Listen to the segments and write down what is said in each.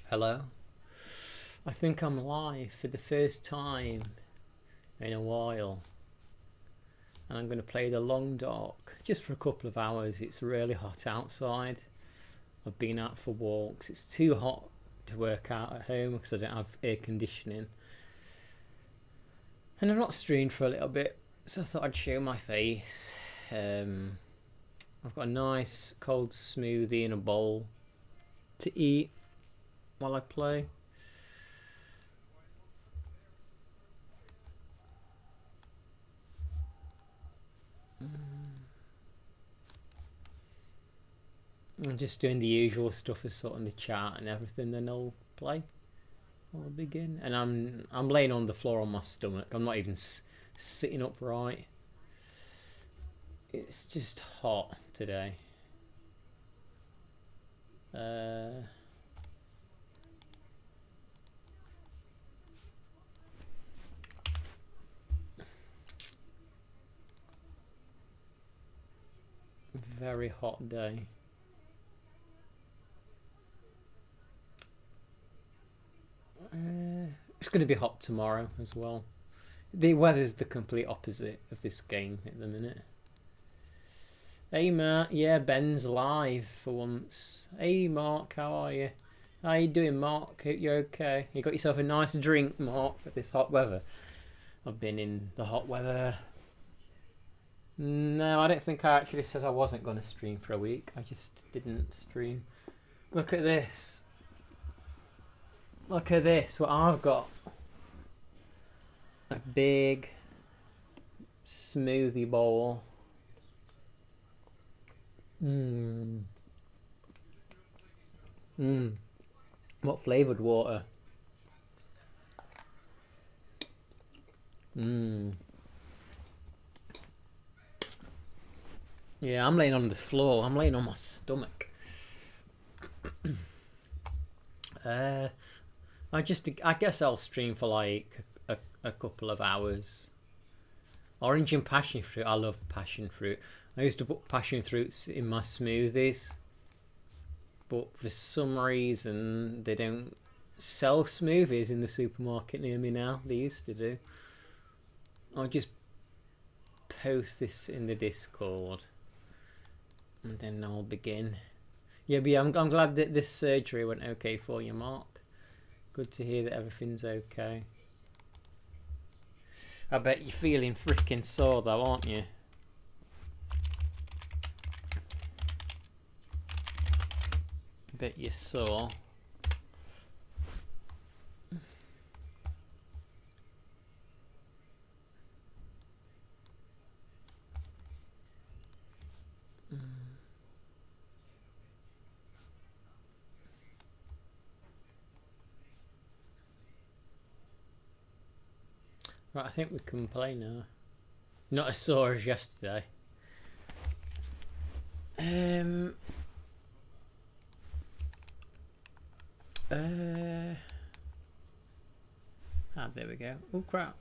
Hello. I think I'm live for the first time in a while. And I'm going to play the long dark just for a couple of hours. It's really hot outside. I've been out for walks. It's too hot to work out at home because I don't have air conditioning. And I've not streamed for a little bit, so I thought I'd show my face. I've got a nice cold smoothie in a bowl to eat while I play. I'm just doing the usual stuff as sort of the chat and everything, then I'll play. I'll begin. And I'm laying on the floor on my stomach. I'm not even sitting upright. It's just hot today. Very hot day. It's going to be hot tomorrow as well. The weather's the complete opposite of this game at the minute. Hey Matt, yeah, Ben's live for once. Hey Mark, how are you? How you doing, Mark? Hope you're okay. You got yourself a nice drink, Mark, for this hot weather. I've been in the hot weather. No, I don't think I actually said I wasn't going to stream for a week. I just didn't stream. Look at this. Look at this, what I've got. A big smoothie bowl. What flavoured water? Yeah, I'm laying on this floor. I'm laying on my stomach. I guess I'll stream for like a couple of hours. Orange and passion fruit. I love passion fruit. I used to put passion fruits in my smoothies, but for some reason they don't sell smoothies in the supermarket near me now. They used to do. I'll just post this in the Discord and then I'll begin. Yeah, but yeah, I'm glad that this surgery went okay for you, Mark. Good to hear that everything's okay. I bet you're feeling freaking sore though, aren't you? I bet you're sore. Right, I think we can play now. Not as sore as yesterday. There we go. Oh crap.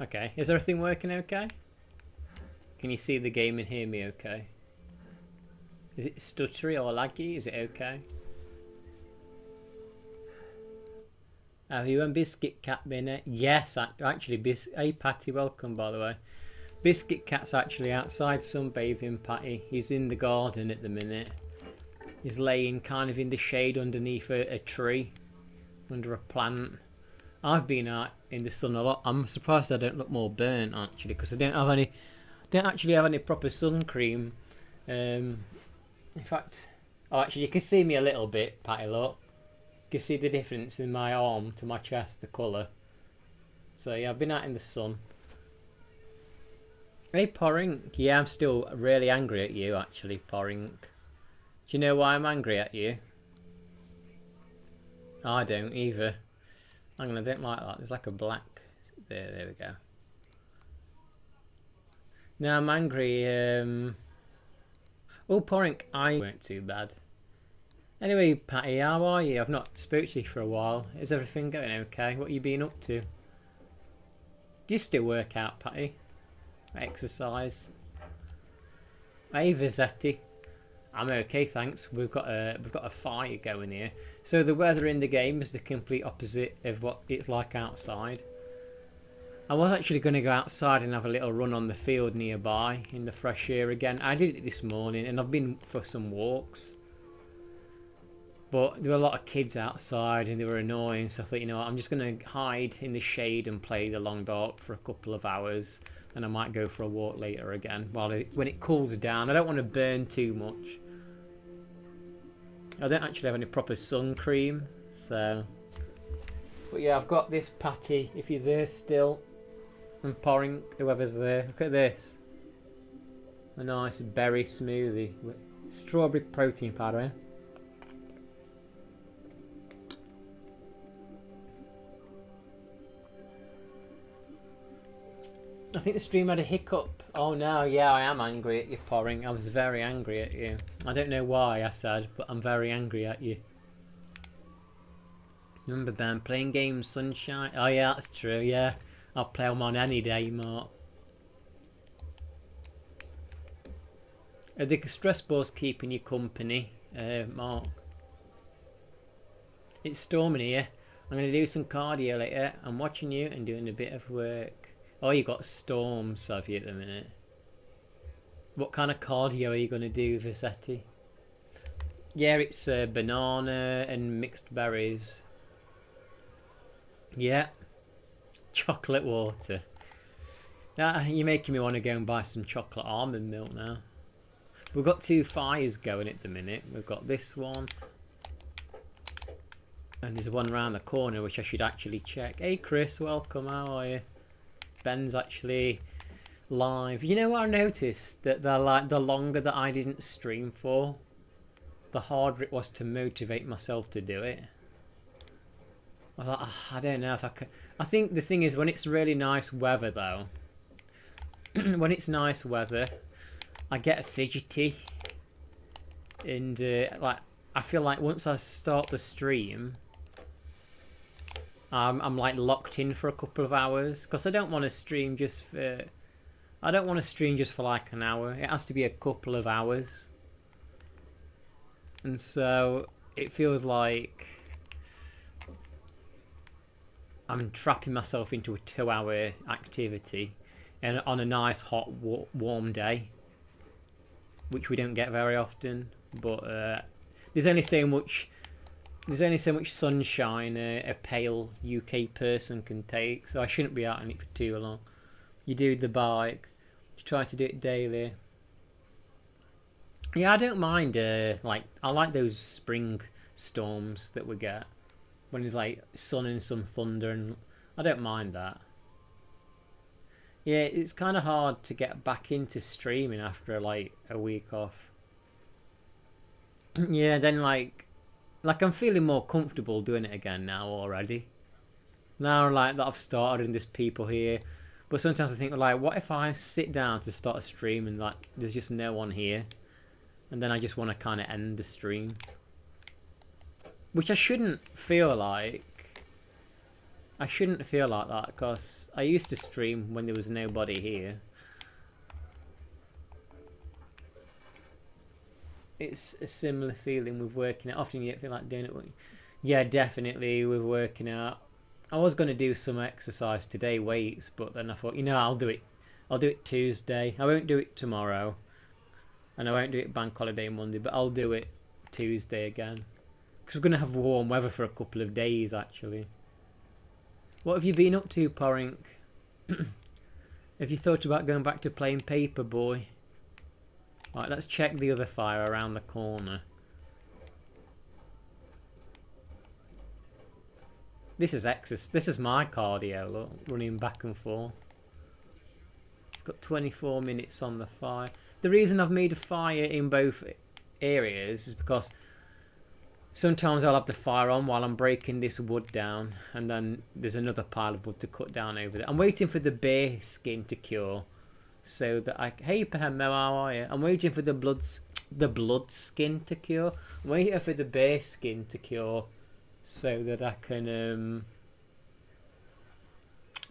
Okay, is everything working okay? Can you see the game and hear me okay? Is it stuttery or laggy? Is it okay? Have you and Biscuit Cat been it? Yes, actually. Hey Patty, welcome by the way. Biscuit Cat's actually outside sunbathing, Patty. He's in the garden at the minute. He's laying kind of in the shade underneath a tree, under a plant. I've been out in the sun a lot. I'm surprised I don't look more burnt actually, because I don't actually have any proper sun cream. In fact, oh, actually, you can see me a little bit, Patty. Look. You can see the difference in my arm to my chest, the colour. So yeah, I've been out in the sun. Hey Porrink, yeah, I'm still really angry at you actually, Porrink. Do you know why I'm angry at you? I don't either. Hang on, I don't like that. There's like a black... There we go. No, I'm angry. Oh, Porrink, I weren't too bad. Anyway, Patty, how are you? I've not spoke to you for a while. Is everything going okay? What have you been up to? Do you still work out, Patty? Exercise? Hey, Vizetti. I'm okay, thanks. We've got a fire going here. So the weather in the game is the complete opposite of what it's like outside. I was actually going to go outside and have a little run on the field nearby in the fresh air again. I did it this morning and I've been for some walks. But there were a lot of kids outside and they were annoying, so I thought, you know what, I'm just going to hide in the shade and play the long dark for a couple of hours. And I might go for a walk later again when it cools down. I don't want to burn too much. I don't actually have any proper sun cream, so... But yeah, I've got this patty, if you're there still. And pouring, whoever's there. Look at this. A nice berry smoothie with strawberry protein powder, eh? I think the stream had a hiccup. Oh no, yeah, I am angry at you, Pouring. I was very angry at you. I don't know why I said, but I'm very angry at you. Remember, Ben, playing games, sunshine. Oh yeah, that's true, yeah. I'll play them on any day, Mark. Are the stress balls keeping you company, Mark? It's storming here. I'm going to do some cardio later. I'm watching you and doing a bit of work. Oh, you got storms, have you, at the minute? What kind of cardio are you going to do, Visetti? Yeah, it's banana and mixed berries. Yeah. Chocolate water. Now, you're making me want to go and buy some chocolate almond milk now. We've got 2 fires going at the minute. We've got this one. And there's one around the corner which I should actually check. Hey Chris, welcome, how are you? Ben's actually live. You know what I noticed? That the longer that I didn't stream for, the harder it was to motivate myself to do it. I was like, I don't know if I could. I think the thing is, when it's really nice weather though, when it's nice weather, I get fidgety. And like, I feel like once I start the stream, I'm like locked in for a couple of hours because I don't want to stream just for. I don't want to stream just for like an hour. It has to be a couple of hours, and so it feels like I'm trapping myself into a 2-hour activity, and on a nice hot warm day, which we don't get very often. But there's only so much. There's only so much sunshine a pale UK person can take, so I shouldn't be out on it for too long. You do the bike, you try to do it daily. Yeah, I don't mind. Like I like those spring storms that we get when there's like sun and some thunder, and I don't mind that. Yeah, it's kind of hard to get back into streaming after like a week off. Yeah, then like I'm feeling more comfortable doing it again now already. Now like that I've started and there's people here. But sometimes I think like, what if I sit down to start a stream and like there's just no one here? And then I just want to kind of end the stream. Which I shouldn't feel like. I shouldn't feel like that because I used to stream when there was nobody here. It's a similar feeling with working out. Often you feel like doing it. Yeah, definitely with working out. I was going to do some exercise today, weights, but then I thought, you know, I'll do it. I'll do it Tuesday. I won't do it tomorrow. And I won't do it bank holiday Monday, but I'll do it Tuesday again. Because we're going to have warm weather for a couple of days, actually. What have you been up to, Porink? Have you thought about going back to playing Paperboy? Right, let's check the other fire around the corner. This is exercise. This is my cardio, look, running back and forth. It's got 24 minutes on the fire. The reason I've made a fire in both areas is because sometimes I'll have the fire on while I'm breaking this wood down, and then there's another pile of wood to cut down over there. I'm waiting for the bear skin to cure. So that I... Hey, Pahemo, how are you? I'm waiting for the blood skin to cure. I'm waiting for the bear skin to cure so that I can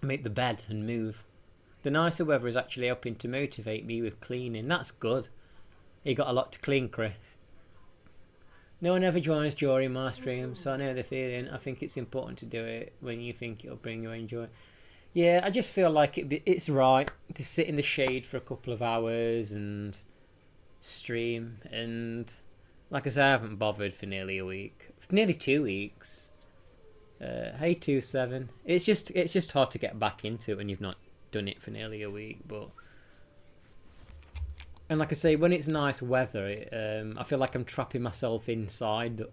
make the bed and move. The nicer weather is actually helping to motivate me with cleaning. That's good. You got a lot to clean, Chris. No one ever joins during my stream, so I know the feeling. I think it's important to do it when you think it'll bring you enjoy. Yeah, I just feel like it's right to sit in the shade for a couple of hours and stream. And like I say, I haven't bothered for nearly a week, for nearly 2 weeks. Hey 27. It's just hard to get back into it when you've not done it for nearly a week. But and like I say, when it's nice weather, I feel like I'm trapping myself inside.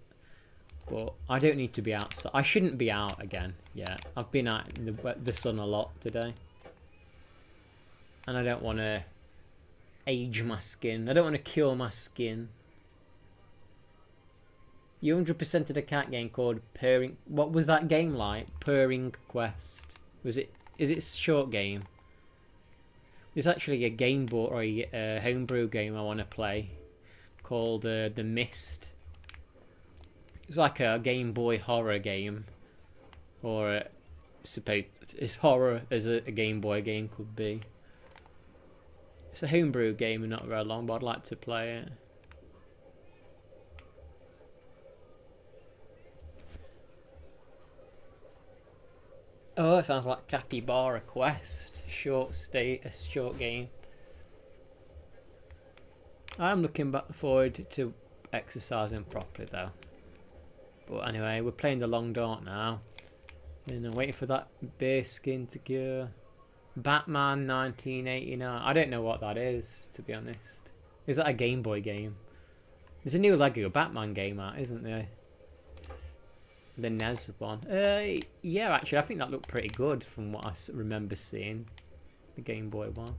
But I don't need to be outside. I shouldn't be out again. Yeah, I've been out in the sun a lot today, and I don't want to age my skin. I don't want to cure my skin. You 100% of the cat game called Purring. What was that game like? Purring Quest. Was it? Is it a short game? There's actually a game board or a homebrew game I want to play called The Mist. It's like a Game Boy horror game, or suppose it's horror as a Game Boy game could be. It's a homebrew game and not very long, but I'd like to play it. Oh, it sounds like Capybara Quest. A short game. I'm looking forward to exercising properly though. But anyway, we're playing the long dark now. And I'm waiting for that bear skin to cure. Batman 1989. I don't know what that is, to be honest. Is that a Game Boy game? There's a new Lego Batman game out, isn't there? The NES one. Yeah, actually, I think that looked pretty good from what I remember seeing. The Game Boy one.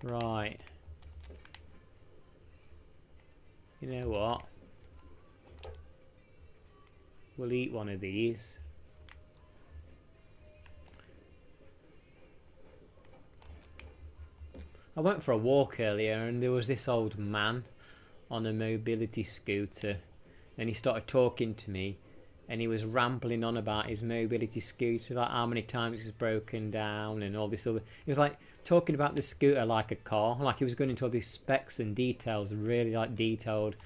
Right. You know what? We'll eat one of these. I went for a walk earlier and there was this old man on a mobility scooter, and he started talking to me, and he was rambling on about his mobility scooter, like how many times it's broken down and all this other. He was like talking about the scooter like a car, like he was going into all these specs and details, really like detailed,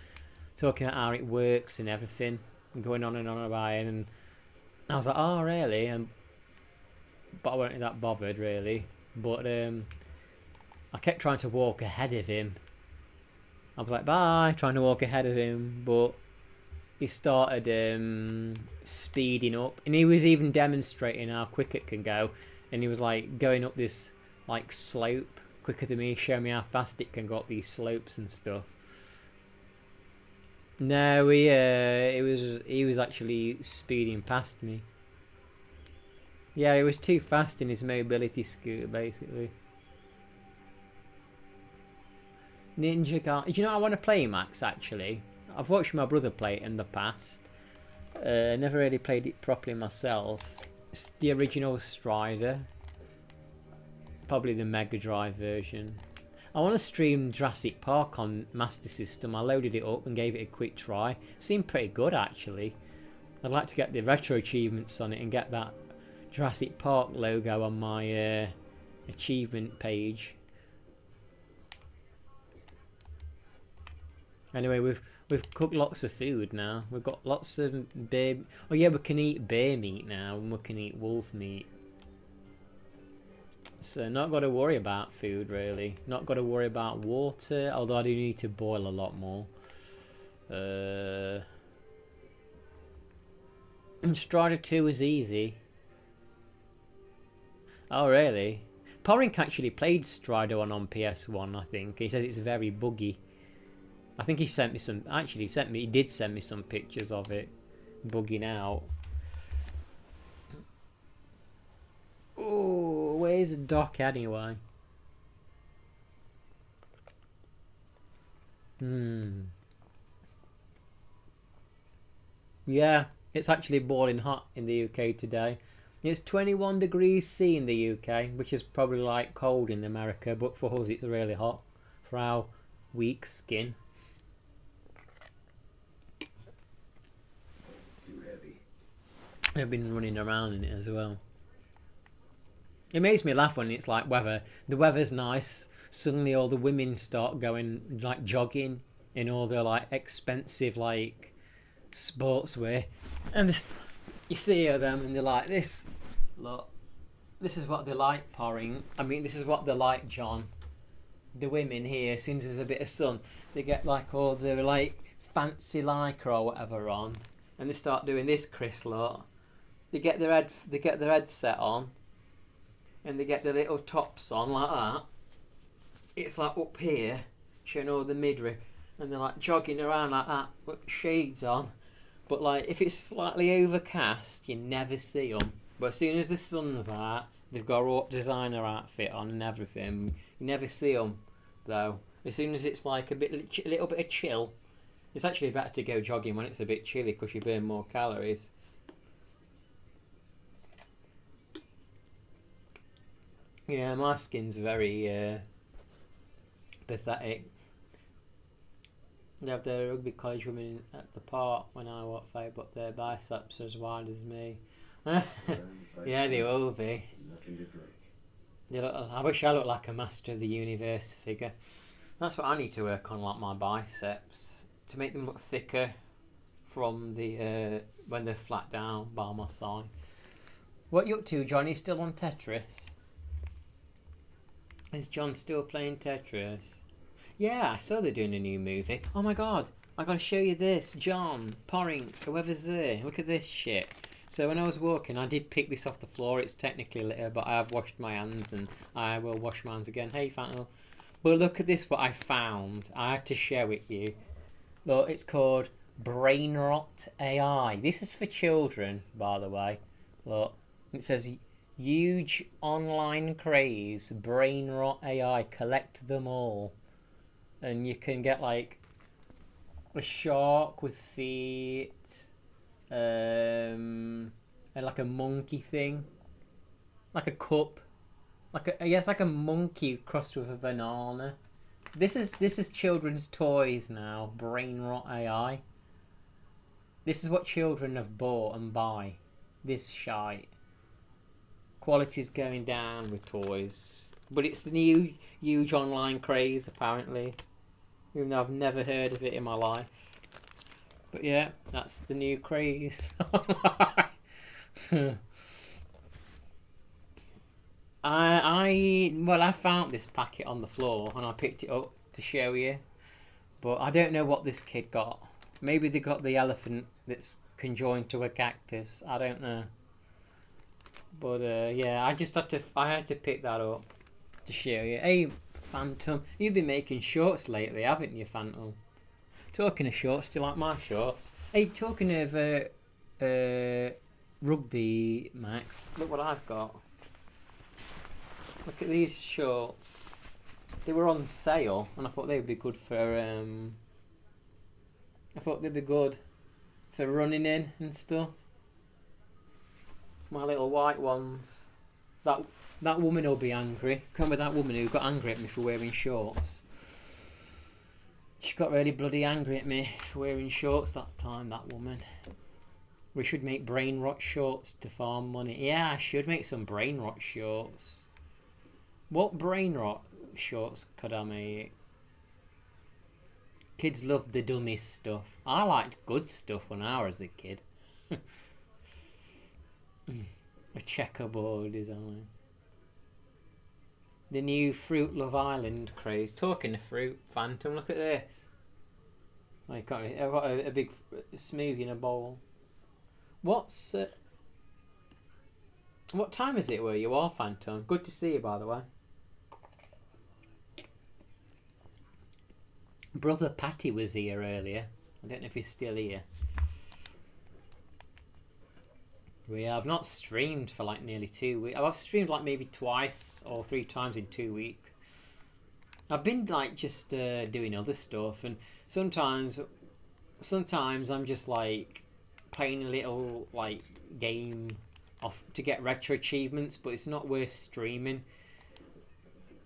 talking about how it works and everything, and going on and on about it. And I was like, oh really? And but I wasn't that bothered really. But I kept trying to walk ahead of him. I was like, bye, trying to walk ahead of him, but he started speeding up, and he was even demonstrating how quick it can go, and he was like going up this like slope quicker than me, showing me how fast it can go up these slopes and stuff. No, he was actually speeding past me. Yeah, he was too fast in his mobility scooter, basically. Ninja Gar. Do you know I want to play Max actually? I've watched my brother play it in the past. Never really played it properly myself. It's the original Strider. Probably the Mega Drive version. I want to stream Jurassic Park on Master System. I loaded it up and gave it a quick try. Seemed pretty good actually. I'd like to get the retro achievements on it and get that Jurassic Park logo on my achievement page. Anyway, we've cooked lots of food now. We've got lots of bear. Oh yeah, we can eat bear meat now, and we can eat wolf meat. So not got to worry about food really. Not got to worry about water, although I do need to boil a lot more. Strider 2 is easy. Oh really? Porink actually played Strider 1 on PS1, I think. He says it's very buggy. I think he sent me some. Actually, he did send me some pictures of it bugging out. Oh, where's Doc anyway? Yeah, it's actually boiling hot in the UK today. It's 21 degrees C in the UK, which is probably like cold in America, but for us it's really hot for our weak skin. I've been running around in it as well. It makes me laugh when it's like weather. The weather's nice, suddenly all the women start going like jogging in all their like expensive like sportswear, and this, you see them and they're like this. Look, this is what they like, pouring. I mean, this is what they like, John. The women here, as soon as there's a bit of sun, they get like all the like fancy lycra or whatever on, and they start doing this, Chris. Look, they get their headset on, and they get their little tops on like that. It's like up here, showing all the midriff, and they're like jogging around like that with shades on. But like if it's slightly overcast, you never see them. But as soon as the sun's out, they've got a designer outfit on and everything. You never see them though. As soon as it's like a little bit of chill, it's actually better to go jogging when it's a bit chilly because you burn more calories. Yeah, my skin's very pathetic. They have the rugby college women at the park when I walk by, but their biceps are as wide as me. Yeah, they will be. They look, I wish I looked like a Master of the Universe figure. That's what I need to work on, like my biceps, to make them look thicker from the when they're flat down by my side. What you up to, John? You still on Tetris? Is John still playing Tetris? Yeah, I saw they're doing a new movie. Oh my god, I gotta show you this. John, Porring, whoever's there, look at this shit. So when I was walking, I did pick this off the floor. It's technically litter, but I have washed my hands and I will wash my hands again. Hey, Fantal. But look at this, what I found. I had to share it with you. Look, it's called Brain Rot AI. This is for children, by the way. Look, it says huge online craze, Brain Rot AI, collect them all. And you can get like a shark with feet, and like a monkey thing, like a cup, like a monkey crossed with a banana. This is children's toys now. Brain Rot AI. This is what children have bought and buy. This shite. Quality's going down with toys, but it's the new huge online craze apparently. Even though I've never heard of it in my life. But yeah, that's the new craze. I found this packet on the floor and I picked it up to show you. But I don't know what this kid got. Maybe they got the elephant that's conjoined to a cactus. I don't know. But yeah, I had to pick that up to show you. Hey, Phantom, you've been making shorts lately, haven't you, Phantom? Talking of shorts, do you like my shorts? Hey, talking of rugby, Max, look what I've got. Look at these shorts. They were on sale, and I thought they'd be good for running in and stuff. My little white ones. That woman will be angry. Remember that woman who got angry at me for wearing shorts? She got really bloody angry at me for wearing shorts that time, that woman. We should make brain rot shorts to farm money. Yeah, I should make some brain rot shorts. What brain rot shorts could I make? Kids love the dummy stuff. I liked good stuff when I was a kid. A checkerboard design. The new Fruit Love Island craze. Talking of fruit, Phantom, look at this. Oh, you can't really, I've got a big smoothie in a bowl. What time is it where you are, Phantom? Good to see you, by the way. Brother Patty was here earlier. I don't know if he's still here. I've not streamed for like nearly 2 weeks. I've streamed like maybe twice or 3 times in 2 weeks. I've been like just doing other stuff, and sometimes I'm just like playing a little like game off to get retro achievements, but it's not worth streaming.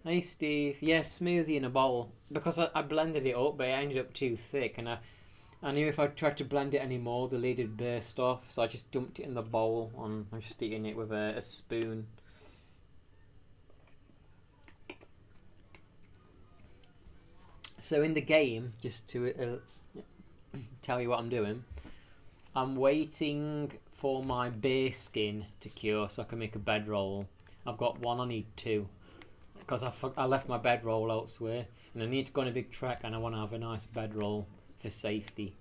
Hey Steve, yeah, smoothie in a bowl, because I blended it up, but it ended up too thick, and I knew if I tried to blend it anymore, the lid would burst off, so I just dumped it in the bowl, and I'm just eating it with a spoon. So in the game, just to tell you what I'm doing, I'm waiting for my bear skin to cure so I can make a bedroll. I've got one, I need two. Because I left my bedroll elsewhere. And I need to go on a big trek and I want to have a nice bedroll for safety.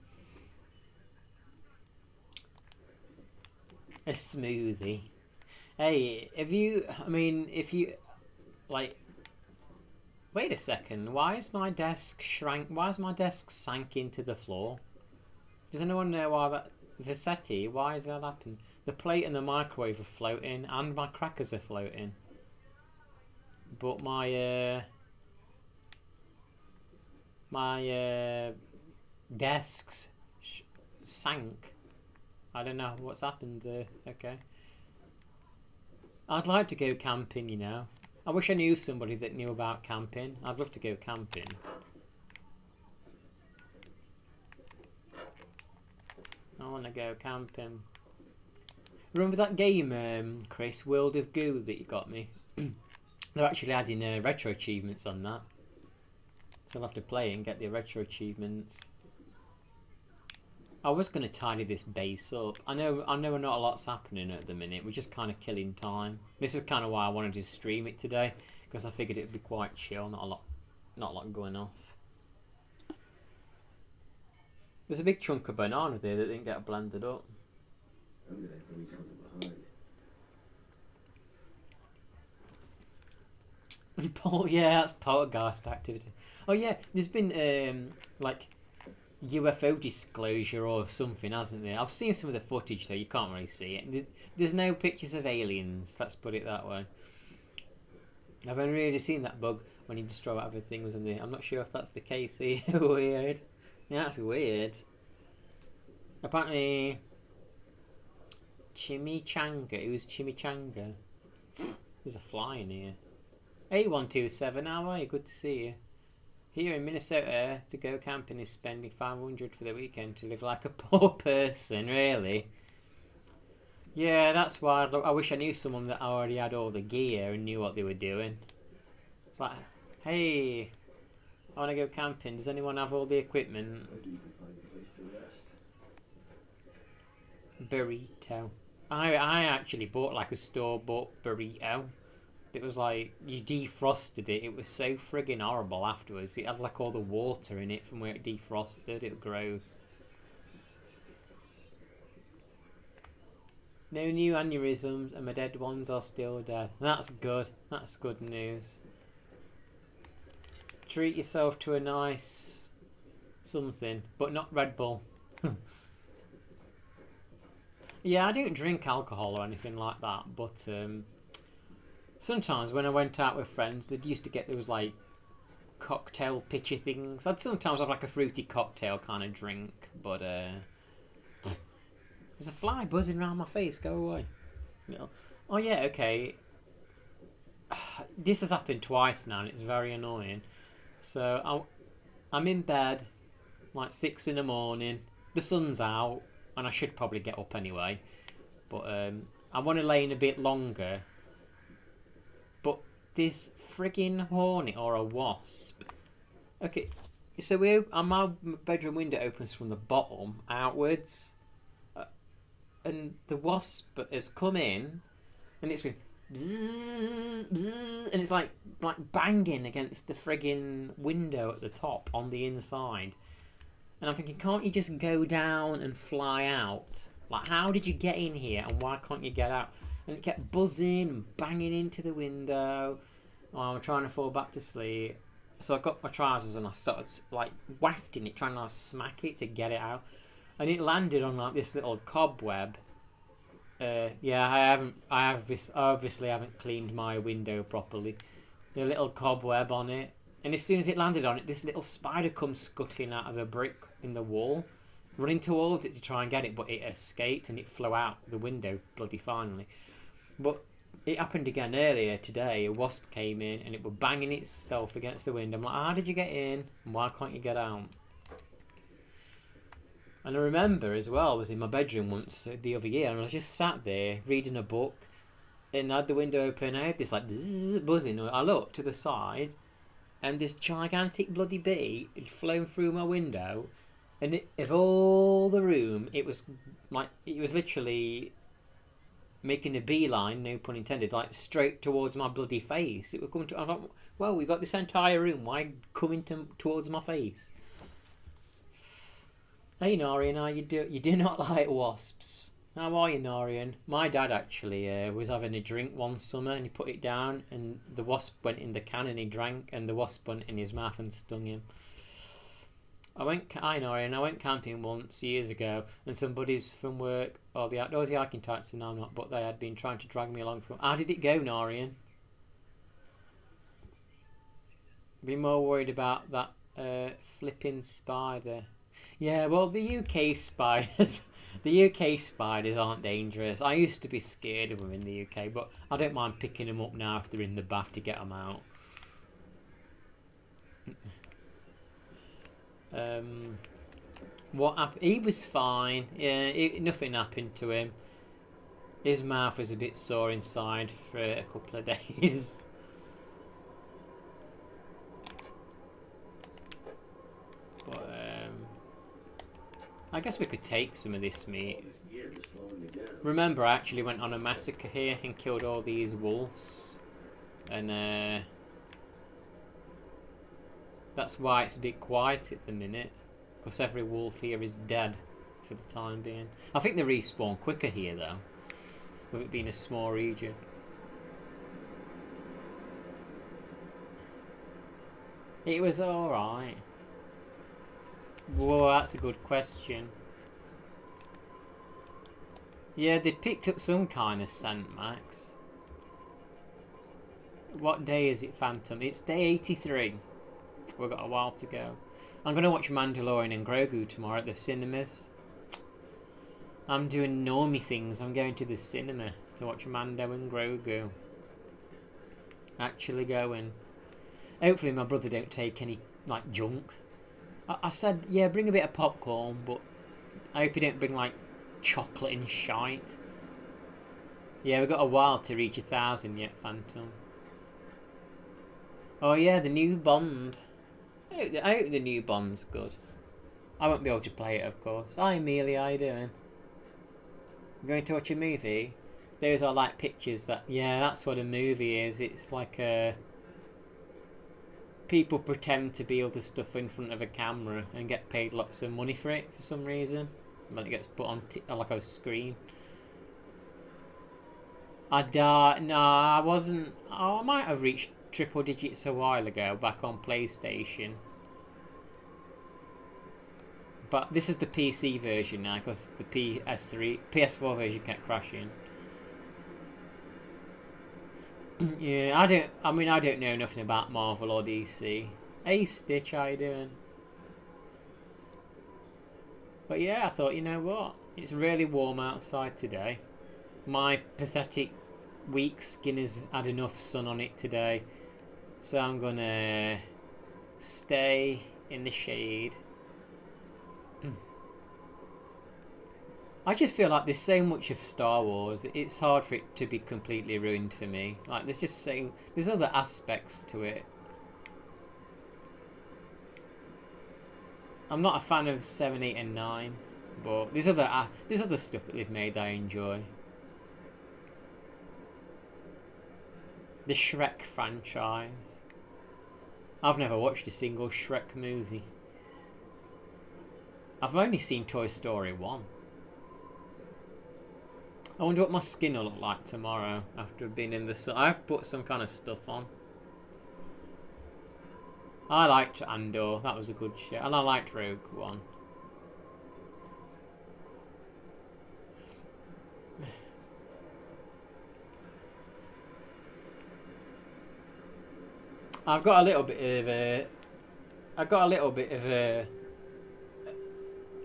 A smoothie. Hey, if you, like, wait a second, why is my desk sank into the floor? Does anyone know why that, Visetti, why is that happening? The plate and the microwave are floating and my crackers are floating. But my desks sank. I don't know what's happened there. Okay. I'd like to go camping, you know. I wish I knew somebody that knew about camping. I'd love to go camping. I want to go camping. Remember that game, Chris, World of Goo that you got me? They're actually adding retro achievements on that. So I'll have to play it and get the retro achievements. I was going to tidy this base up. I know not a lot's happening at the minute. We're just kind of killing time. This is kind of why I wanted to stream it today. Because I figured it would be quite chill. Not a lot going off. There's a big chunk of banana there that didn't get blended up. I'm gonna have to leave something behind. Yeah, that's poltergeist activity. Oh yeah, there's been like UFO disclosure or something, hasn't there? I've seen some of the footage though. You can't really see it. There's no pictures of aliens. Let's put it that way. I've only really seen that bug when you destroy whatever thing was in there. I'm not sure if that's the case here. Weird. Yeah, that's weird. Apparently, Chimichanga. It was Chimichanga. There's a fly in here. 8127, how are you? Good to see you. Here in Minnesota, to go camping is spending $500 for the weekend to live like a poor person, really. Yeah, that's why I wish I knew someone that already had all the gear and knew what they were doing. It's like, hey, I want to go camping. Does anyone have all the equipment? Burrito. I actually bought like a store-bought burrito. It was like, you defrosted it. It was so friggin' horrible afterwards. It had like all the water in it from where it defrosted. It was gross. No new aneurysms and my dead ones are still dead. That's good. That's good news. Treat yourself to a nice something, but not Red Bull. Yeah, I don't drink alcohol or anything like that, but sometimes when I went out with friends, they used to get those like cocktail pitcher things. I'd sometimes have like a fruity cocktail kind of drink, but there's a fly buzzing around my face. Go away. You know. Oh yeah, okay. This has happened twice now, and it's very annoying. So I'm in bed, like 6 in the morning. The sun's out, and I should probably get up anyway. But I want to lay in a bit longer. But this friggin' hornet or a wasp. Okay, so my bedroom window opens from the bottom outwards. And the wasp has come in, and it's going bzzz, bzzz, and it's like banging against the friggin' window at the top on the inside. And I'm thinking, can't you just go down and fly out? Like, how did you get in here, and why can't you get out? And it kept buzzing and banging into the window. I'm trying to fall back to sleep. So I got my trousers and I started like wafting it, trying to smack it to get it out. And it landed on like this little cobweb. Yeah, I obviously haven't cleaned my window properly. The little cobweb on it. And as soon as it landed on it, this little spider comes scuttling out of a brick in the wall, running towards it to try and get it, but it escaped and it flew out the window bloody finally. But it happened again earlier today. A wasp came in and it was banging itself against the window. I'm like, how did you get in? And why can't you get out? And I remember as well, I was in my bedroom once the other year and I was just sat there reading a book and I had the window open. I had this like bzzz, buzzing. I looked to the side and this gigantic bloody bee had flown through my window, and of all the room, it was literally making a beeline, no pun intended, like straight towards my bloody face. It would come to. I thought, well, we got this entire room. Why coming towards my face? Hey Norian, you do not like wasps. How are you, Norian? My dad actually was having a drink one summer and he put it down and the wasp went in the can and he drank and the wasp went in his mouth and stung him. Hi Norian, I went camping once years ago and some buddies from work, or the outdoorsy hiking types, and I'm not, but they had been trying to drag me along from. How did it go, Norian? Be more worried about that flipping spider. Yeah, well, the UK spiders, the UK spiders aren't dangerous. I used to be scared of them in the UK, but I don't mind picking them up now if they're in the bath to get them out. What happened? He was fine. Yeah, nothing happened to him. His mouth was a bit sore inside for a couple of days. But I guess we could take some of this meat. Remember, I actually went on a massacre here and killed all these wolves, and that's why it's a bit quiet at the minute, because every wolf here is dead for the time being. I think they respawn quicker here though, with it being a small region. It was alright. Whoa, that's a good question. Yeah, they picked up some kind of scent, Max. What day is it, Phantom? It's day 83. We've got a while to go. I'm going to watch Mandalorian and Grogu tomorrow at the cinemas. I'm doing normie things. I'm going to the cinema to watch Mando and Grogu. Actually going. Hopefully my brother don't take any, like, junk. I said, yeah, bring a bit of popcorn, but I hope you don't bring, like, chocolate and shite. Yeah, we've got a while to reach 1,000 yet, Phantom. Oh yeah, the new Bond. I hope the new Bond's good. I won't be able to play it, of course. Hi Amelia, how you doing? I'm going to watch a movie? Those are like pictures that... Yeah, that's what a movie is. It's like a... People pretend to be other stuff in front of a camera and get paid lots of money for it for some reason. When it gets put on like a screen. No, I wasn't... Oh, I might have reached triple digits a while ago back on PlayStation, but this is the PC version now because the PS4 version kept crashing. Yeah, I don't know nothing about Marvel or DC. Hey Stitch, how you doing? But yeah, I thought, you know what, it's really warm outside today. My pathetic weak skin has had enough sun on it today. So I'm gonna stay in the shade. I just feel like there's so much of Star Wars that it's hard for it to be completely ruined for me. Like there's other aspects to it. I'm not a fan of 7, 8 and 9, but there's other stuff that they've made that I enjoy. The Shrek franchise. I've never watched a single Shrek movie. I've only seen Toy Story 1. I wonder what my skin will look like tomorrow after being in the sun. I've put some kind of stuff on. I liked Andor, that was a good shit. And I liked Rogue One. I've got a little bit of a...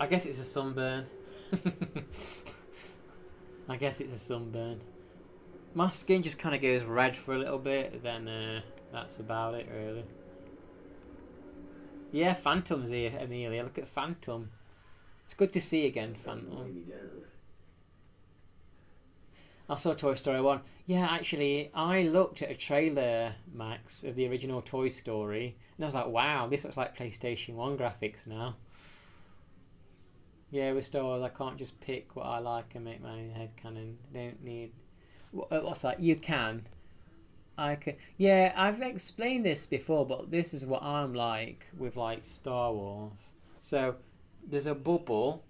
I guess it's a sunburn. I guess it's a sunburn. My skin just kind of goes red for a little bit, then that's about it, really. Yeah, Phantom's here, Amelia. Look at Phantom. It's good to see you again, Phantom. I saw Toy Story 1. Yeah, actually, I looked at a trailer, Max, of the original Toy Story, and I was like, wow, this looks like PlayStation 1 graphics now. Yeah, with Star Wars, I can't just pick what I like and make my own headcanon. Don't need... What's that? You can. I can. Yeah, I've explained this before, but this is what I'm like with like Star Wars. So, there's a bubble,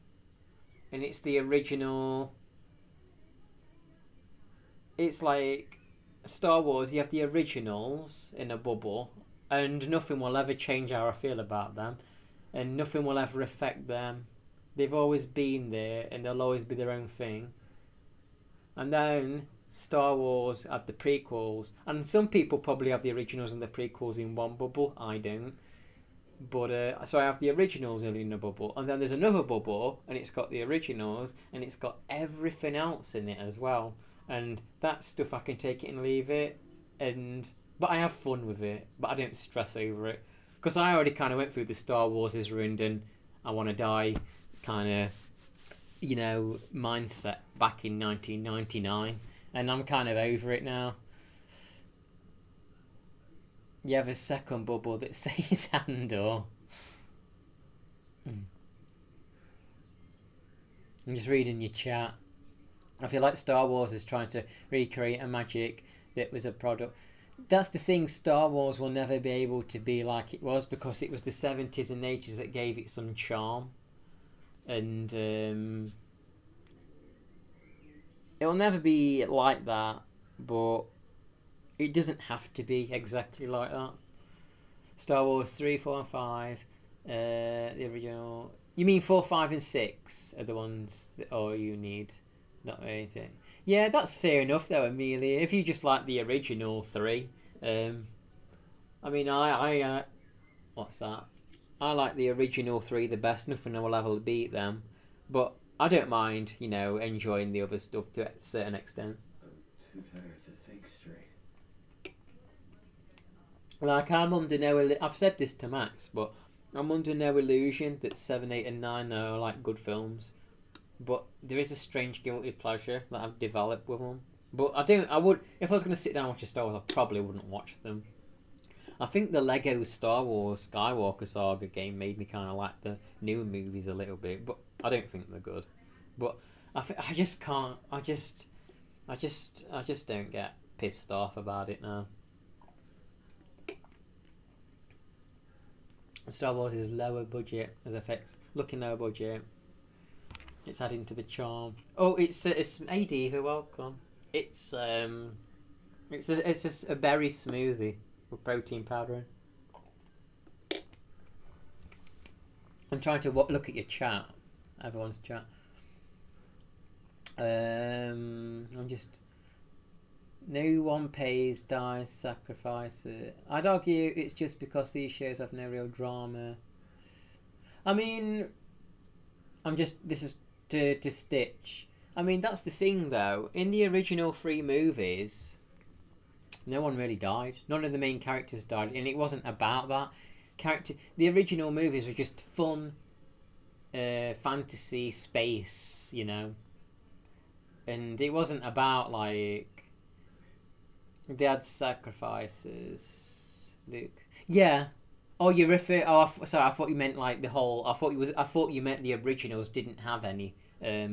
and it's the original... It's like Star Wars, you have the originals in a bubble, and nothing will ever change how I feel about them, and nothing will ever affect them. They've always been there, and they'll always be their own thing. And then Star Wars had the prequels, and some people probably have the originals and the prequels in one bubble. I don't. But so I have the originals in a bubble, and then there's another bubble, and it's got the originals, and it's got everything else in it as well. And that stuff I can take it and leave it, but I have fun with it, but I don't stress over it because I already kind of went through the Star Wars is ruined and I want to die kind of mindset back in 1999, and I'm kind of over it now. You have a second bubble that says Andor. I'm just reading your chat. I feel like Star Wars is trying to recreate a magic that was a product. That's the thing, Star Wars will never be able to be like it was because it was the 70s and 80s that gave it some charm. And it'll never be like that, but it doesn't have to be exactly like that. Star Wars 3, 4 and 5, the original... You mean 4, 5 and 6 are the ones that all you need? Not really. Yeah, that's fair enough though, Amelia. If you just like the original 3, I mean, I what's that? I like the original 3 the best. Nothing will ever beat them, but I don't mind, enjoying the other stuff to a certain extent. I'm too tired to think straight. Like I'm under no. I've said this to Max, but I'm under no illusion that 7, 8, and 9 are like good films. But there is a strange guilty pleasure that I've developed with them. But I would, if I was going to sit down and watch a Star Wars, I probably wouldn't watch them. I think the Lego Star Wars Skywalker Saga game made me kind of like the newer movies a little bit, but I don't think they're good. But I just can't, I just don't get pissed off about it now. Star Wars is lower budget as effects, looking lower budget. It's adding to the charm. Oh, it's hey Diva, welcome. It's a berry smoothie with protein powder in. I'm trying to look at your chat, everyone's chat. I'm just. No one pays, dies, sacrifices. I'd argue it's just because these shows have no real drama. I mean, this is to Stitch. I mean, that's the thing though. In the original 3 movies, no one really died. None of the main characters died, and it wasn't about that. The original movies were just fun, fantasy, space, and it wasn't about like they had sacrifices. Luke, yeah. Oh, you refer? Oh, sorry. I thought you meant like the whole. I thought you meant the originals didn't have any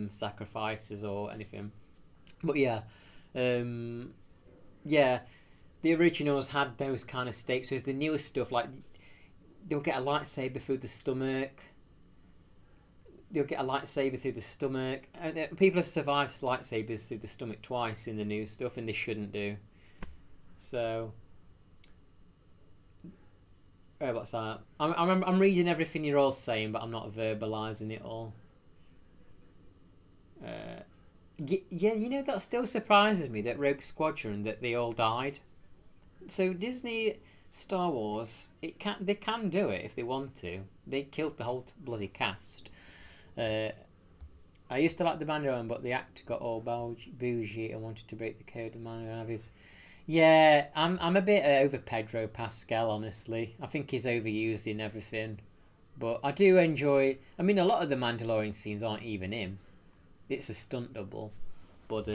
sacrifices or anything. But yeah, yeah, the originals had those kind of stakes. Whereas the newest stuff, like they'll get a lightsaber through the stomach. People have survived lightsabers through the stomach twice in the new stuff, and they shouldn't do. So. What's that? I'm reading everything you're all saying, but I'm not verbalising it all. Yeah, that still surprises me that Rogue Squadron, that they all died. So Disney, Star Wars, they can do it if they want to. They killed the whole bloody cast. I used to like the Mandarin, but the actor got all bougie and wanted to break the code of the Mandarin. Yeah, I'm a bit over Pedro Pascal, honestly. I think he's overused in everything. But I do enjoy... I mean, a lot of the Mandalorian scenes aren't even him. It's a stunt double. But,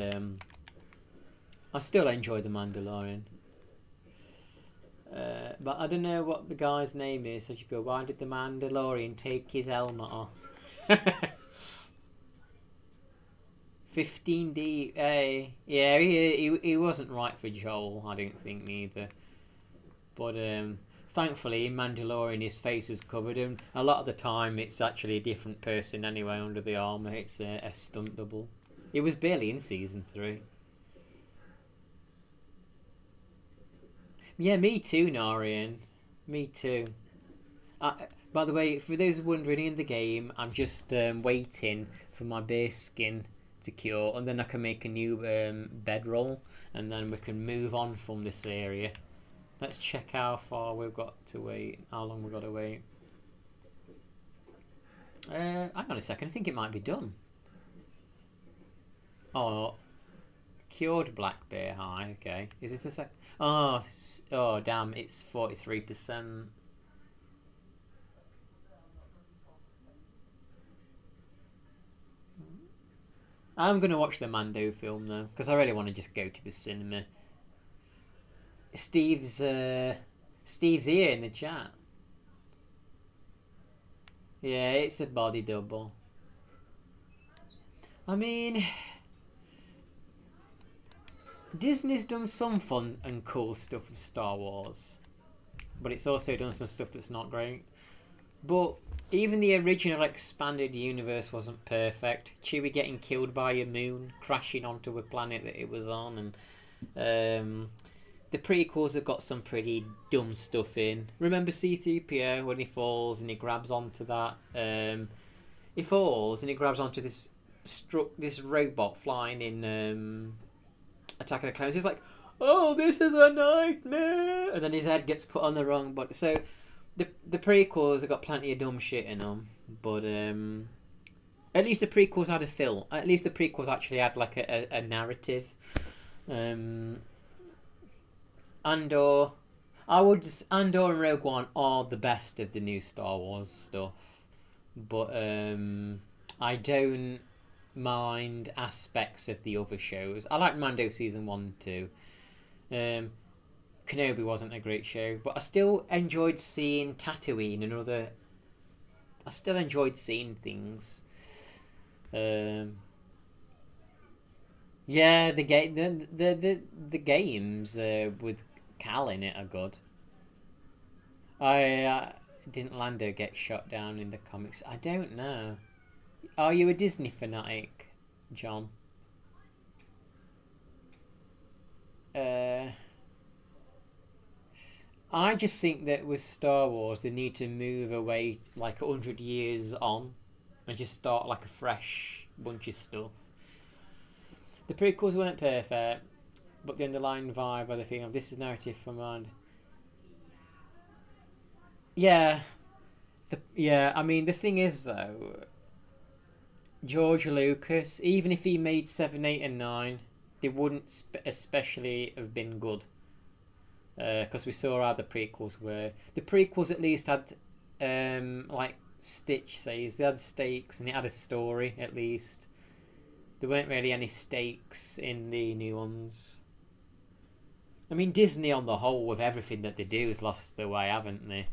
I still enjoy The Mandalorian. But I don't know what the guy's name is. So you go, why did the Mandalorian take his helmet off? 15D. Yeah, he wasn't right for Joel. I didn't think neither. But thankfully, in Mandalorian, his face is covered, and a lot of the time, it's actually a different person anyway under the armor. It's a stunt double. It was barely in season 3. Yeah, me too, Narian. Me too. By the way, for those wondering, in the game, I'm just waiting for my base skin to cure, and then I can make a new bedroll, and then we can move on from this area. Let's check how far we've got to wait. How long we've got to wait. Hang on a second. I think it might be done. Oh, cured black bear high. Okay, is it a sec? Oh, damn! It's 43%. I'm gonna watch the Mando film though, because I really want to just go to the cinema. Steve's here in the chat. Yeah, it's a body double. I mean, Disney's done some fun and cool stuff with Star Wars, but it's also done some stuff that's not great. But even the original expanded universe wasn't perfect. Chewie getting killed by a moon, crashing onto a planet that it was on, and the prequels have got some pretty dumb stuff in. Remember C-3PO when he falls and he grabs onto that? He falls and he grabs onto this robot flying in Attack of the Clones. He's like, "Oh, this is a nightmare," and then his head gets put on the wrong body. So the prequels have got plenty of dumb shit in them, but at least the prequels had a film. At least the prequels actually had like a narrative. Andor and Rogue One are the best of the new Star Wars stuff, but I don't mind aspects of the other shows. I like Mando season 1 too. Kenobi wasn't a great show, but I still enjoyed seeing Tatooine and other. I still enjoyed seeing things. Yeah, the games with Cal in it are good. Didn't Lando get shot down in the comics? I don't know. Are you a Disney fanatic, John? I just think that with Star Wars, they need to move away like 100 years on and just start like a fresh bunch of stuff. The prequels weren't perfect, but the underlying vibe of the thing of this is narrative from mind. Yeah, I mean, the thing is though, George Lucas, even if he made 7, 8, and 9, they wouldn't especially have been good. Because we saw how the prequels were. The prequels at least had, like Stitch says, they had stakes and it had a story at least. There weren't really any stakes in the new ones. I mean, Disney on the whole, with everything that they do, has lost their way, haven't they?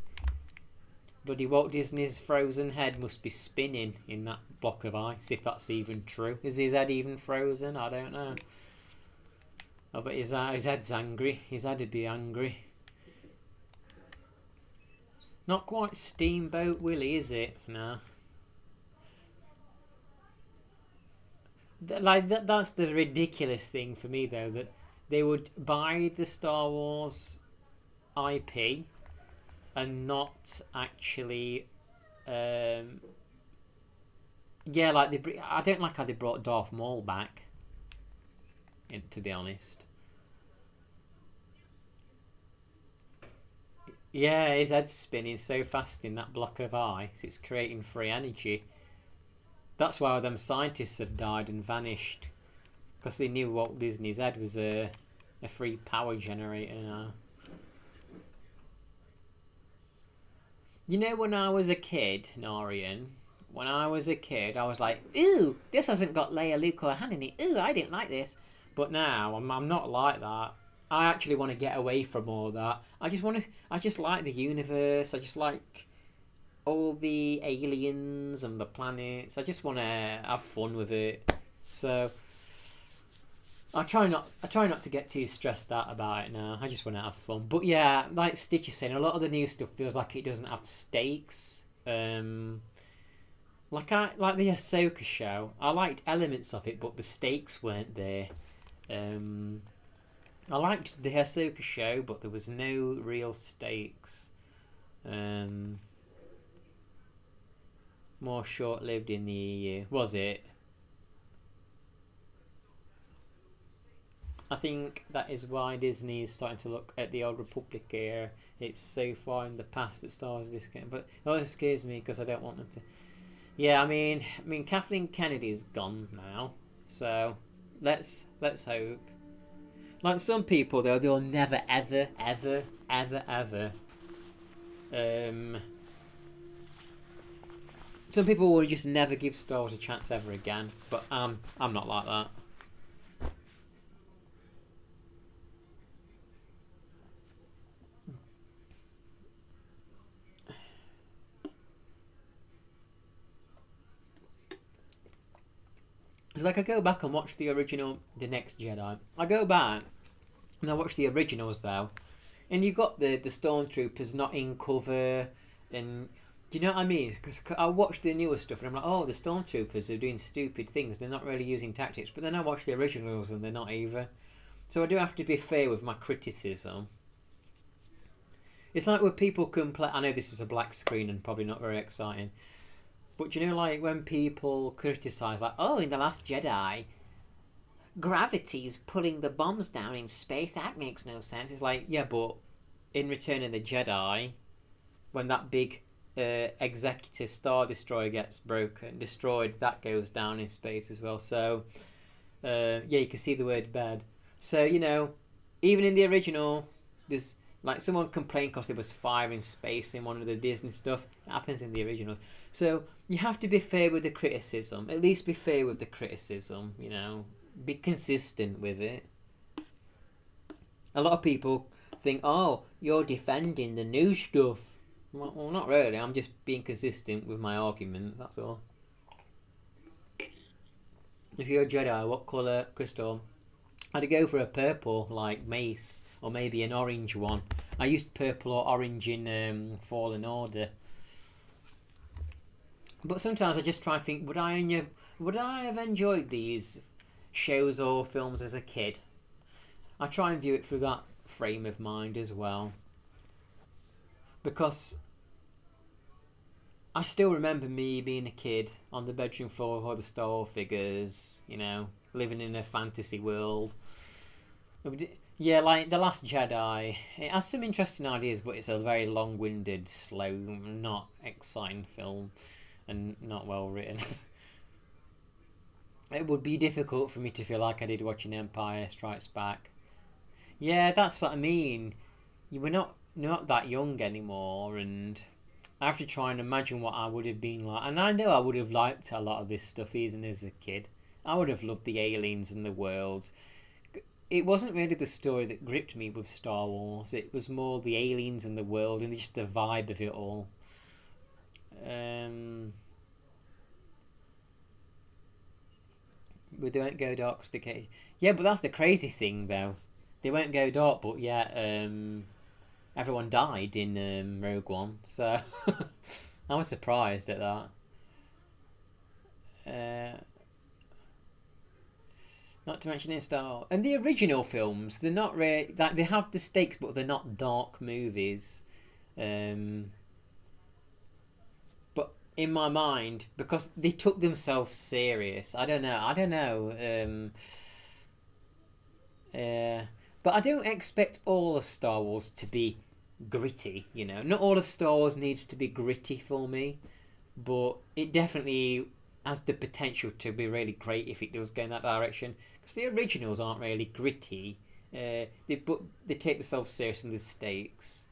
Bloody Walt Disney's frozen head must be spinning in that block of ice, if that's even true. Is his head even frozen? I don't know. Oh, but his head's angry. His head would be angry. Not quite Steamboat Willie, is it? No. That's the ridiculous thing for me, though, that they would buy the Star Wars IP and not actually... yeah, like I don't like how they brought Darth Maul back, to be honest. Yeah, his head's spinning so fast in that block of ice, it's creating free energy. That's why them scientists have died and vanished, because they knew Walt Disney's head was a free power generator now. You know, when I was a kid, Narian, when I was a kid, I was like, ooh, this hasn't got Leia, Luke, or Han in it. Ooh, I didn't like this. But now I'm not like that. I actually want to get away from all that. I just like the universe. I just like all the aliens and the planets. I just want to have fun with it. So I try not to get too stressed out about it now. I just want to have fun. But yeah, like Stitch is saying, a lot of the new stuff feels like it doesn't have stakes. Like the Ahsoka show. I liked elements of it, but the stakes weren't there. I liked the Ahsoka show, but there was no real stakes. More short-lived in the EU, was it? I think that is why Disney is starting to look at the Old Republic era. It's so far in the past that Star Wars is discounted, but it always scares me because I don't want them to. Yeah, I mean, Kathleen Kennedy is gone now, so let's hope. Like some people, though, they'll never, ever, ever, ever, ever. Some people will just never give Star Wars a chance ever again, but I'm not like that. It's like I go back and watch the original The Next Jedi. I go back and I watch the originals though, and you got the stormtroopers not in cover, and do you know what I mean? Because I watch the newer stuff and I'm like, oh, the stormtroopers are doing stupid things. They're not really using tactics. But then I watch the originals and they're not either. So I do have to be fair with my criticism. It's like when people complain. I know this is a black screen and probably not very exciting. But you know, like when people criticise, like, oh, in The Last Jedi, gravity's pulling the bombs down in space. That makes no sense. It's like, yeah, but in Return of the Jedi, when that big Executor Star Destroyer gets destroyed, that goes down in space as well. So, yeah, you can see the word bad. So, you know, even in the original, there's like someone complained because there was fire in space in one of the Disney stuff. It happens in the originals. So you have to be fair with the criticism. At least be fair with the criticism, you know. Be consistent with it. A lot of people think, oh, you're defending the new stuff. Well, not really. I'm just being consistent with my argument, that's all. If you're a Jedi, what colour, Crystal? I'd go for a purple, like Mace, or maybe an orange one. I used purple or orange in Fallen Order. But sometimes I just try and think, would I have enjoyed these shows or films as a kid? I try and view it through that frame of mind as well. Because I still remember me being a kid on the bedroom floor with all the Star Wars figures, you know, living in a fantasy world. Yeah, like The Last Jedi. It has some interesting ideas, but it's a very long-winded, slow, not exciting film. And not well written. It would be difficult for me to feel like I did watching Empire Strikes Back. Yeah, that's what I mean. You were not that young anymore, and I have to try and imagine what I would have been like. And I know I would have liked a lot of this stuff even as a kid. I would have loved the aliens and the worlds. It wasn't really the story that gripped me with Star Wars. It was more the aliens and the world and just the vibe of it all. But they won't go dark because they. Yeah, but that's the crazy thing, though. They won't go dark, but yeah, everyone died in Rogue One, so I was surprised at that. Not to mention Star and the original films. They're not really like they have the stakes, but they're not dark movies. But in my mind, because they took themselves serious, I don't know. But I don't expect all of Star Wars to be gritty. You know, not all of Star Wars needs to be gritty for me, but it definitely has the potential to be really great if it does go in that direction. Because the originals aren't really gritty. They take themselves serious in the stakes.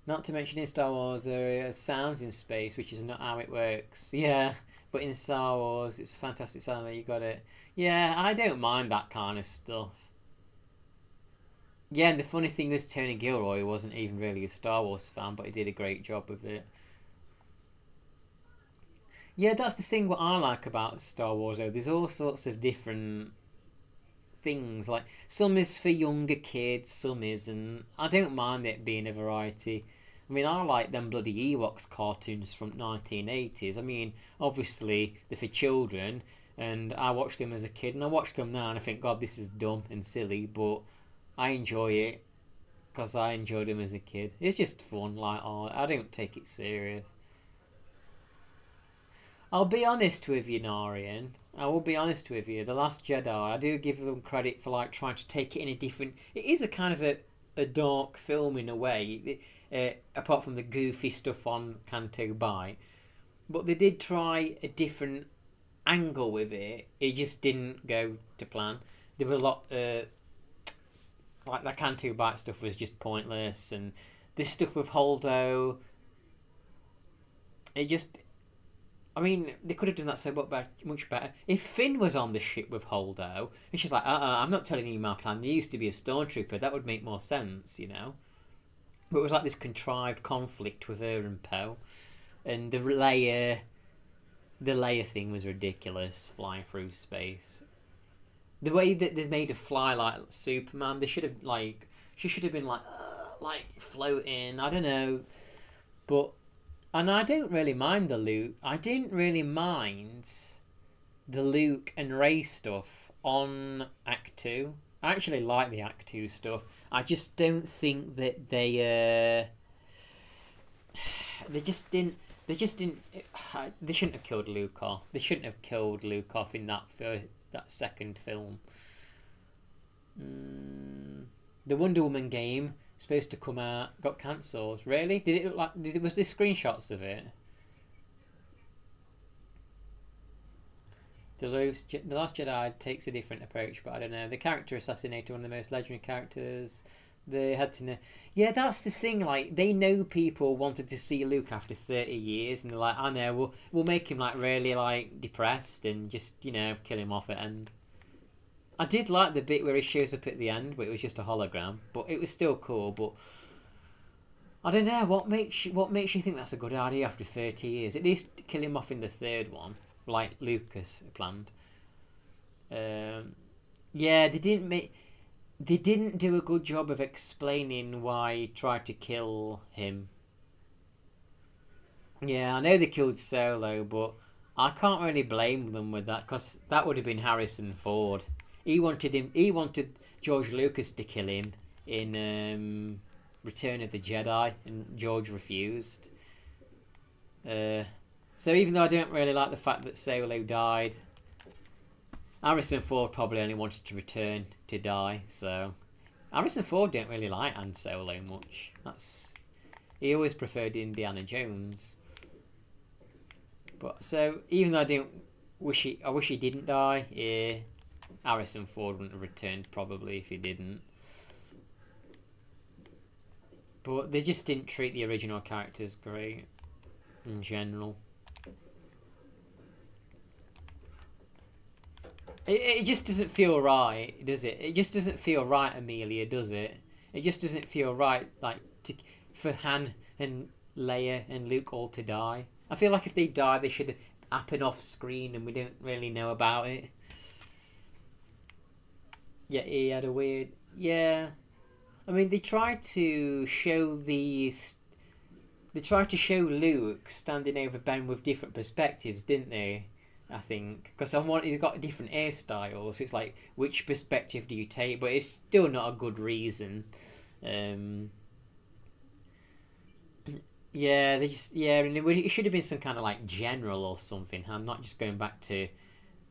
Not to mention in Star Wars there are sounds in space, which is not how it works. Yeah, But in Star Wars, it's fantastic cinema. You got it. Yeah, I don't mind that kind of stuff. Yeah, and the funny thing was Tony Gilroy wasn't even really a Star Wars fan, but he did a great job with it. Yeah, that's the thing. What I like about Star Wars, though, there's all sorts of different things. Like some is for younger kids, some isn't. I don't mind it being a variety. I mean, I like them bloody Ewoks cartoons from 1980s. I mean, obviously they're for children, and I watched them as a kid, and I watched them now, and I think, God, this is dumb and silly, but I enjoy it because I enjoyed them as a kid. It's just fun. Like, oh, I don't take it serious. I'll be honest with you, Narian. I will be honest with you. The Last Jedi, I do give them credit for like trying to take it in a different. It is a kind of a dark film in a way, apart from the goofy stuff on Canto Bight. But they did try a different angle with it. It just didn't go to plan. There were a lot, like that Canto Bight stuff was just pointless, and this stuff with Holdo, it just. I mean, they could have done that so much better. If Finn was on the ship with Holdo, and she's like, I'm not telling you my plan. There used to be a stormtrooper. That would make more sense, you know? But it was like this contrived conflict with her and Poe. And the Leia thing was ridiculous, flying through space. The way that they made her fly like Superman, they should have, like, she should have been like floating, I don't know. But and I don't really mind the Luke. I didn't really mind the Luke and Rey stuff on Act 2. I actually like the Act 2 stuff. I just don't think that they just didn't. They just didn't. They shouldn't have killed Luke off. They shouldn't have killed Luke off in that second film. The Wonder Woman game supposed to come out got cancelled. Really? Did it look like? Was there screenshots of it? The Last Jedi takes a different approach, but I don't know. The character assassinated one of the most legendary characters. They had to know. Yeah, that's the thing. Like, they know people wanted to see Luke after 30 years, and they're like, I know, we'll make him like really like depressed and just kill him off at end. I did like the bit where he shows up at the end, but it was just a hologram. But it was still cool. But I don't know what makes you think that's a good idea after 30 years. At least kill him off in the third one, like Lucas planned. Yeah, they didn't do a good job of explaining why he tried to kill him. Yeah, I know they killed Solo, but I can't really blame them with that because that would have been Harrison Ford. He wanted George Lucas to kill him in Return of the Jedi, and George refused. So even though I don't really like the fact that Solo died, Harrison Ford probably only wanted to return to die. So Harrison Ford didn't really like Han Solo much. He always preferred Indiana Jones. But so even though I wish he didn't die, yeah, Harrison Ford wouldn't have returned probably if he didn't. But they just didn't treat the original characters great in general. It just doesn't feel right, does it? It just doesn't feel right, Amelia, does it? It just doesn't feel right, like for Han and Leia and Luke all to die. I feel like if they die, they should happen off screen and we don't really know about it. Yeah, he had a weird. Yeah, I mean, they tried to show Luke standing over Ben with different perspectives, didn't they? I think because he's got different hairstyles. So it's like, which perspective do you take? But it's still not a good reason. Yeah, and it should have been some kind of like general or something. I'm not just going back to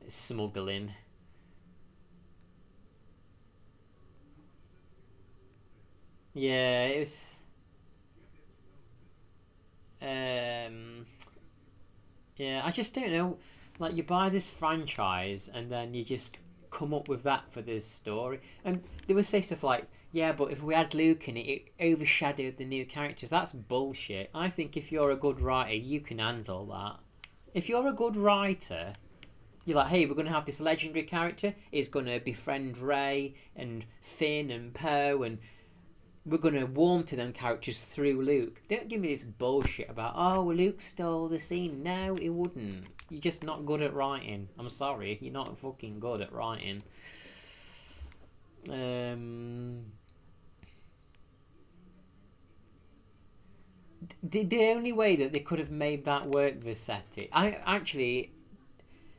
smuggling. Yeah, it was. Yeah, I just don't know. Like, you buy this franchise and then you just come up with that for this story. And they would say stuff like, yeah, but if we had Luke in it, it overshadowed the new characters. That's bullshit. I think if you're a good writer, you can handle that. If you're a good writer, you're like, hey, we're going to have this legendary character. He's going to befriend Rey and Finn and Poe, and we're going to warm to them characters through Luke. Don't give me this bullshit about, oh, well, Luke stole the scene. No, he wouldn't. You're just not good at writing. I'm sorry, you're not fucking good at writing. The only way that they could have made that work, Visetti,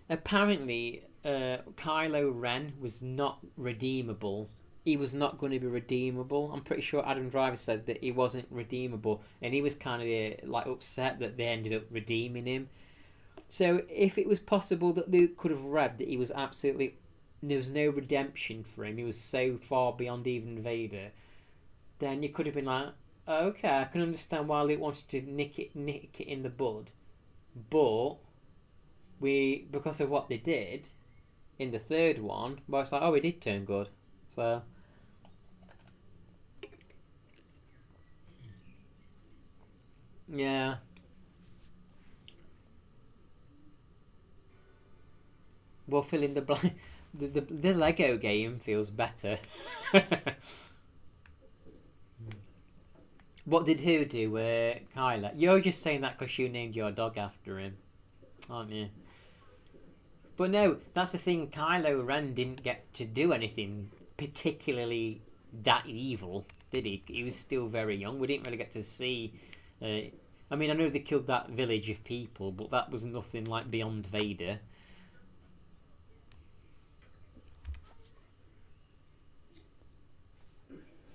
apparently, Kylo Ren was not redeemable. He was not going to be redeemable. I'm pretty sure Adam Driver said that he wasn't redeemable, and he was kind of like upset that they ended up redeeming him. So if it was possible that Luke could have read that he was absolutely, there was no redemption for him, he was so far beyond even Vader, then you could have been like, okay, I can understand why Luke wanted to nick it in the bud, but because of what they did in the third one, well, it's like, oh, he did turn good, so. Yeah. We'll fill in the blank. The Lego game feels better. What did who do, Kyla? You're just saying that because you named your dog after him, aren't you? But no, that's the thing. Kylo Ren didn't get to do anything particularly that evil, did he? He was still very young. We didn't really get to see. I mean, I know they killed that village of people, but that was nothing like beyond Vader.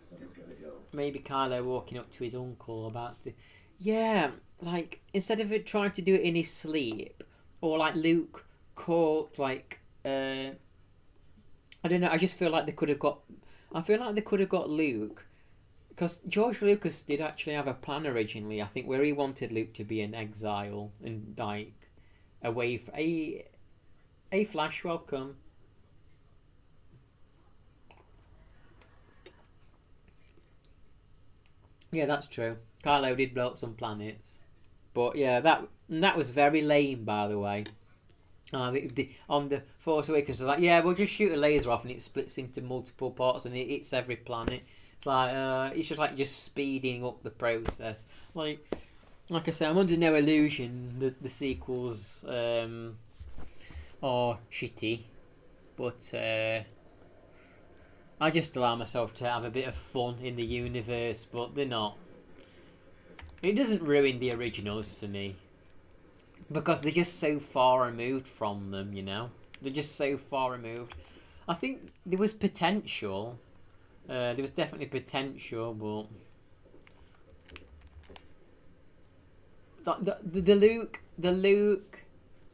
Someone's gotta go. Maybe Kylo walking up to his uncle about to. Yeah, like, instead of it trying to do it in his sleep, or like Luke caught, like, I don't know, I just feel like they could have got. I feel like they could have got Luke. Because George Lucas did actually have a plan originally, I think, where he wanted Luke to be in exile and, like, away from. A Flash, welcome. Yeah, that's true. Kylo did blow up some planets. But yeah, that was very lame, by the way. On the Force Awakens, it's like, yeah, we'll just shoot a laser off and it splits into multiple parts and it hits every planet. It's like, it's just like just speeding up the process. Like I said, I'm under no illusion that the sequels are shitty, but I just allow myself to have a bit of fun in the universe, but they're not. It doesn't ruin the originals for me. Because they're just so far removed from them, you know? They're just so far removed. I think there was potential. There was definitely potential, but the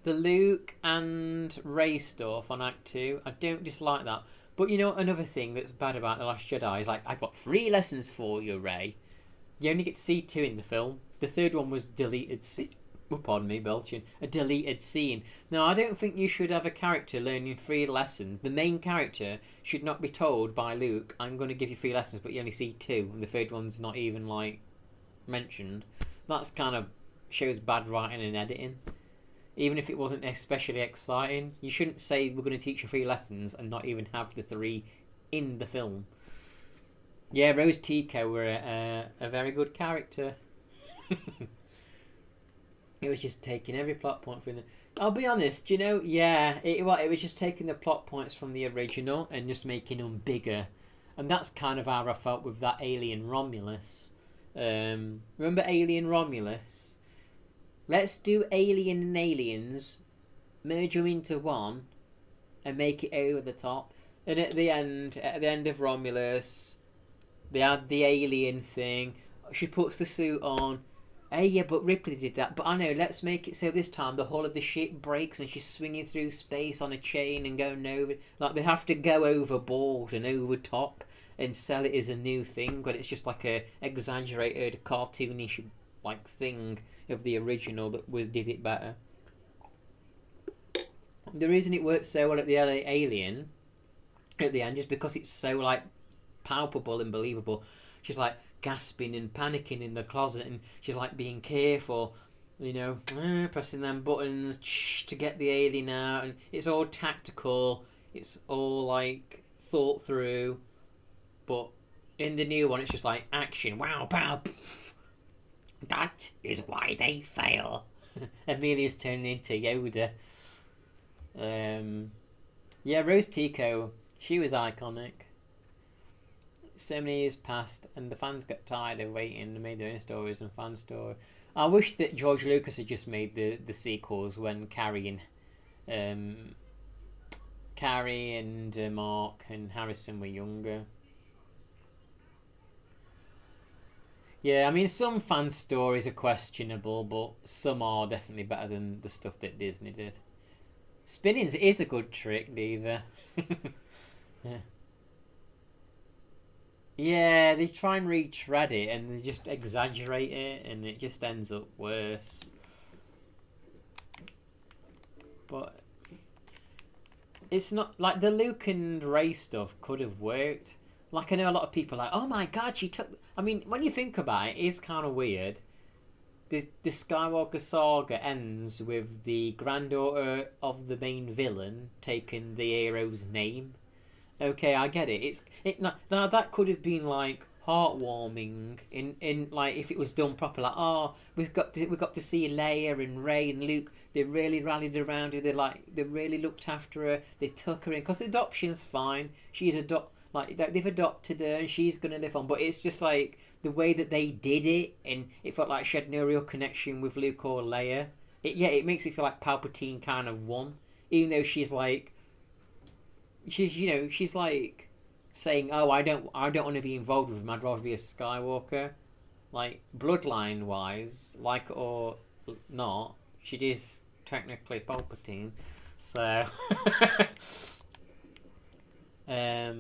Luke and Rey stuff on Act 2, I don't dislike that. But you know, another thing that's bad about The Last Jedi is, like, I got 3 lessons for you, Rey. You only get to see 2 in the film. The third one was deleted. Oh, pardon me, belching. A deleted scene. Now, I don't think you should have a character learning 3 lessons. The main character should not be told by Luke, I'm going to give you 3 lessons, but you only see 2, and the third one's not even, like, mentioned. That's kind of shows bad writing and editing. Even if it wasn't especially exciting, you shouldn't say we're going to teach you 3 lessons and not even have the 3 in the film. Yeah, Rose Tico were a very good character. It was just taking every plot point from the. I'll be honest, you know, yeah, it was just taking the plot points from the original and just making them bigger, and that's kind of how I felt with that Alien Romulus. Remember Alien Romulus? Let's do Alien and Aliens, merge them into one, and make it over the top. And at the end of Romulus, they had the alien thing. She puts the suit on. Hey, yeah, but Ripley did that. But I know, let's make it so this time the hull of the ship breaks and she's swinging through space on a chain and going over. Like, they have to go overboard and over top and sell it as a new thing, but it's just like a exaggerated, cartoonish, like, thing of the original that did it better. The reason it works so well at the LA Alien at the end is because it's so, like, palpable and believable. She's like gasping and panicking in the closet, and she's like being careful, You know, pressing them buttons to get the alien out, and it's all tactical. It's all like thought through. But in the new one, it's just like action. Wow, pow. That is why they fail. Amelia's turning into Yoda. Yeah, Rose Tico, she was iconic. So many years passed, and the fans got tired of waiting and made their own stories and fan story. I wish that George Lucas had just made the sequels when Carrie and Mark and Harrison were younger. Yeah, I mean, some fan stories are questionable, but some are definitely better than the stuff that Disney did. Spinning is a good trick, Diva. Yeah. Yeah, they try and retread it and they just exaggerate it and it just ends up worse. But it's not like the Luke and Rey stuff could have worked. Like, I know a lot of people are like, oh my god, she took. I mean, when you think about it, it's kind of weird. The Skywalker saga ends with the granddaughter of the main villain taking the hero's name. Okay, I get it. Now that could have been like heartwarming in like if it was done proper. Like, oh, we got to see Leia and Rey and Luke. They really rallied around her. They really looked after her. They took her in because adoption's fine. They've adopted her and she's gonna live on. But it's just like the way that they did it, and it felt like she had no real connection with Luke or Leia. It makes it feel like Palpatine kind of won, even though she's like saying, "Oh, I don't want to be involved with him. I'd rather be a Skywalker." Like bloodline wise, like or not, she is technically Palpatine. So, I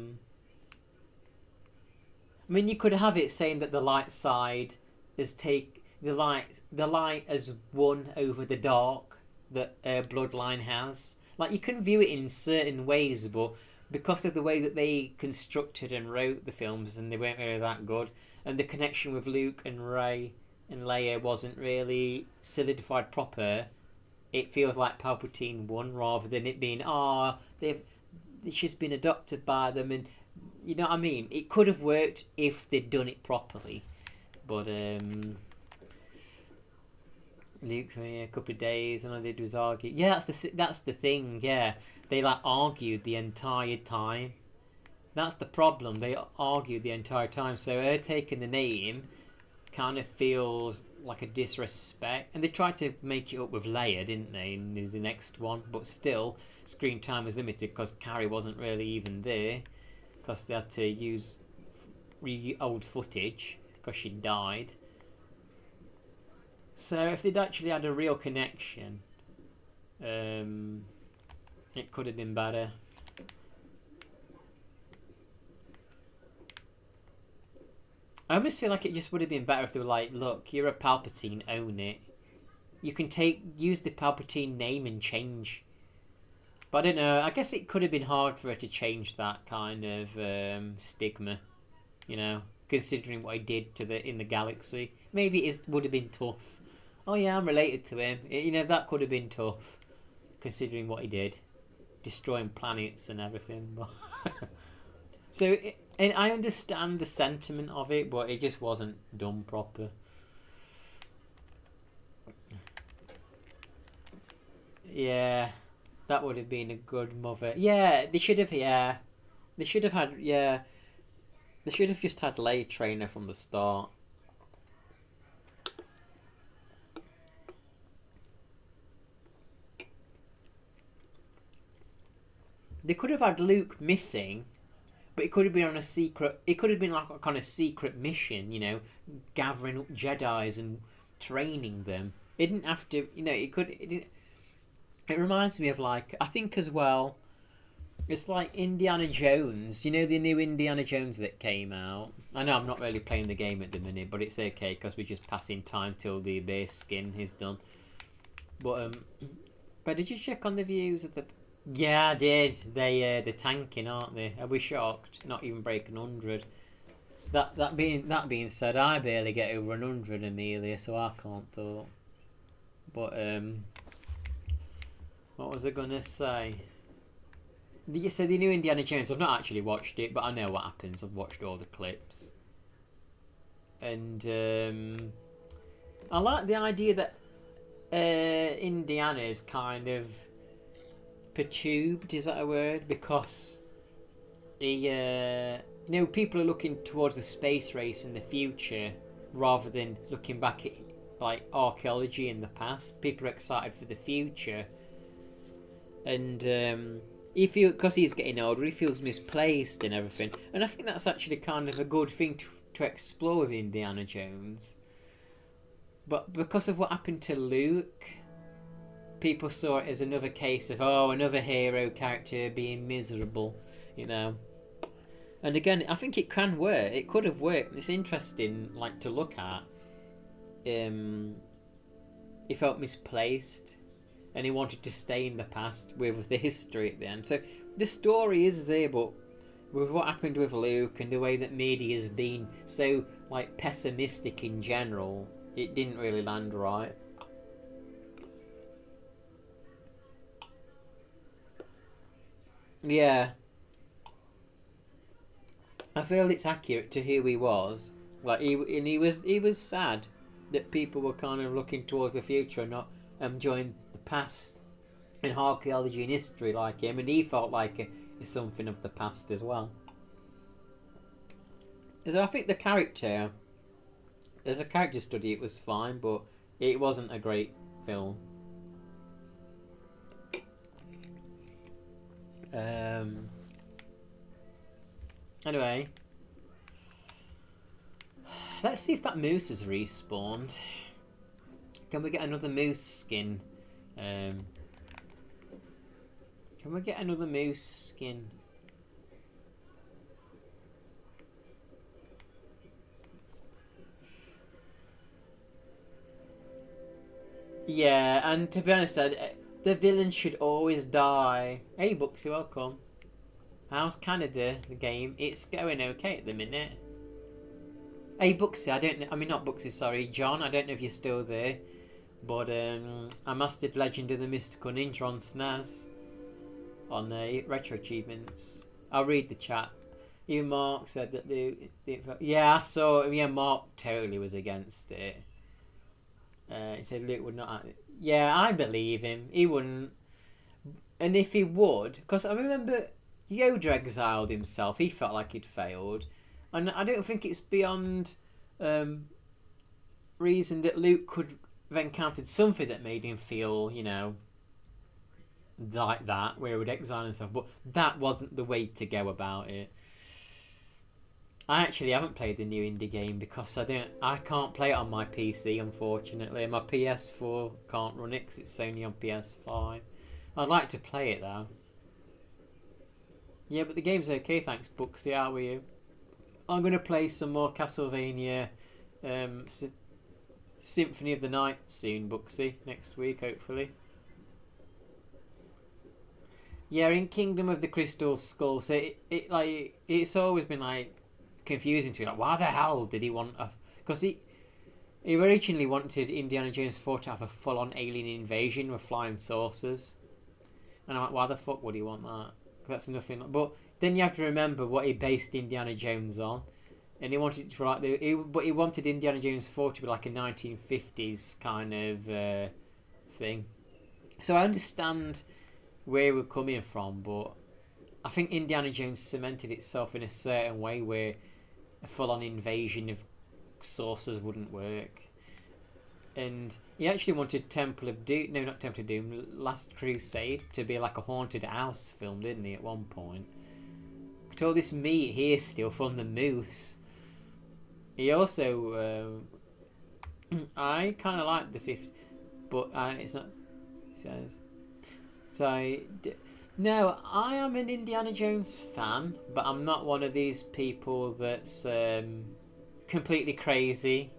mean, you could have it saying that the light side the light has won over the dark that bloodline has. Like, you can view it in certain ways, but because of the way that they constructed and wrote the films, and they weren't really that good, and the connection with Luke and Rey and Leia wasn't really solidified proper, it feels like Palpatine won rather than it being she's been adopted by them, and you know what I mean. It could have worked if they'd done it properly, but Luke for a couple of days, and all they did was argue. Yeah, that's the thing. Yeah, they like argued the entire time. That's the problem. They argued the entire time. So her taking the name kind of feels like a disrespect. And they tried to make it up with Leia, didn't they, in the next one? But still, screen time was limited because Carrie wasn't really even there, because they had to use old footage because she died. So if they'd actually had a real connection, it could have been better. I almost feel like it just would have been better if they were like, look, you're a Palpatine, own it. You can use the Palpatine name and change. But I don't know, I guess it could have been hard for her to change that kind of stigma, you know, considering what he did in the galaxy. Maybe it would have been tough. Oh yeah, I'm related to him. That could have been tough, considering what he did, destroying planets and everything. And I understand the sentiment of it, but it just wasn't done proper. Yeah, that would have been a good mother. Yeah, they should have. Yeah, they should have had. Yeah, they should have just had Leia trainer from the start. They could have had Luke missing, but it could have been on a secret. It could have been like a kind of secret mission, gathering up Jedi's and training them. It didn't have to, It could. It didn't. It reminds me of I think as well. It's like Indiana Jones. The new Indiana Jones that came out. I know I'm not really playing the game at the minute, but it's okay because we're just passing time till the base skin is done. But did you check on the views of the? Yeah, I did. They're tanking, aren't they? Are we shocked? Not even breaking 100. That being said, I barely get over 100, Amelia, so I can't talk. But what was I gonna say? So the new Indiana Jones, I've not actually watched it, but I know what happens. I've watched all the clips. And I like the idea that Indiana is kind of perturbed, is that a word? Because he, people are looking towards the space race in the future rather than looking back at like archaeology in the past. People are excited for the future, and he feels, because he's getting older, he feels misplaced and everything. And I think that's actually kind of a good thing to explore with Indiana Jones. But because of what happened to Luke, people saw it as another case of, another hero character being miserable, you know. And again, I think it can work. It could have worked. It's interesting, like, to look at. He felt misplaced, and he wanted to stay in the past with the history at the end. So the story is there, but with what happened with Luke and the way that media has been so like pessimistic in general, it didn't really land right. Yeah, I feel it's accurate to who he was. Like he was sad that people were kind of looking towards the future and not enjoying the past and archaeology and history like him, and he felt like something of the past as well. So I think the character, as a character study, it was fine, but it wasn't a great film. Anyway, let's see if that moose has respawned. Can we get another moose skin? Can we get another moose skin? Yeah, and to be honest, the villain should always die. Hey, Buxy, welcome. How's Canada, the game? It's going okay at the minute. Hey, Buxy, not Buxy, sorry, John, I don't know if you're still there. But I mastered Legend of the Mystical Ninja on SNES. On Retro Achievements. I'll read the chat. Even Mark said that yeah, I saw. Yeah, Mark totally was against it. He said Luke would not. Yeah, I believe him. He wouldn't. And if he would, because I remember Yoda exiled himself. He felt like he'd failed, and I don't think it's beyond reason that Luke could have encountered something that made him feel, like that, where he would exile himself. But that wasn't the way to go about it. I actually haven't played the new indie game because I can't play it on my PC, unfortunately. My PS4 can't run it because it's only on PS5. I'd like to play it though. Yeah, but the game's okay, thanks, Buxy. How are you? I'm going to play some more Castlevania Symphony of the Night soon, Buxy. Next week, hopefully. Yeah, in Kingdom of the Crystal Skull, so it's always been like confusing to me. Like, why the hell did he want a? Because he originally wanted Indiana Jones 4 to have a full-on alien invasion with flying saucers, and I'm like, why the fuck would he want that? That's nothing. But then you have to remember what he based Indiana Jones on, and he wanted to but he wanted Indiana Jones 4 to be like a 1950s kind of thing. So I understand where we're coming from, but I think Indiana Jones cemented itself in a certain way where a full-on invasion of saucers wouldn't work. And he actually wanted not Temple of Doom, Last Crusade to be like a haunted house film, didn't he, at one point? Got all this meat here still from the moose. He also, I kind of like the fifth, but it's not. No, I am an Indiana Jones fan, but I'm not one of these people that's completely crazy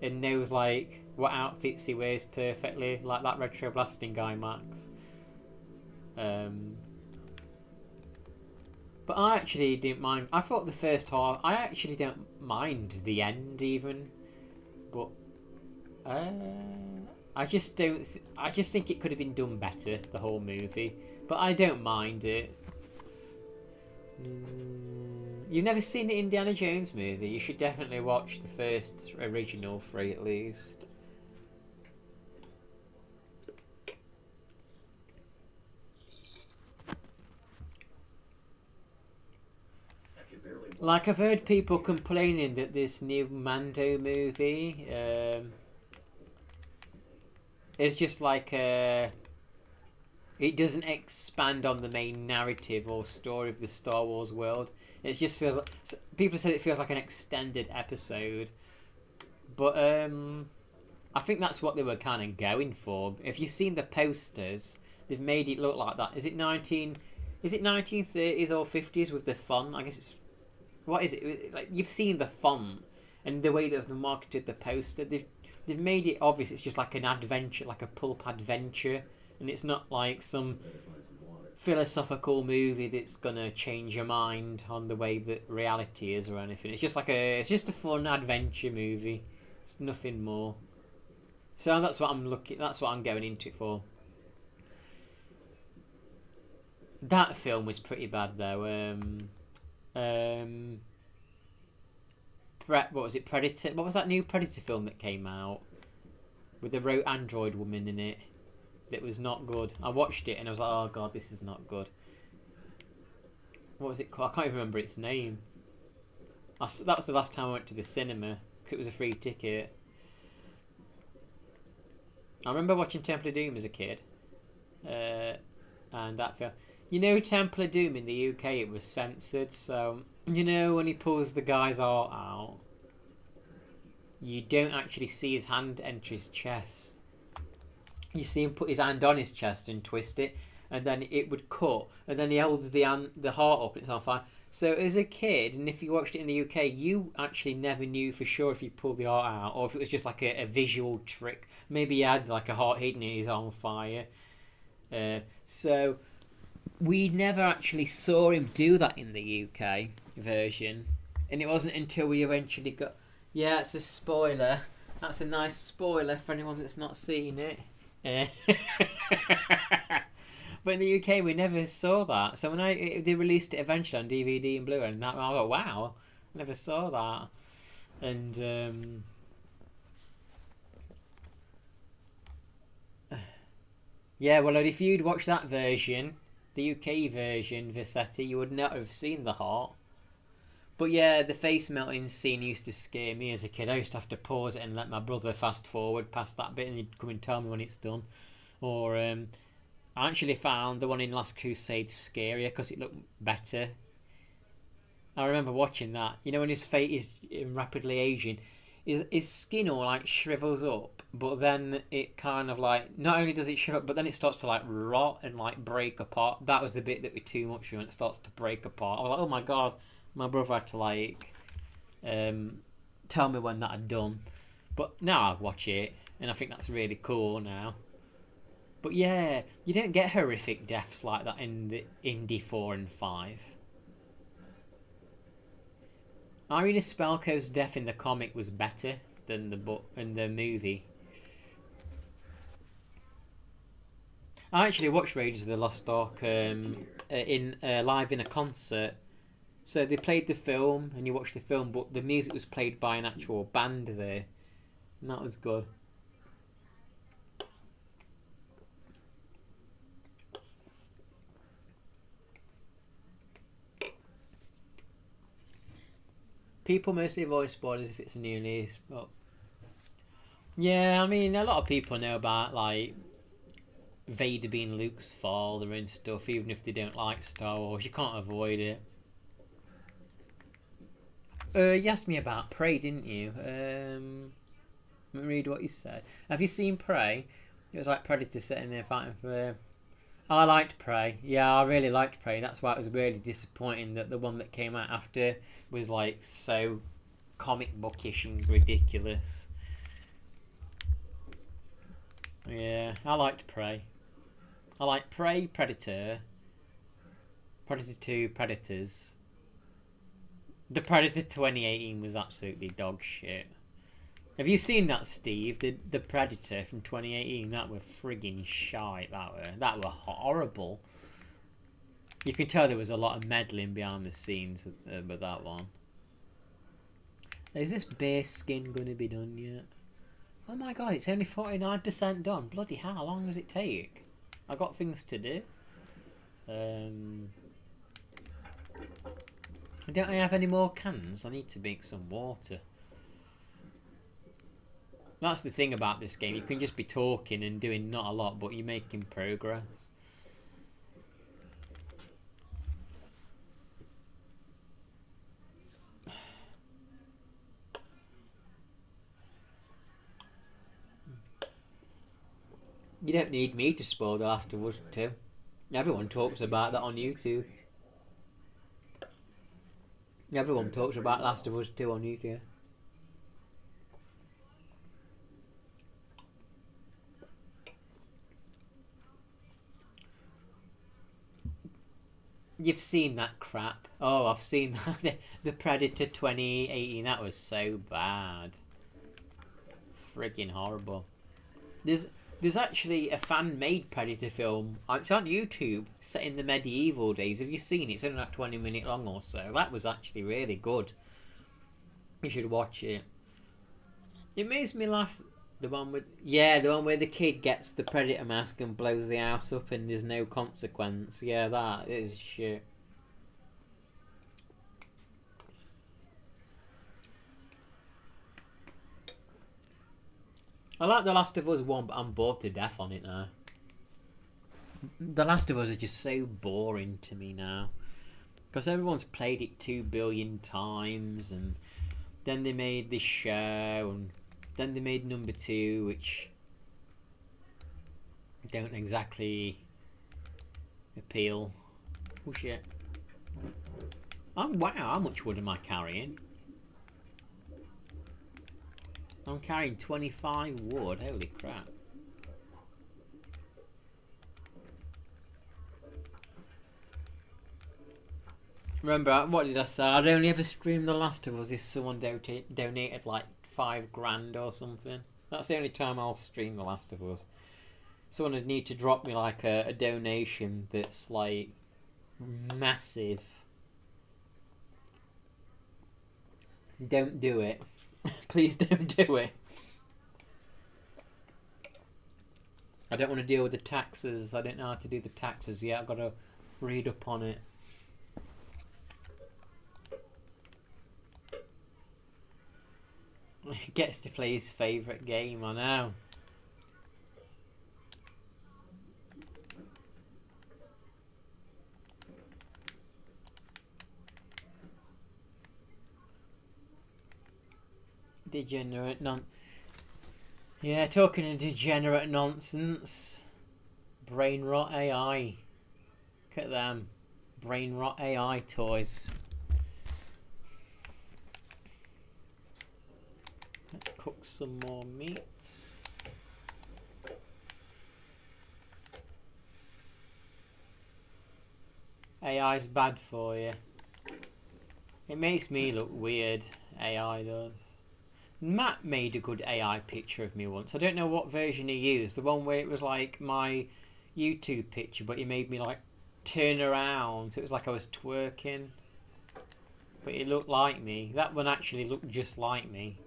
and knows like what outfits he wears perfectly, like that retro blasting guy Max. But I actually didn't mind. I thought the first half. I actually don't mind the end even, but I just don't. I just think it could have been done better, the whole movie. But I don't mind it. You've never seen the Indiana Jones movie? You should definitely watch the first original three at least. Like, I've heard people complaining that this new Mando movie is just like it doesn't expand on the main narrative or story of the Star Wars world. It just feels like, people say it feels like an extended episode, but I think that's what they were kind of going for. If you've seen the posters, they've made it look like that. Is it 1930s or 50s with the font? I guess it's, what is it? Like, you've seen the font and the way that they've marketed the poster. They've made it obvious. It's just like an adventure, like a pulp adventure, and it's not like some philosophical movie that's gonna change your mind on the way that reality is or anything. It's just a fun adventure movie. It's nothing more. So that's what I'm looking. That's what I'm going into it for. That film was pretty bad though. What was it? Predator. What was that new Predator film that came out with the android woman in it? That was not good. I watched it and I was like, oh god, this is not good. What was it called? I can't even remember its name. That was the last time I went to the cinema because it was a free ticket. I remember watching Temple of Doom as a kid, and that film. You know, Temple of Doom in the UK, it was censored, so you know when he pulls the guy's heart out, you don't actually see his hand enter his chest. You see him put his hand on his chest and twist it, and then it would cut, and then he holds the heart up and it's on fire. So as a kid, and if you watched it in the UK, you actually never knew for sure if he pulled the heart out or if it was just like a visual trick. Maybe he had like a heart hidden and he's on fire. So we never actually saw him do that in the UK version, and it wasn't until we eventually got. Yeah, it's a spoiler. That's a nice spoiler for anyone that's not seen it. But in the UK we never saw that. So when they released it eventually on DVD and Blu-ray, and that, I thought, wow, I never saw that. And yeah, well, if you'd watched that version, the UK version, Visetti, you would not have seen the heart. But yeah, the face melting scene used to scare me as a kid. I used to have to pause it and let my brother fast forward past that bit and he'd come and tell me when it's done. Or I actually found the one in Last Crusade scarier because it looked better. I remember watching that. You know, when his face is rapidly aging, his skin all like shrivels up, but then it kind of like, not only does it shrivel up, but then it starts to like rot and like break apart. That was the bit that was too much for me, when it starts to break apart. I was like, oh my god. My brother had to like tell me when that had done. But now I watch it and I think that's really cool now. But yeah, you don't get horrific deaths like that in the Indy 4 and 5. Irina Spalko's death in the comic was better than the book and the movie. I actually watched Raiders of the Lost Ark in live in a concert. So they played the film, and you watched the film, but the music was played by an actual band there, and that was good. People mostly avoid spoilers if it's a new release, but yeah, I mean, a lot of people know about like Vader being Luke's father and stuff, even if they don't like Star Wars. You can't avoid it. You asked me about Prey, didn't you? Let me read what you said. Have you seen Prey? It was like Predator sitting there fighting for... I liked Prey. Yeah, I really liked Prey. That's why it was really disappointing that the one that came out after was like so comic bookish and ridiculous. Yeah, I liked Prey. I like Prey, Predator, Predator 2, Predators. The Predator 2018 was absolutely dog shit. Have you seen that, Steve? The Predator from 2018. That were friggin' shite. That were horrible. You can tell there was a lot of meddling behind the scenes with that one. Is this base skin going to be done yet? Oh my god, it's only 49% done. Bloody hell, how long does it take? I got things to do. Don't I have any more cans? I need to make some water. That's the thing about this game. You can just be talking and doing not a lot, but you're making progress. You don't need me to spoil The Last of Us 2. Everyone talks about that on YouTube. Everyone talks about Last of Us 2 on YouTube. You've seen that crap. Oh, I've seen that. The Predator 2018. That was so bad. Friggin' horrible. There's actually a fan-made Predator film. It's on YouTube, set in the medieval days. Have you seen it? It's only like 20 minutes long or so. That was actually really good. You should watch it. It makes me laugh. The one with the one where the kid gets the Predator mask and blows the house up and there's no consequence. Yeah, that is shit. I like The Last of Us 1, but I'm bored to death on it now. The Last of Us is just so boring to me now. Because everyone's played it 2 billion times, and then they made this show, and then they made number 2, which don't exactly appeal. Oh shit. Oh wow, how much wood am I carrying? I'm carrying 25 wood, holy crap. Remember, what did I say? I'd only ever stream The Last of Us if someone donated like $5,000 or something. That's the only time I'll stream The Last of Us. Someone would need to drop me like a donation that's like massive. Don't do it. Please don't do it. I don't want to deal with the taxes. I don't know how to do the taxes yet. I've got to read up on it. He gets to play his favourite game, I know. Degenerate Yeah, talking of degenerate nonsense. Brain rot AI. Look at them. Brain rot AI toys. Let's cook some more meats. AI's bad for you. It makes me look weird. AI does. Matt made a good AI picture of me once. I don't know what version he used. The one where it was like my YouTube picture, but he made me like turn around. So it was like I was twerking. But it looked like me. That one actually looked just like me.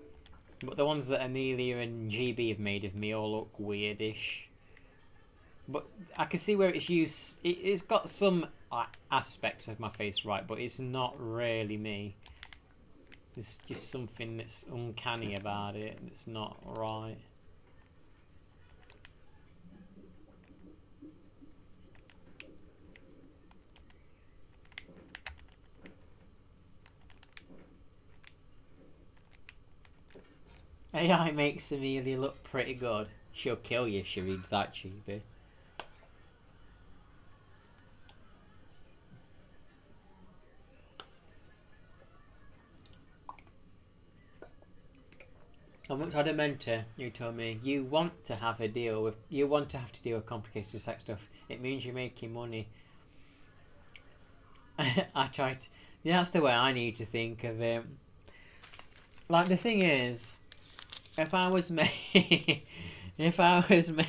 But the ones that Amelia and GB have made of me all look weirdish. But I can see where it's used. It's got some aspects of my face right, but it's not really me. There's just something that's uncanny about it. It's not right. AI makes Amelia look pretty good. She'll kill you if she reads that, GB. I once had a mentor who told me, you want to have to deal with complicated sex stuff. It means you're making money. I tried to, yeah, that's the way I need to think of it. Like, the thing is, If I was me, if I was me,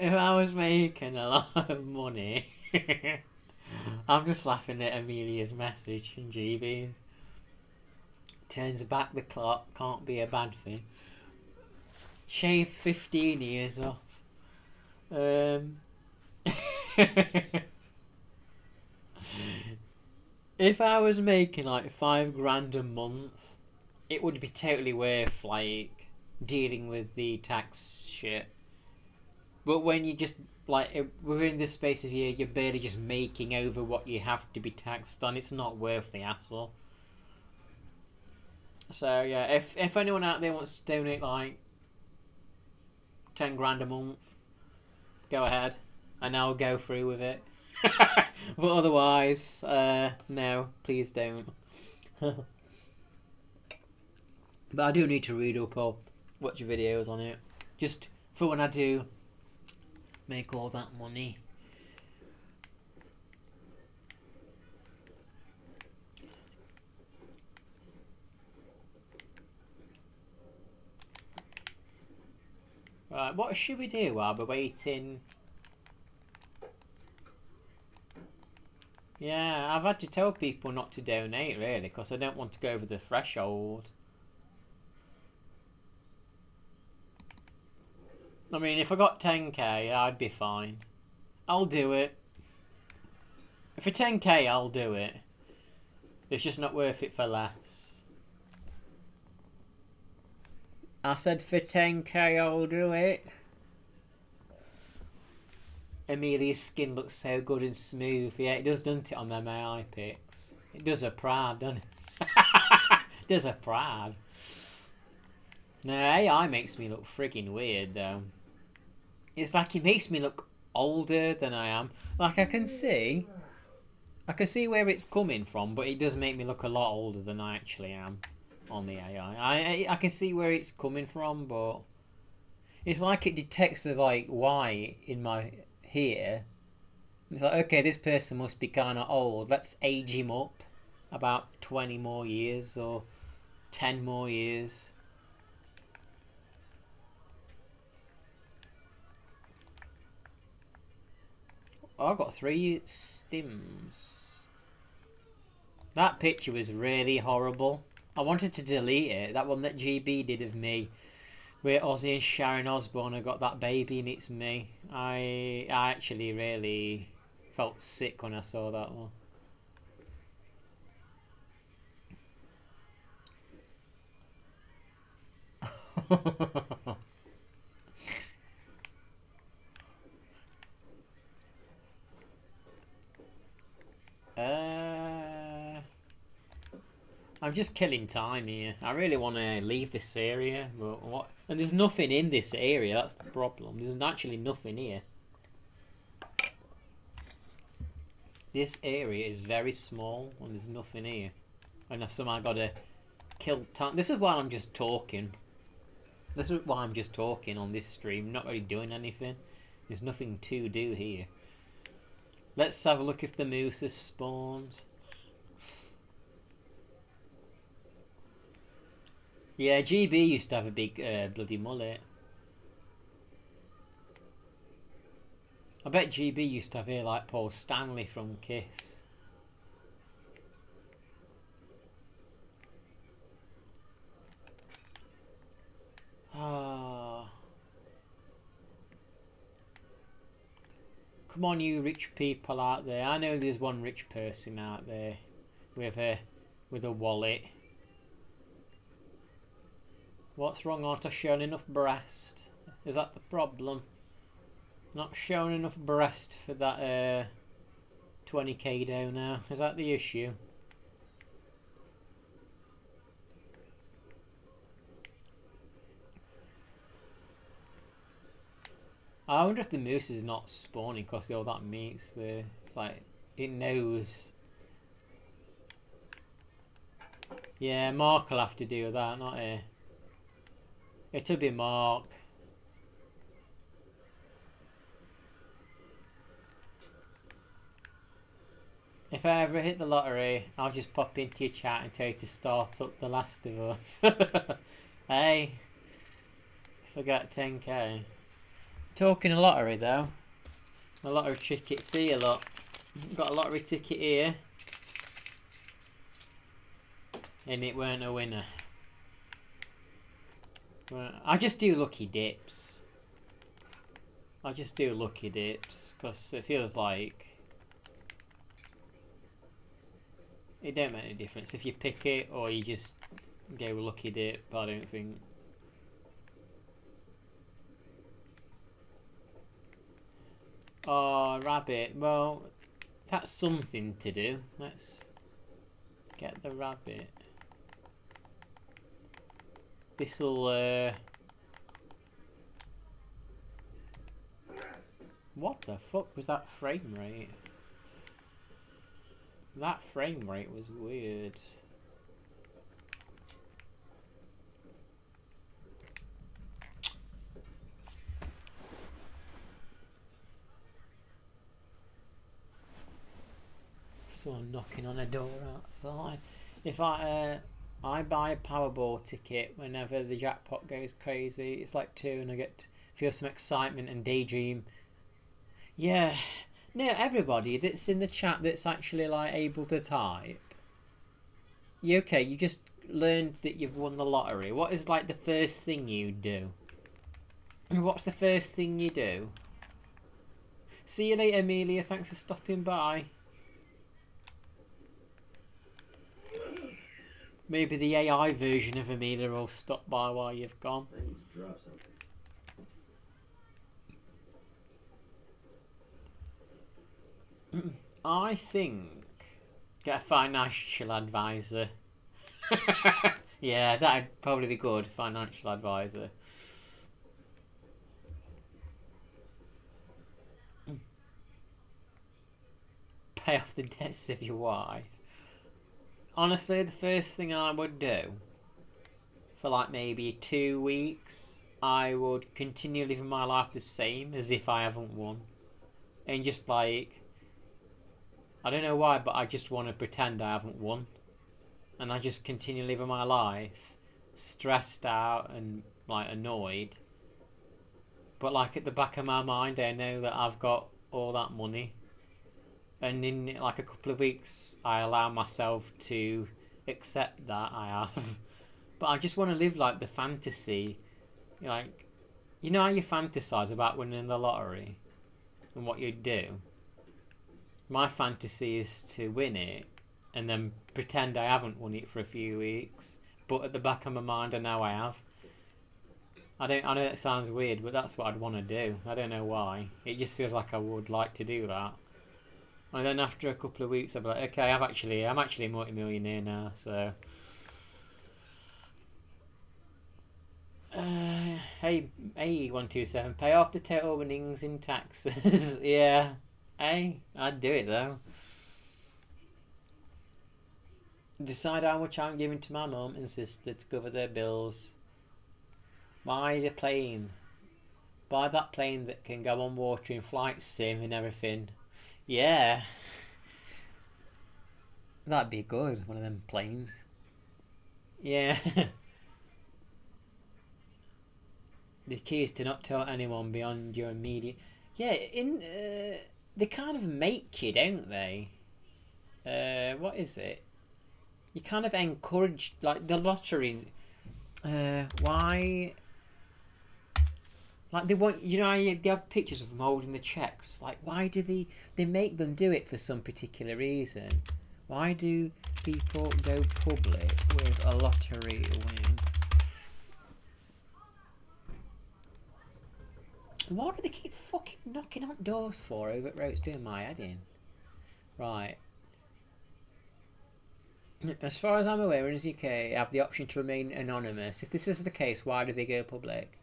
if I was making a lot of money, I'm just laughing at Amelia's message in GB's. Turns back the clock, can't be a bad thing. Shave 15 years off. If I was making like £5 a month, it would be totally worth like dealing with the tax shit. But when you just like within the space of a year, you're barely just making over what you have to be taxed on. It's not worth the hassle. So yeah, if anyone out there wants to donate like £10 a month, go ahead, and I'll go through with it. But otherwise, no, please don't. But I do need to read up or watch videos on it, just for when I do make all that money. Right, what should we do while we're waiting? Yeah, I've had to tell people not to donate, really, because I don't want to go over the threshold. I mean, if I got 10k, I'd be fine. I'll do it. For 10k, I'll do it. It's just not worth it for less. I said for 10k, I'll do it. Amelia's skin looks so good and smooth. Yeah, it does, doesn't it, on them AI pics? It does her proud, doesn't it? It does her proud. No, AI makes me look frigging weird, though. It's like it makes me look older than I am. Like, I can see where it's coming from, but it does make me look a lot older than I actually am on the AI. I can see where it's coming from, but it's like it detects the, like, Y in my here. It's like, okay, this person must be kind of old. Let's age him up about 20 more years or 10 more years. Oh, I've got 3 stims. That picture was really horrible. I wanted to delete it. That one that GB did of me, where Ozzy and Sharon Osbourne have got that baby and it's me. I actually really felt sick when I saw that one. I'm just killing time here. I really want to leave this area, but what? And there's nothing in this area. That's the problem. There's actually nothing here. This area is very small, and there's nothing here. And I've somehow got to kill time. This is why I'm just talking. This is why I'm just talking on this stream, not really doing anything. There's nothing to do here. Let's have a look if the moose has spawned. Yeah, GB used to have a big bloody mullet. I bet GB used to have hair like Paul Stanley from Kiss. Ah. Come on, you rich people out there. I know there's one rich person out there with a wallet. What's wrong? Aren't I showing enough breast? Is that the problem? Not showing enough breast for that 20k down now. Is that the issue? I wonder if the moose is not spawning because all that meat's there. It's like it knows. Yeah, Mark will have to do that, not here. It'll be Mark. If I ever hit the lottery, I'll just pop into your chat and tell you to start up The Last of Us. Hey, if I got 10k. Talking a lottery though. A lottery ticket, see a lot. Got a lottery ticket here. And it weren't a winner. I just do lucky dips. I just do lucky dips because it feels like it don't make any difference if you pick it or you just go with lucky dip. I don't think. Oh, rabbit. Well, that's something to do. Let's get the rabbit. This'll what the fuck was that frame rate? That frame rate was weird. Someone knocking on a door outside. If I buy a Powerball ticket whenever the jackpot goes crazy. It's like 2 and I feel some excitement and daydream. Yeah. No, everybody that's in the chat that's actually like able to type. You okay, you just learned that you've won the lottery. What is like the first thing you do? What's the first thing you do? See you later, Amelia. Thanks for stopping by. Maybe the AI version of Amelia will stop by while you've gone. I need to drop something. I think get a financial advisor. Yeah, that'd probably be good. Financial advisor. Pay off the debts of your wife. Honestly, the first thing I would do for like maybe 2 weeks, I would continue living my life the same as if I haven't won. And just like, I don't know why, but I just want to pretend I haven't won. And I just continue living my life stressed out and like annoyed. But like at the back of my mind, I know that I've got all that money. And in like a couple of weeks, I allow myself to accept that I have. But I just want to live like the fantasy. Like, you know how you fantasize about winning the lottery and what you'd do? My fantasy is to win it and then pretend I haven't won it for a few weeks. But at the back of my mind, I know I have. I know it sounds weird, but that's what I'd want to do. I don't know why. It just feels like I would like to do that. And then after a couple of weeks, I'll be like, okay, I'm actually a multi-millionaire now, so. Hey, 127, pay off the total winnings in taxes. Yeah, hey, I'd do it though. Decide how much I'm giving to my mum and sister to cover their bills. Buy the plane. Buy that plane that can go on water in flight sim and everything. Yeah. That'd be good, one of them planes. Yeah. The key is to not tell anyone beyond your immediate... Yeah, they kind of make you, don't they? What is it? You kind of encourage, like, the lottery... why... Like they want, you know, they have pictures of them holding the checks. Like, why do they make them do it for some particular reason? Why do people go public with a lottery win? What do they keep fucking knocking on doors for over at Roach doing my head in? Right. As far as I'm aware, in the UK, you have the option to remain anonymous. If this is the case, why do they go public?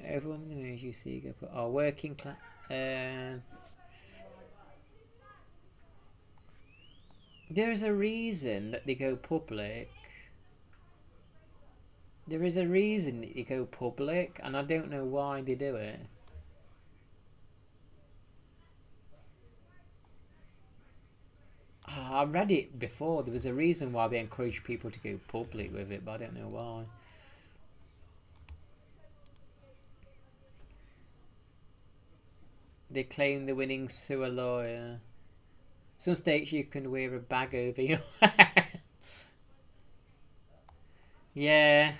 Everyone in the news you see go public. Oh, working class. There's a reason that they go public. There is a reason that they go public, and I don't know why they do it. I read it before. There was a reason why they encouraged people to go public with it, but I don't know why. They claim the winnings to a lawyer. Some states you can wear a bag over your head. Yeah.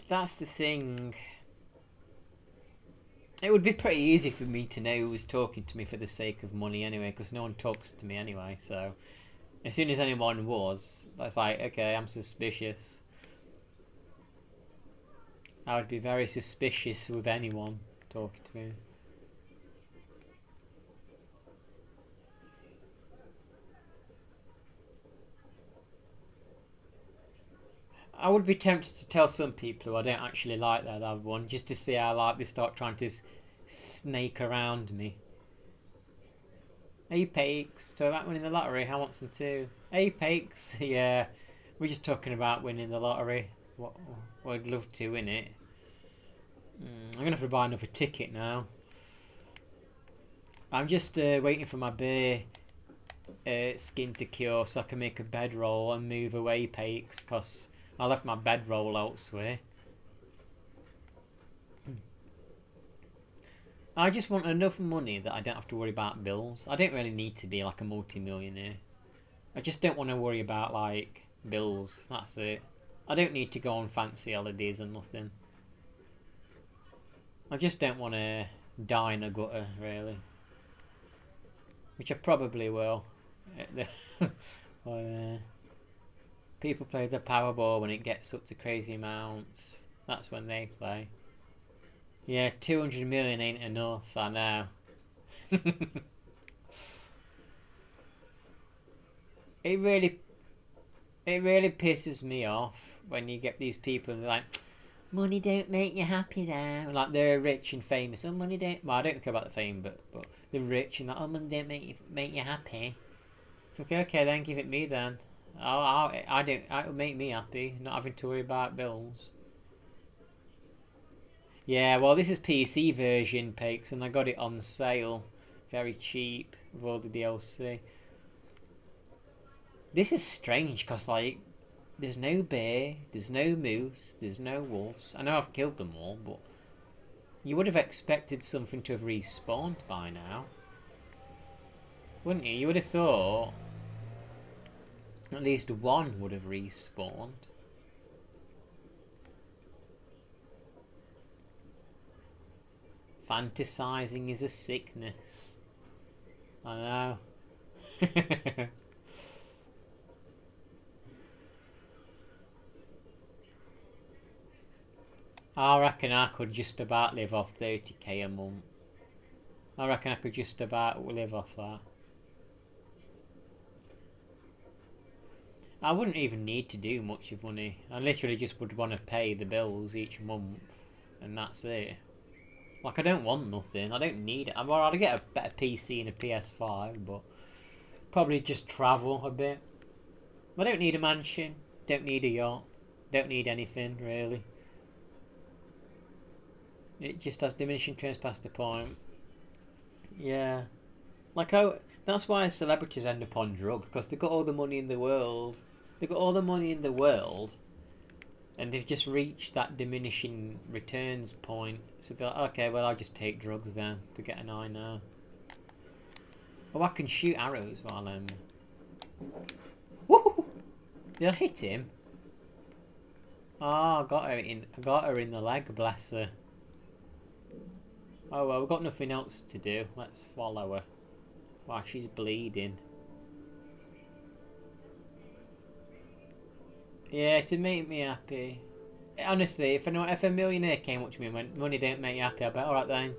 That's the thing. It would be pretty easy for me to know who was talking to me for the sake of money anyway, because no one talks to me anyway, so as soon as anyone was, that's like, okay, I'm suspicious. I would be very suspicious with anyone talking to me. I would be tempted to tell some people who I don't actually like that I've won, just to see how like they start trying to snake around me. Hey Pakes, so about winning the lottery, I want some too. Hey Pakes, yeah, we're just talking about winning the lottery. What? I'd love to win it. I'm gonna have to buy another ticket now. I'm just waiting for my bear skin to cure so I can make a bedroll and move away, Pakes, because I left my bedroll elsewhere. I just want enough money that I don't have to worry about bills. I don't really need to be like a multi-millionaire. I just don't want to worry about like bills. That's it. I don't need to go on fancy holidays and nothing. I just don't want to die in a gutter, really. Which I probably will. People play the Powerball when it gets up to crazy amounts. That's when they play. Yeah, 200 million ain't enough, I know. It really pisses me off when you get these people like, money don't make you happy now. Like they're rich and famous. Oh, money don't. Well, I don't care about the fame, but they're rich and like, oh, money don't make you happy. Okay, then give it me then. It'll make me happy, not having to worry about bills. Yeah, well, this is PC version, Pakes, and I got it on sale, very cheap with all the DLC. This is strange because like, there's no bear, there's no moose, there's no wolves. I know I've killed them all, but you would have expected something to have respawned by now, wouldn't you? You would have thought at least one would have respawned. Fantasizing is a sickness. I know. I reckon I could just about live off 30k a month. I reckon I could just about live off that. I wouldn't even need to do much of money. I literally just would want to pay the bills each month, and that's it. Like, I don't want nothing. I don't need it. I'd get a better PC and a PS5, but probably just travel a bit. I don't need a mansion. Don't need a yacht. Don't need anything, really. It just has diminishing returns past the point. Yeah. Like, that's why celebrities end up on drugs, because they've got all the money in the world. They've got all the money in the world, and they've just reached that diminishing returns point. So they're like, okay, well, I'll just take drugs then to get an eye now. Oh, I can shoot arrows while I'm... Woo! Did I hit him? Oh, I got her in the leg, bless her. Oh well, we've got nothing else to do. Let's follow her. Wow, she's bleeding. Yeah, to make me happy. Honestly, if a millionaire came up to me and went, money don't make you happy, I'd be like, alright then.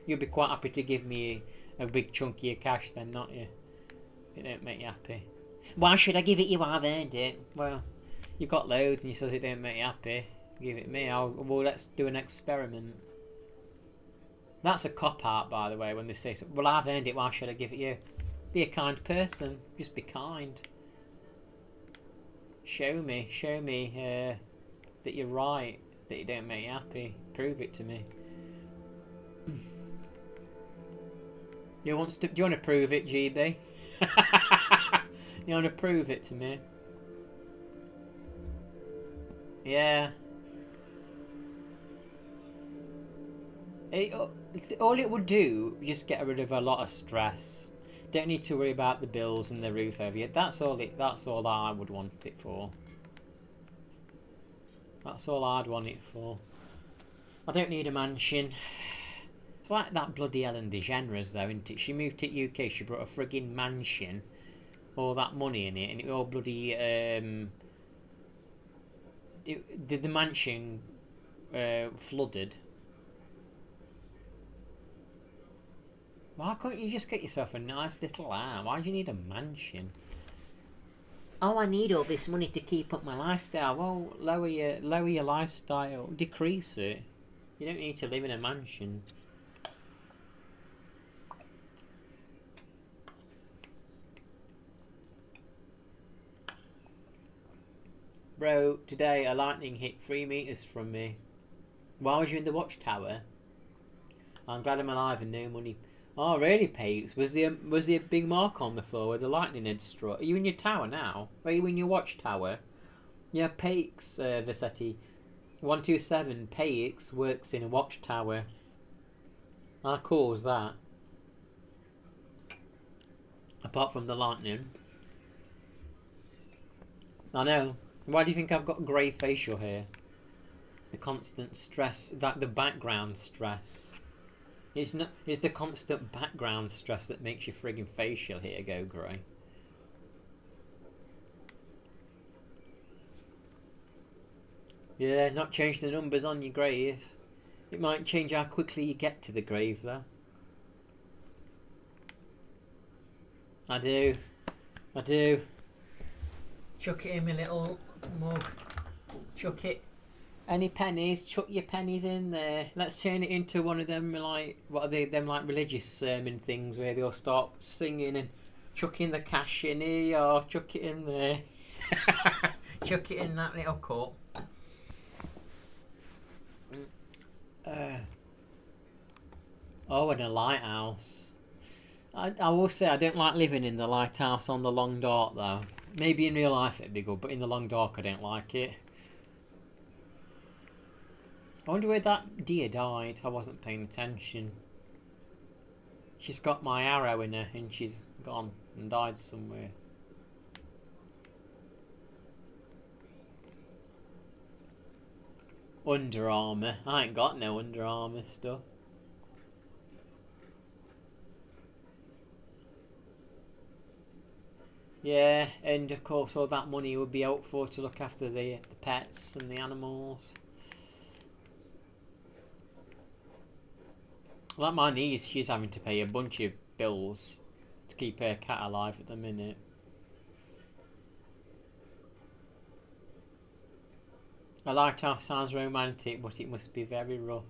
You'll be quite happy to give me a big chunk of your cash then, not you? If it don't make you happy. Why should I give it you? I've earned it. Well, you got loads and you says it don't make you happy. Give it me. Well, let's do an experiment. That's a cop-out, by the way, when they say, so, well, I've earned it, why should I give it you? Be a kind person. Just be kind. Show me that you're right, that you don't make you happy. Prove it to me. You want to? Do you want to prove it, GB? You want to prove it to me? Yeah. All it would do, just get rid of a lot of stress. Don't need to worry about the bills and the roof over you. That's all. That's all I would want it for. That's all I'd want it for. I don't need a mansion. It's like that bloody Ellen DeGeneres though, isn't it? She moved to UK, she brought a frigging mansion, all that money in it, and it all bloody the mansion flooded. Why can't you just get yourself a nice little house? Why do you need a mansion? Oh, I need all this money to keep up my lifestyle. Well, lower your lifestyle, decrease it. You don't need to live in a mansion. Bro, today a lightning hit 3 meters from me. Why was you in the watchtower? I'm glad I'm alive and no money. Oh, really, Pates? Was there a big mark on the floor where the lightning had struck? Are you in your tower now? Are you in your watchtower? Yeah, Pates, Vassetti. 127, Pates works in a watchtower. How cool is that? Apart from the lightning. I know. Why do you think I've got grey facial hair? The constant stress, the background stress. It's the constant background stress that makes your friggin' facial hair go grey. Yeah, not change the numbers on your grave. It might change how quickly you get to the grave though. I do. Chuck it in my little mug. Chuck it. Any pennies? Chuck your pennies in there. Let's turn it into one of them like what are they? Them like religious sermon things where they'll start singing and chucking the cash in here. Or chuck it in there. Chuck it in that little cup. Oh, and a lighthouse. I will say I don't like living in the lighthouse on the long dark though. Maybe in real life it'd be good, but in the long dark I don't like it. I wonder where that deer died. I wasn't paying attention. She's got my arrow in her and she's gone and died somewhere. Under Armour. I ain't got no Under Armour stuff. Yeah, and of course all that money would be out for to look after the pets and the animals. Like my niece, she's having to pay a bunch of bills to keep her cat alive at the minute. A lighthouse sounds romantic, but it must be very rough.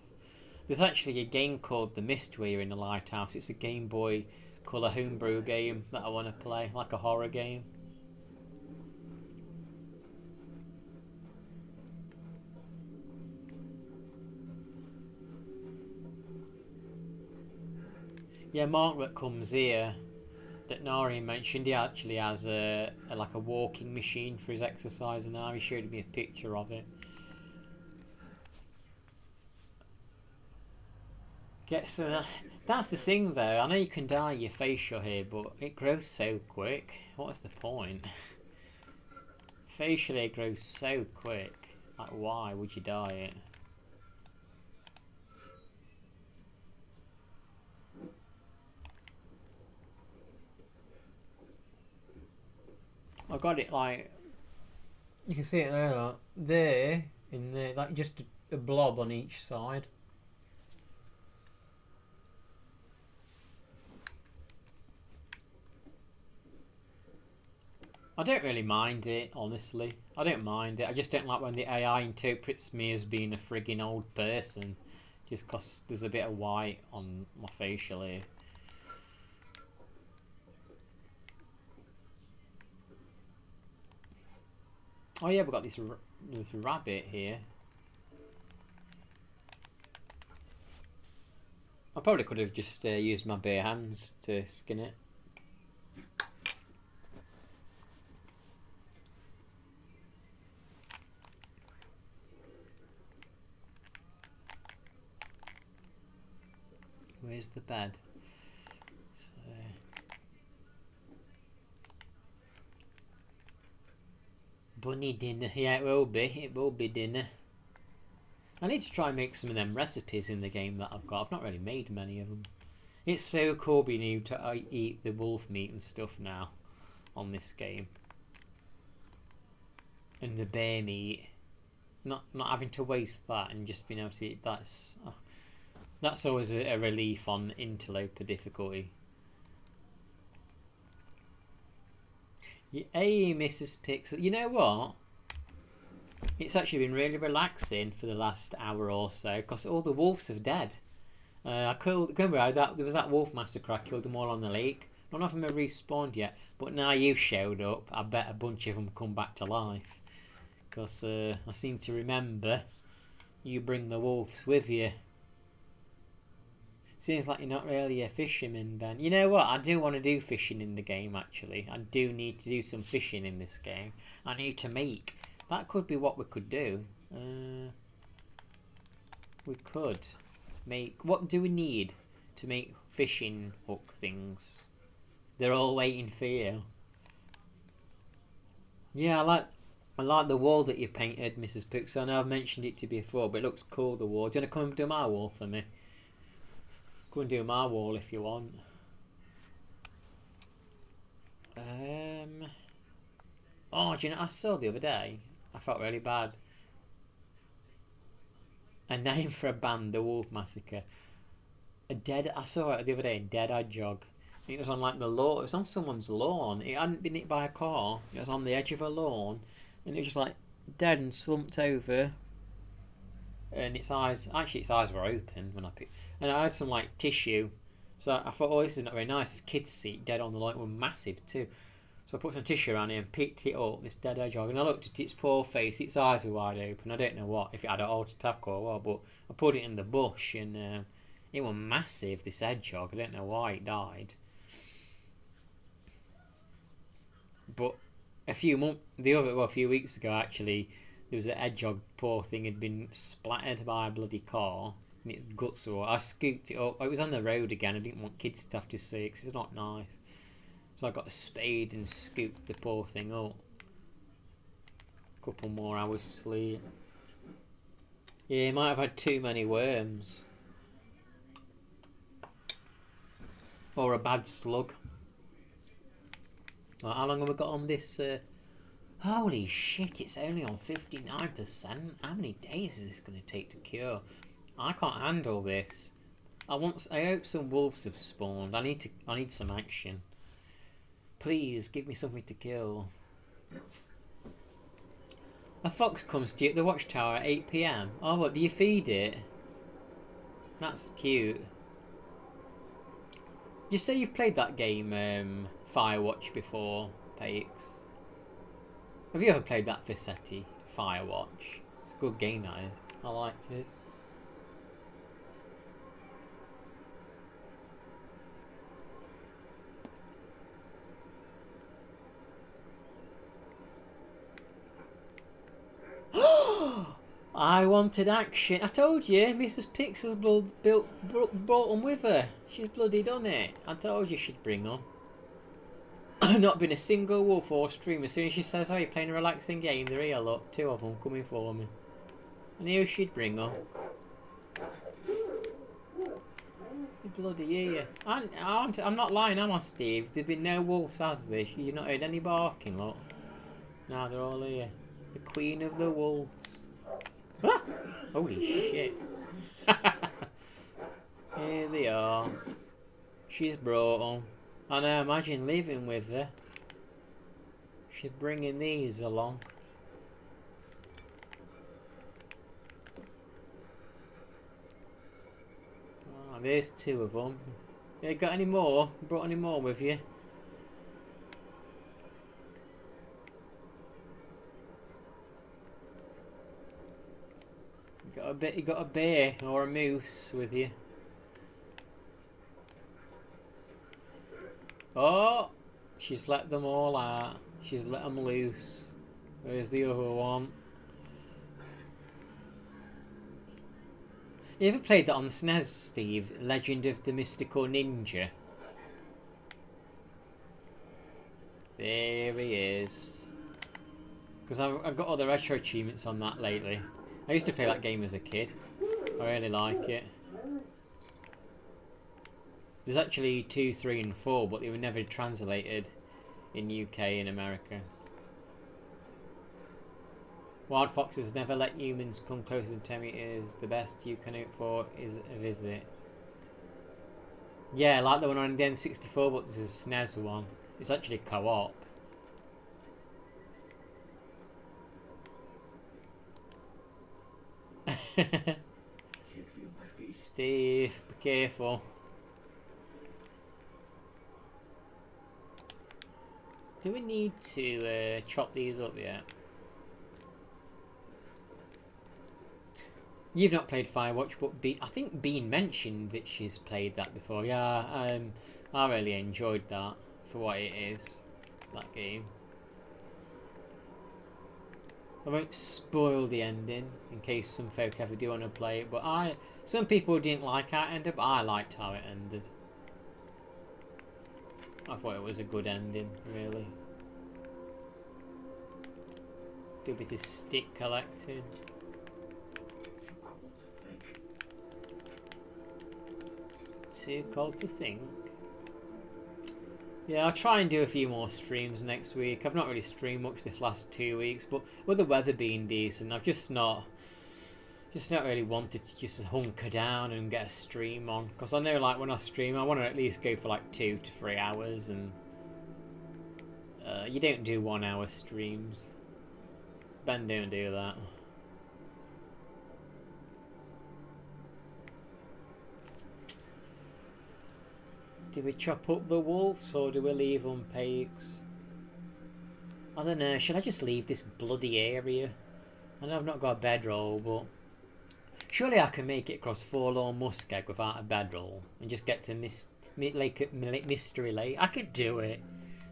There's actually a game called The Mistweaver in a lighthouse. It's a Game Boy Color homebrew game that I want to play, like a horror game. Yeah, Mark that comes here, that Nari mentioned, he actually has like a walking machine for his exercise now. He showed me a picture of it. That's the thing though, I know you can dye your facial hair, but it grows so quick. What's the point? Facial hair grows so quick. Like, why would you dye it? I got it like, you can see it there, like, there, in there, like just a blob on each side. I don't really mind it, honestly. I don't mind it. I just don't like when the AI interprets me as being a frigging old person. Just because there's a bit of white on my facial hair. Oh yeah, we've got this rabbit here. I probably could have just used my bare hands to skin it. Where's the bed? So... Bunny dinner. Yeah, it will be. It will be dinner. I need to try and make some of them recipes in the game that I've got. I've not really made many of them. It's so cool being able to eat the wolf meat and stuff now on this game. And the bear meat. Not having to waste that and just being able to eat that's always a relief on interloper difficulty. Hey, Mrs. Pixel. You know what? It's actually been really relaxing for the last hour or so because all the wolves are dead. I killed. Remember there was that wolf massacre. I killed them all on the lake. None of them have respawned yet, but now you've showed up. I bet a bunch of them come back to life because I seem to remember you bring the wolves with you. Seems like you're not really a fisherman, Ben. You know what? I do want to do fishing in the game, actually. I do need to do some fishing in this game. I need to make... That could be what we could do. We could make... What do we need to make fishing hook things? They're all waiting for you. Yeah, I like the wall that you painted, Mrs. Pixel. I know I've mentioned it to you before, but it looks cool, the wall. Do you want to come and do my wall for me? Go and do my wall if you want. Oh, do you know, I saw the other day. I felt really bad. A name for a band, the Wolf Massacre. I saw it the other day, Dead-Eyed Jog. It was on like the lawn. It was on someone's lawn. It hadn't been hit by a car. It was on the edge of a lawn, and it was just like dead and slumped over. And its eyes were open when I picked. And I had some like tissue, so I thought, oh, this is not very nice. If kids see it dead on the lawn, it was massive too. So I put some tissue around it and picked it up, this dead hedgehog, and I looked at its poor face. Its eyes were wide open. I don't know what, if it had a heart attack or what, but I put it in the bush and it was massive. This hedgehog. I don't know why it died. But a few weeks ago actually, there was a hedgehog. Poor thing had been splattered by a bloody car. And its guts were. I scooped it up. It was on the road again. I didn't want kids to have to see it because it's not nice. So I got a spade and scooped the poor thing up. Couple more hours sleep. Yeah, he might have had too many worms. Or a bad slug. Like, how long have we got on this? Holy shit, it's only on 59%. How many days is this going to take to cure? I can't handle this. I hope some wolves have spawned. I need some action. Please give me something to kill. A fox comes to you at the watchtower at 8 PM. Oh, what, do you feed it? That's cute. You say you've played that game, Firewatch, before, Paix? Have you ever played that Visetti, Firewatch? It's a good game, that is. I liked it. I wanted action. I told you, Mrs. Pixel's brought them with her. She's bloody done it. I told you she'd bring them. Not been a single wolf or stream. As soon as she says, oh, you're playing a relaxing game, they're here, look. 2 of them coming for me. I knew she'd bring them. Bloody here. I'm not lying, am I, Steve? There's been no wolves, has there? You've not heard any barking, look. No, they're all here. The queen of the wolves. Ah! Holy shit. Here they are. She's brought them. I know, imagine living with her. She's bringing these along. Oh, there's 2 of them. You got any more? Brought any more with you? You got a bear or a moose with you. Oh, she's let them all out. She's let them loose. Where's the other one? You ever played that on SNES, Steve? Legend of the Mystical Ninja. There he is. Because I've got all the retro achievements on that lately. I used to play that game as a kid. I really like it. There's actually 2, 3 and 4, but they were never translated in UK and America. Wild foxes never let humans come closer than 10 meters. The best you can hope for is a visit. Yeah, like the one on the N64, but this is a SNES one. It's actually co-op. Steve, be careful. Do we need to chop these up yet? You've not played Firewatch, but I think Bean mentioned that she's played that before. Yeah, I really enjoyed that for what it is, that game. I won't spoil the ending in case some folk ever do want to play it, but some people didn't like how it ended, but I liked how it ended. I thought it was a good ending, really. Do a bit of stick collecting. Too cold to think. Yeah, I'll try and do a few more streams next week. I've not really streamed much this last 2 weeks, but with the weather being decent, I've just not really wanted to just hunker down and get a stream on. Because I know, like, when I stream, I want to at least go for like 2 to 3 hours, and you don't do 1 hour streams. Ben don't do that. Do we chop up the wolves or do we leave them pigs? I don't know, should I just leave this bloody area? I know I've not got a bedroll, but surely I can make it across Forlorn Muskeg without a bedroll and just get to Mystery Lake. I could do it.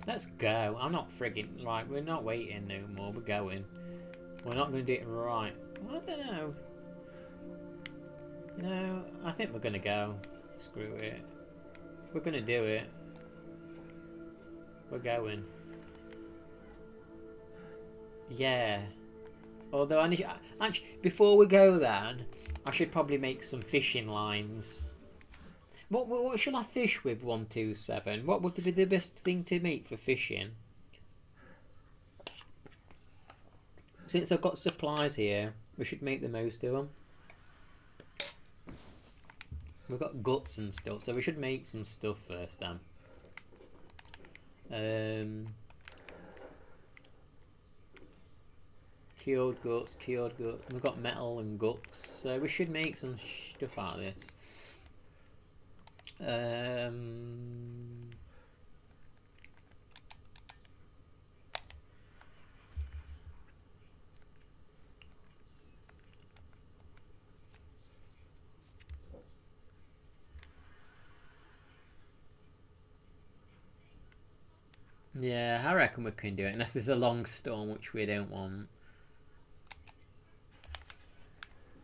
Let's go. I'm not frigging... Right, we're not waiting no more. We're going. We're not going to do it right. I don't know. No, I think we're going to go. Screw it. We're going to do it. We're going. Yeah. Although, actually, before we go then, I should probably make some fishing lines. What should I fish with 127? What would be the best thing to make for fishing? Since I've got supplies here, we should make the most of them. We've got guts and stuff, so we should make some stuff first then. Cured guts. We've got metal and guts, so we should make some stuff out of this. Yeah, I reckon we can do it, unless there's a long storm, which we don't want.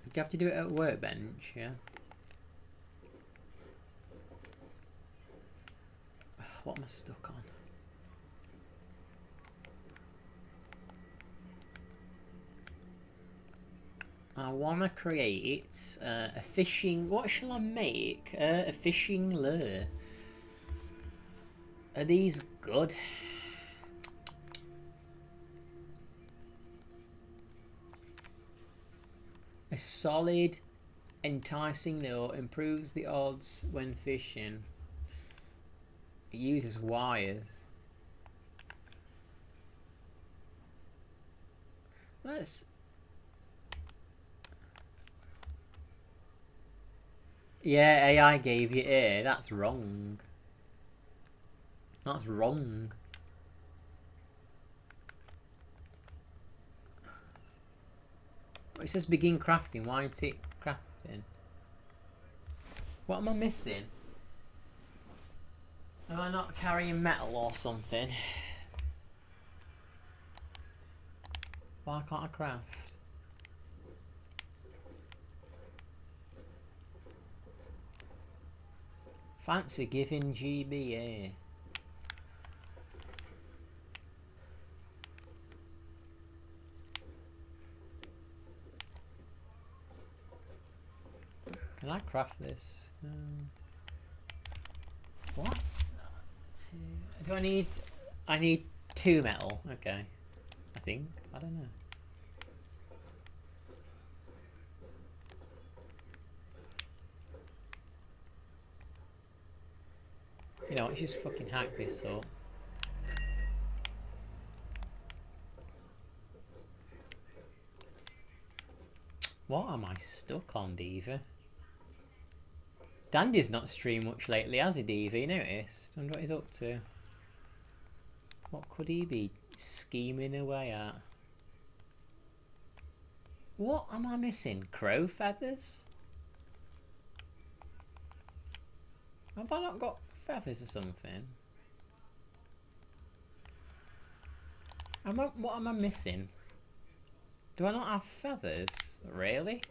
Do you have to do it at a workbench? Yeah. What am I stuck on? I want to create a fishing... What shall I make? A fishing lure. Are these good? A solid, enticing lure improves the odds when fishing. It uses wires. Let's... Yeah, AI gave you A. That's wrong. That's wrong. It says begin crafting. Why is it crafting? What am I missing? Am I not carrying metal or something? Why can't I craft? Fancy giving GBA. Can I craft this? No. What? Do I need... I need 2 metal. Okay. I think. I don't know. You know, let's just fucking hack this up. What am I stuck on, Diva? Dandy's not streamed much lately, has he, Diva? You noticed? I wonder what he's up to. What could he be scheming away at? What am I missing? Crow feathers? Have I not got feathers or something? What am I missing? Do I not have feathers? Really?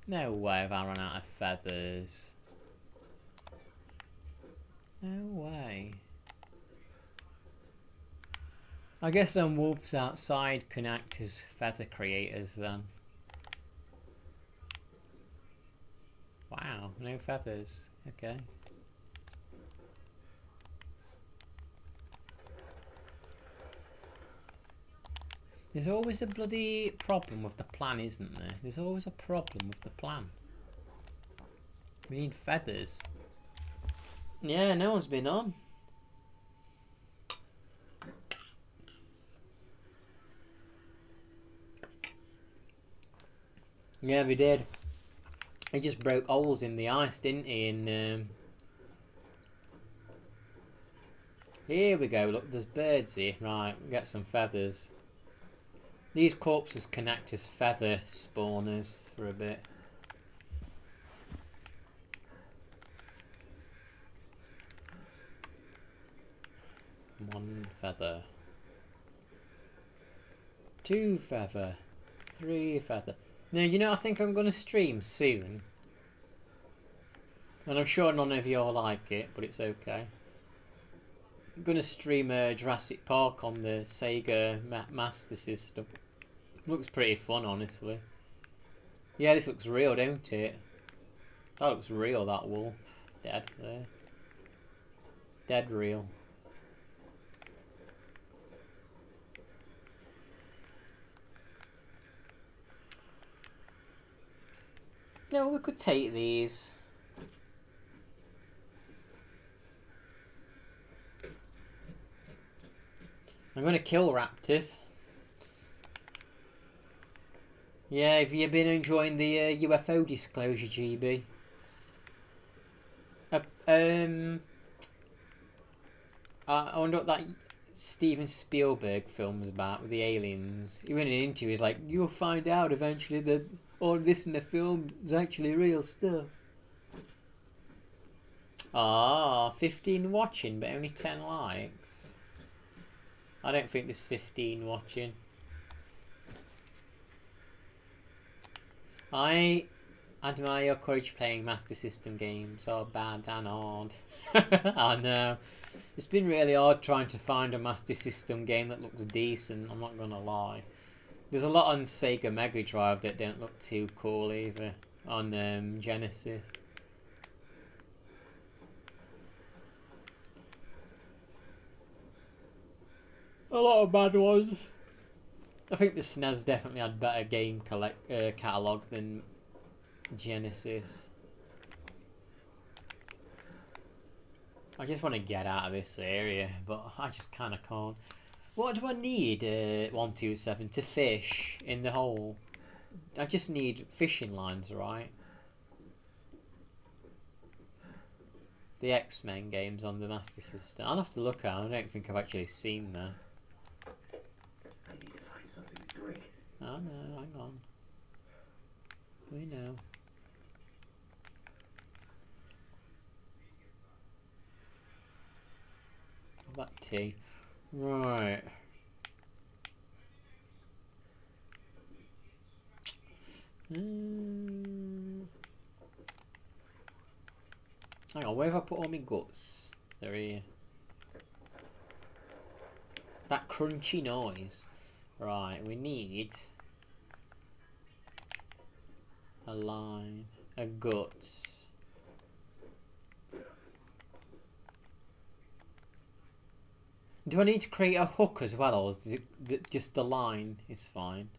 No way have I run out of feathers. No way. I guess some wolves outside can act as feather creators then. Wow, no feathers. Okay. There's always a bloody problem with the plan, isn't there? There's always a problem with the plan. We need feathers. Yeah, no one's been on. Yeah, we did. He just broke holes in the ice, didn't he? And here we go. Look, there's birds here. Right, we get some feathers. These corpses can act as feather spawners for a bit. One feather. 2 feather. 3 feather. Now, you know, I think I'm going to stream soon. And I'm sure none of you all like it, but it's okay. I'm going to stream Jurassic Park on the Sega Master System. Looks pretty fun, honestly. Yeah, this looks real, don't it? That looks real, that wolf. Dead there. Dead real. No, we could take these. I'm going to kill raptors. Yeah, have you been enjoying the UFO disclosure, GB? I wonder what that Steven Spielberg film was about with the aliens. He went into it, he's like, you'll find out eventually that all this in the film is actually real stuff. Ah, 15 watching, but only 10 likes. I don't think there's 15 watching. I admire your courage playing Master System games. Oh, bad and hard. I know. It's been really hard trying to find a Master System game that looks decent, I'm not gonna lie. There's a lot on Sega Mega Drive that don't look too cool either. On Genesis. A lot of bad ones. I think the SNES definitely had better game catalogue than Genesis. I just want to get out of this area, but I just kind of can't. What do I need, 127, to fish in the hole? I just need fishing lines, right? The X-Men games on the Master System. I'll have to look at them. I don't think I've actually seen that. I need to find something to drink. Oh no, hang on. We know. that tea. Right. Hang on, where have I put all my guts? They're here. That crunchy noise. Right, we need a line, a gut. Do I need to create a hook as well, or is it just the line is fine?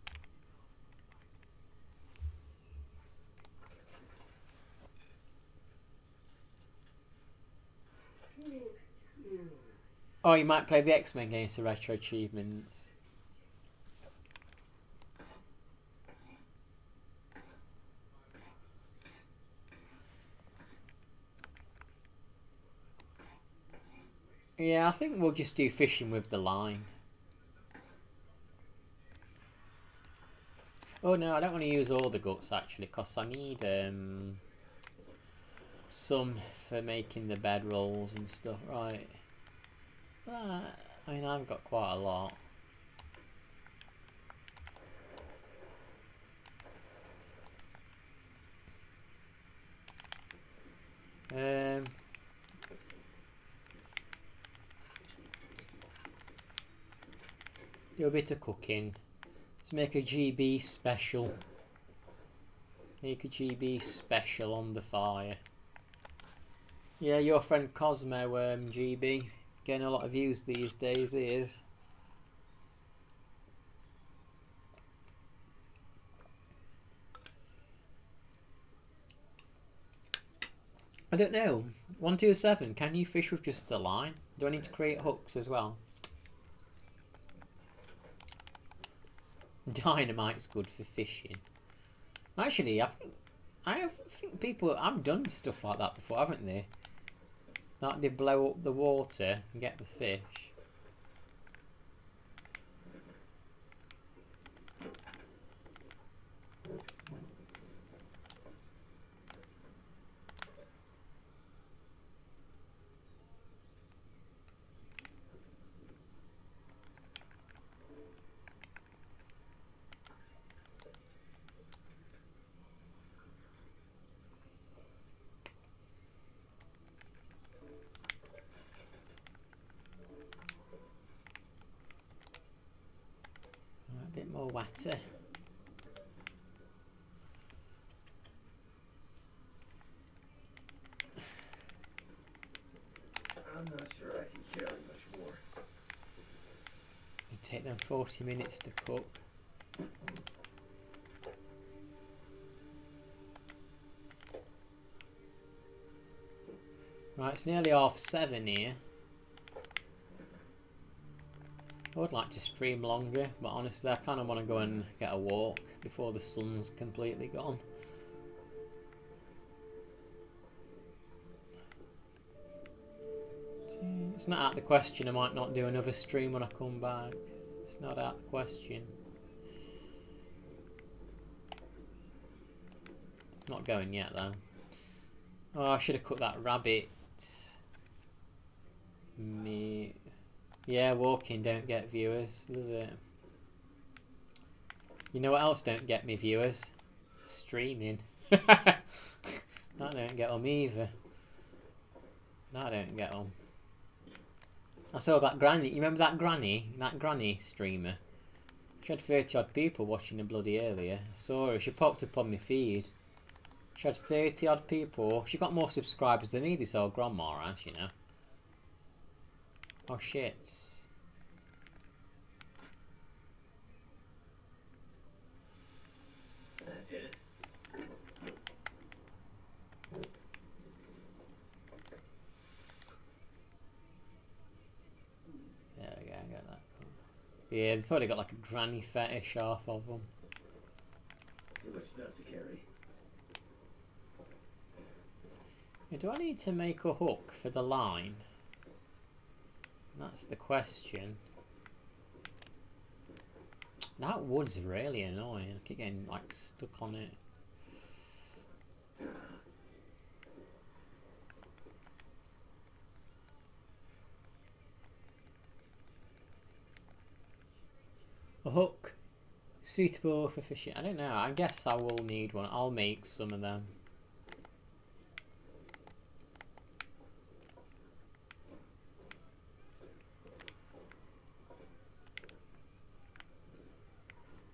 Oh, you might play the X-Men against the retro achievements. Yeah, I think we'll just do fishing with the line. Oh no, I don't want to use all the guts actually, because I need some for making the bed rolls and stuff. Right. I mean, I've got quite a lot. Do a bit of cooking. Let's make a GB special. Make a GB special on the fire. Yeah, your friend Cosmo, GB, getting a lot of views these days. He is. I don't know. 127. Can you fish with just the line? Do I need to create hooks as well? Dynamite's good for fishing. Actually, I think people have done stuff like that before, haven't they? Like they blow up the water and get the fish. A bit more wetter. I'm not sure I can carry much more. You take them 40 minutes to cook. Right, it's nearly 7:30 here. I would like to stream longer, but honestly I kind of want to go and get a walk before the sun's completely gone. It's not out of the question I might not do another stream when I come back. It's not out of the question. Not going yet though. Oh, I should have cooked that rabbit. Me. Yeah, walking don't get viewers, does it? You know what else don't get me viewers? Streaming. That don't get them either. That don't get them. I saw that granny. You remember that granny? That granny streamer? She had 30 odd people watching her bloody earlier. I saw her. She popped up on my feed. She had 30 odd people. She got more subscribers than me, this old grandma has, you know. Oh shit. That did it. There we go, I got that. Yeah, they've probably got like a granny fetish off of them. Too much stuff to carry. Yeah, do I need to make a hook for the line? That's the question. That wood's really annoying. I keep getting like stuck on it. A hook suitable for fishing. I don't know. I guess I will need one. I'll make some of them.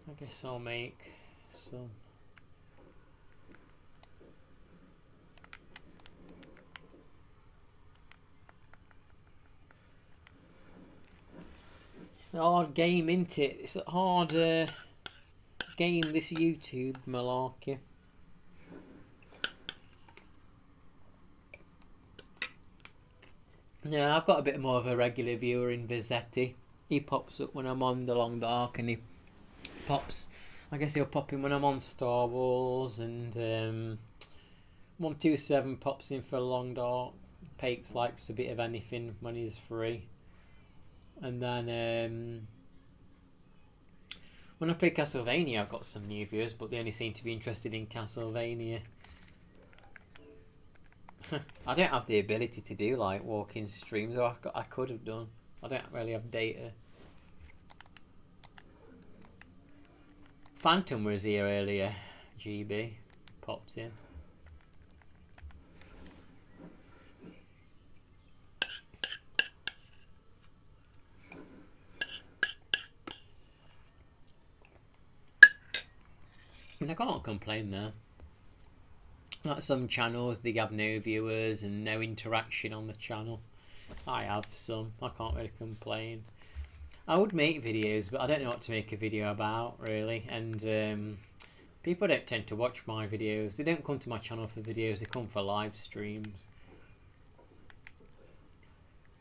I guess I'll make some. It's a hard game, isn't it? It's a hard game, this YouTube malarkey. Yeah, I've got a bit more of a regular viewer in Vizetti. He pops up when I'm on the Long Dark, and he pops. I guess he'll pop in when I'm on Star Wars, and 127 pops in for a Long Dark. Pakes likes a bit of anything when he's free. And then when I play Castlevania, I've got some new viewers, but they only seem to be interested in Castlevania. I don't have the ability to do like walking streams, or I could have done. I don't really have data. Phantom was here earlier. GB popped in. I mean, I can't complain there. Like some channels, they have no viewers and no interaction on the channel. I have some. I can't really complain. I would make videos, but I don't know what to make a video about, really. And people don't tend to watch my videos. They don't come to my channel for videos. They come for live streams.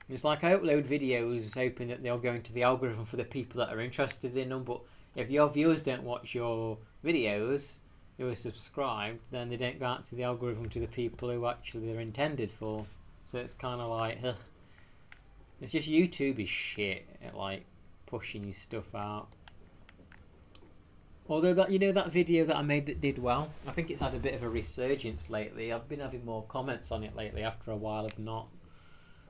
It's like I upload videos hoping that they'll go into the algorithm for the people that are interested in them. But if your viewers don't watch your videos, who are subscribed, then they don't go out to the algorithm to the people who actually they're intended for. So it's kind of like, ugh. It's just YouTube is shit at like pushing your stuff out. Although that, you know, that video that I made that did well, I think it's had a bit of a resurgence lately. I've been having more comments on it lately after a while of not.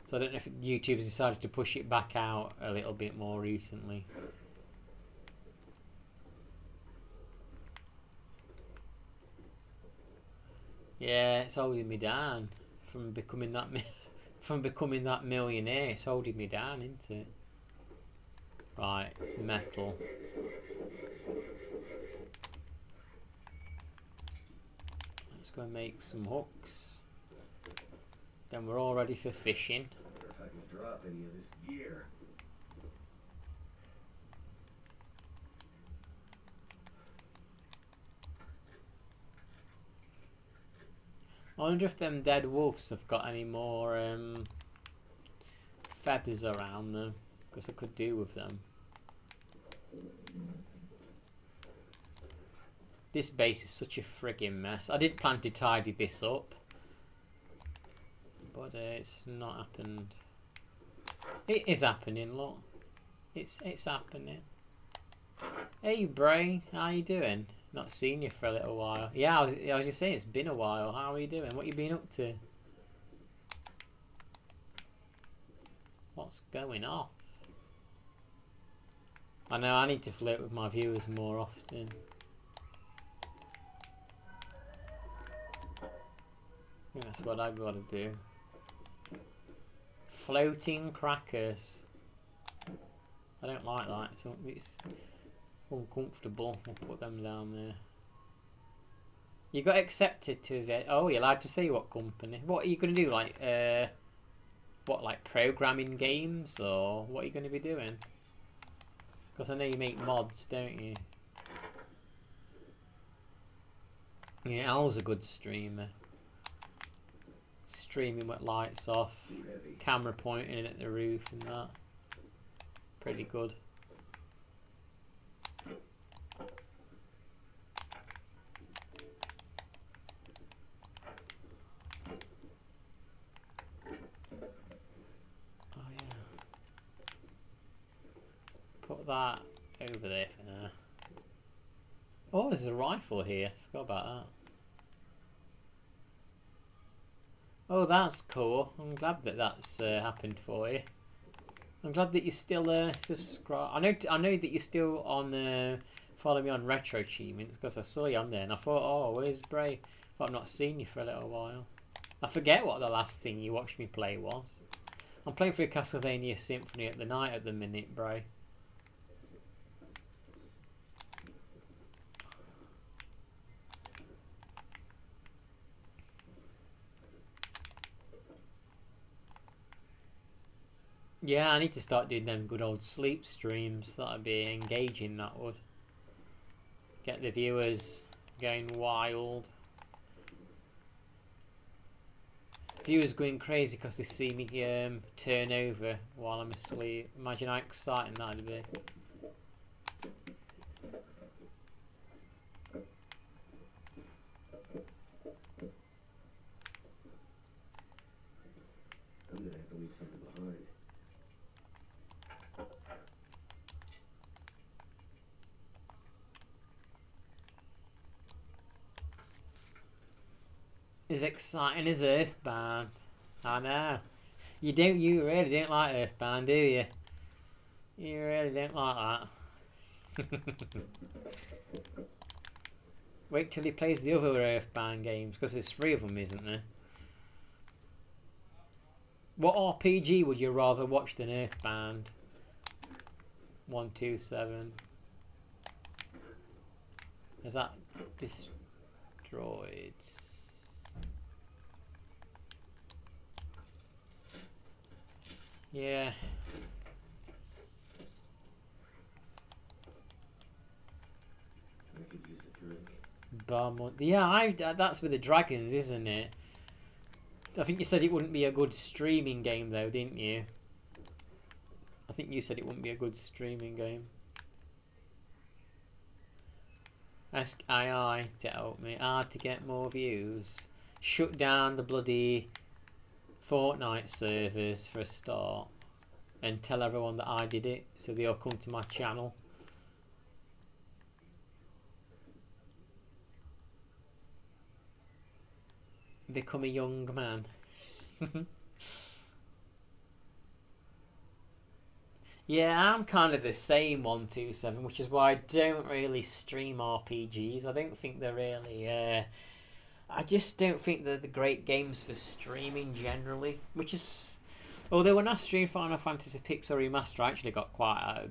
So I don't know if YouTube has decided to push it back out a little bit more recently. Yeah, it's holding me down from becoming that millionaire. It's holding me down, isn't it? Right, metal. Let's go and make some hooks. Then we're all ready for fishing. I wonder if I can drop any of this gear. I wonder if them dead wolves have got any more feathers around them, because I could do with them. This base is such a friggin' mess. I did plan to tidy this up, but it's not happened. It is happening, look. It's happening. Hey Bray, how you doing? Not seen you for a little while. Yeah, I was just saying it's been a while. How are you doing? What you been up to? What's going on? I know I need to flirt with my viewers more often. I think that's what I've got to do. Floating crackers. I don't like that. It's uncomfortable. I'll put them down there. You got accepted to the. Oh, you're allowed to say what company. What are you going to do? Like, what, like programming games, or what are you going to be doing? Because I know you make mods, don't you? Yeah, Al's a good streamer. Streaming with lights off, camera pointing at the roof and that. Pretty good. Oh yeah. Put that over there for now. Oh, there's a rifle here. Forgot about that. Oh, that's cool. I'm glad that that's happened for you. I'm glad that you're still subscribed. I know that you're still on follow me on Retro Achievements because I saw you on there and I thought, oh, where's Bray? But I've not seen you for a little while. I forget what the last thing you watched me play was. I'm playing through Castlevania Symphony at the Night at the minute, Bray. Yeah, I need to start doing them good old sleep streams. That'd be engaging, that would. Get the viewers going wild. Viewers going crazy because they see me turn over while I'm asleep. Imagine how exciting that'd be. I'm gonna have to leave something behind. As exciting as Earthbound. I know. You really don't like Earthbound, do you? You really don't like that. Wait till he plays the other Earthbound games, because there's 3 of them, isn't there? What RPG would you rather watch than Earthbound? 127. Is that destroyed? Yeah. I could use a drink. Yeah, that's with the dragons, isn't it? I think you said it wouldn't be a good streaming game, though, didn't you? I think you said it wouldn't be a good streaming game. Ask II to help me. Hard to get more views. Shut down the bloody Fortnite servers for a start. And tell everyone that I did it, so they all come to my channel. Become a young man. Yeah, I'm kind of the same 127, which is why I don't really stream RPGs. I don't think they're really I just don't think they're the great games for streaming generally, which is, although when I streamed Final Fantasy Pixel Remaster, I actually got quite a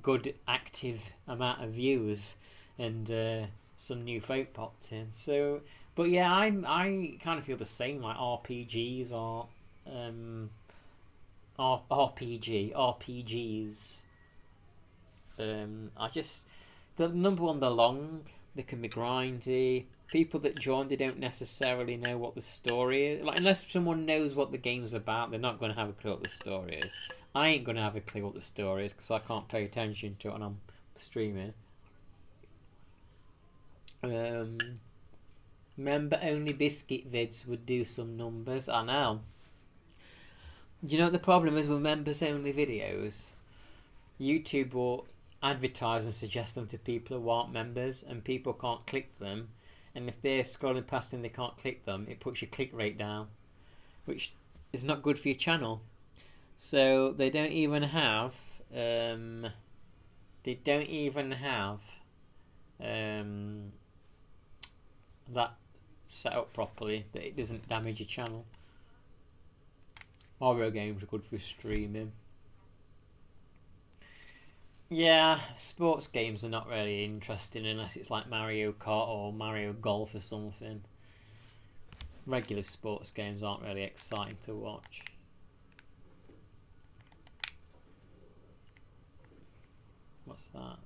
good active amount of views and some new folk popped in. So, but yeah, I kind of feel the same. Like RPGs are RPGs. I just, the number one, they're long. They can be grindy. People that join, they don't necessarily know what the story is. Like, unless someone knows what the game's about, they're not going to have a clue what the story is. I ain't going to have a clue what the story is because I can't pay attention to it when I'm streaming. Member only biscuit vids would do some numbers. I know. Do you know what the problem is with members only videos? YouTube will advertise and suggest them to people who aren't members, and people can't click them. And if they're scrolling past and they can't click them, it puts your click rate down, which is not good for your channel. So they don't even have that set up properly, that it doesn't damage your channel. Horror games are good for streaming. Yeah, sports games are not really interesting unless it's like Mario Kart or Mario Golf or something. Regular sports games aren't really exciting to watch. What's that?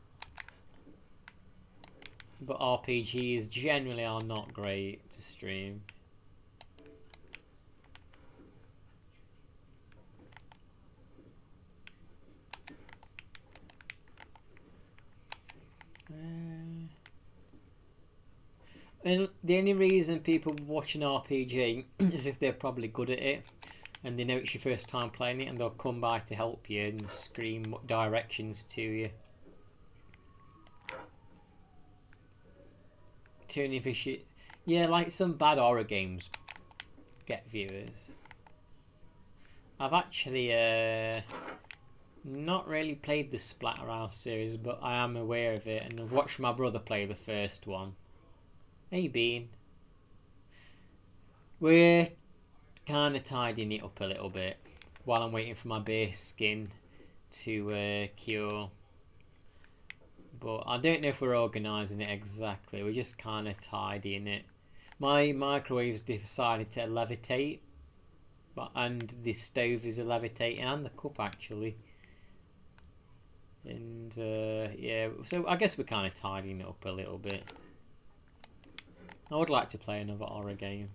But RPGs generally are not great to stream. And the only reason people watch an RPG is if they're probably good at it and they know it's your first time playing it, and they'll come by to help you and scream directions to you. Tuning for shit. Yeah, like some bad horror games get viewers. I've actually not really played the Splatterhouse series, but I am aware of it, and I've watched my brother play the first one. Hey, Bean. We're kind of tidying it up a little bit while I'm waiting for my base skin to cure. But I don't know if we're organising it exactly. We're just kind of tidying it. My microwave's decided to levitate, and the stove is levitating, and the cup actually. And yeah, so I guess we're kind of tidying it up a little bit. I would like to play another horror game.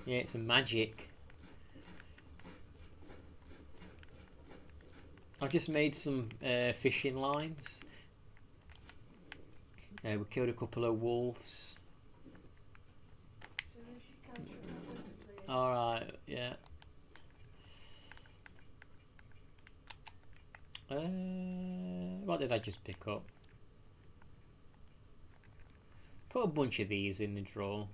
Yeah, it's a magic. I've just made some fishing lines. We killed a couple of wolves. Alright, yeah. What did I just pick up? Put a bunch of these in the drawer.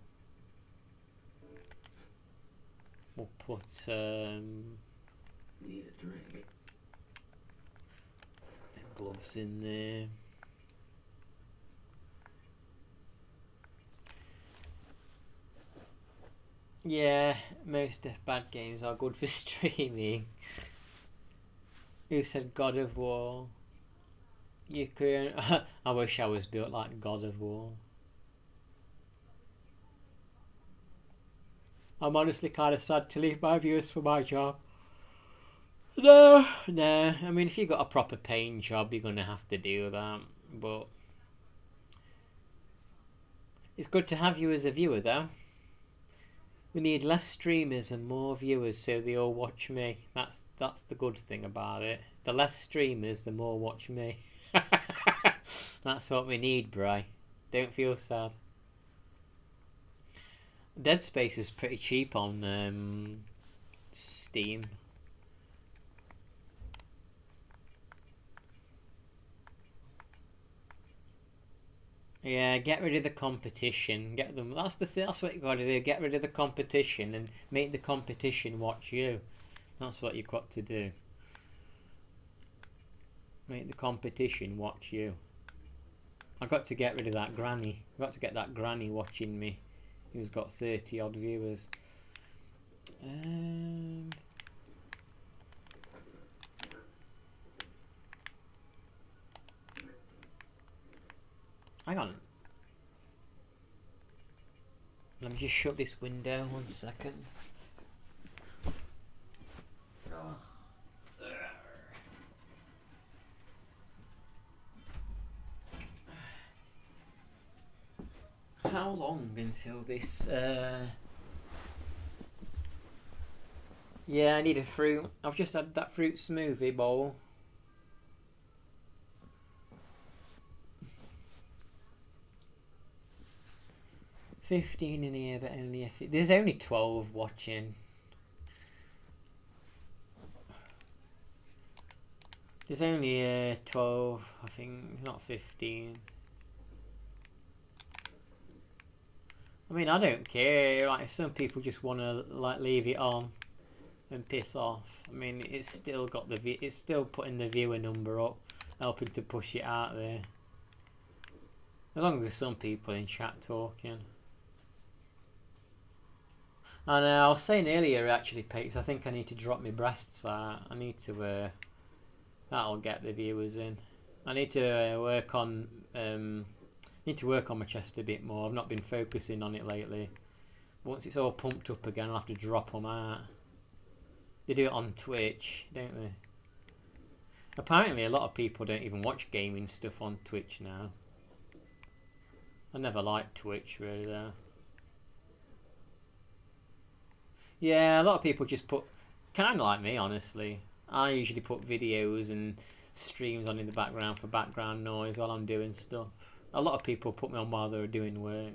We'll put Need a drink. gloves in there. Yeah, most bad games are good for streaming. Who said God of War? You can. I wish I was built like God of War. I'm honestly kind of sad to leave my viewers for my job. No. I mean, if you got a proper paying job, you're gonna have to do that. But it's good to have you as a viewer, though. We need less streamers and more viewers, so they all watch me. That's the good thing about it. The less streamers, the more watch me. That's what we need, Bri. Don't feel sad. Dead Space is pretty cheap on Steam. Yeah, get rid of the competition. Get them. That's the thing. That's what you got to do. Get rid of the competition and make the competition watch you. That's what you've got to do. Make the competition watch you. I got to get rid of that granny. I got to get that granny watching me, who's got 30 odd viewers. Hang on. Let me just shut this window 1 second. Oh. How long until this? Yeah, I need a fruit. I've just had that fruit smoothie bowl. $15 in here, but only if there's only 12 watching. There's only 12, I think, not 15. I mean, I don't care. Like, if some people just want to like leave it on and piss off, I mean, it's still got it's still putting the viewer number up, helping to push it out there. As long as there's some people in chat talking. And I was saying earlier, actually, Pakes, I think I need to drop my breasts out. I need to. That'll get the viewers in. I need to work on. Need to work on my chest a bit more. I've not been focusing on it lately. Once it's all pumped up again, I'll have to drop them out. They do it on Twitch, don't they? Apparently, a lot of people don't even watch gaming stuff on Twitch now. I never liked Twitch, really, though. Yeah, a lot of people just put... Kind of like me, honestly. I usually put videos and streams on in the background for background noise while I'm doing stuff. A lot of people put me on while they're doing work.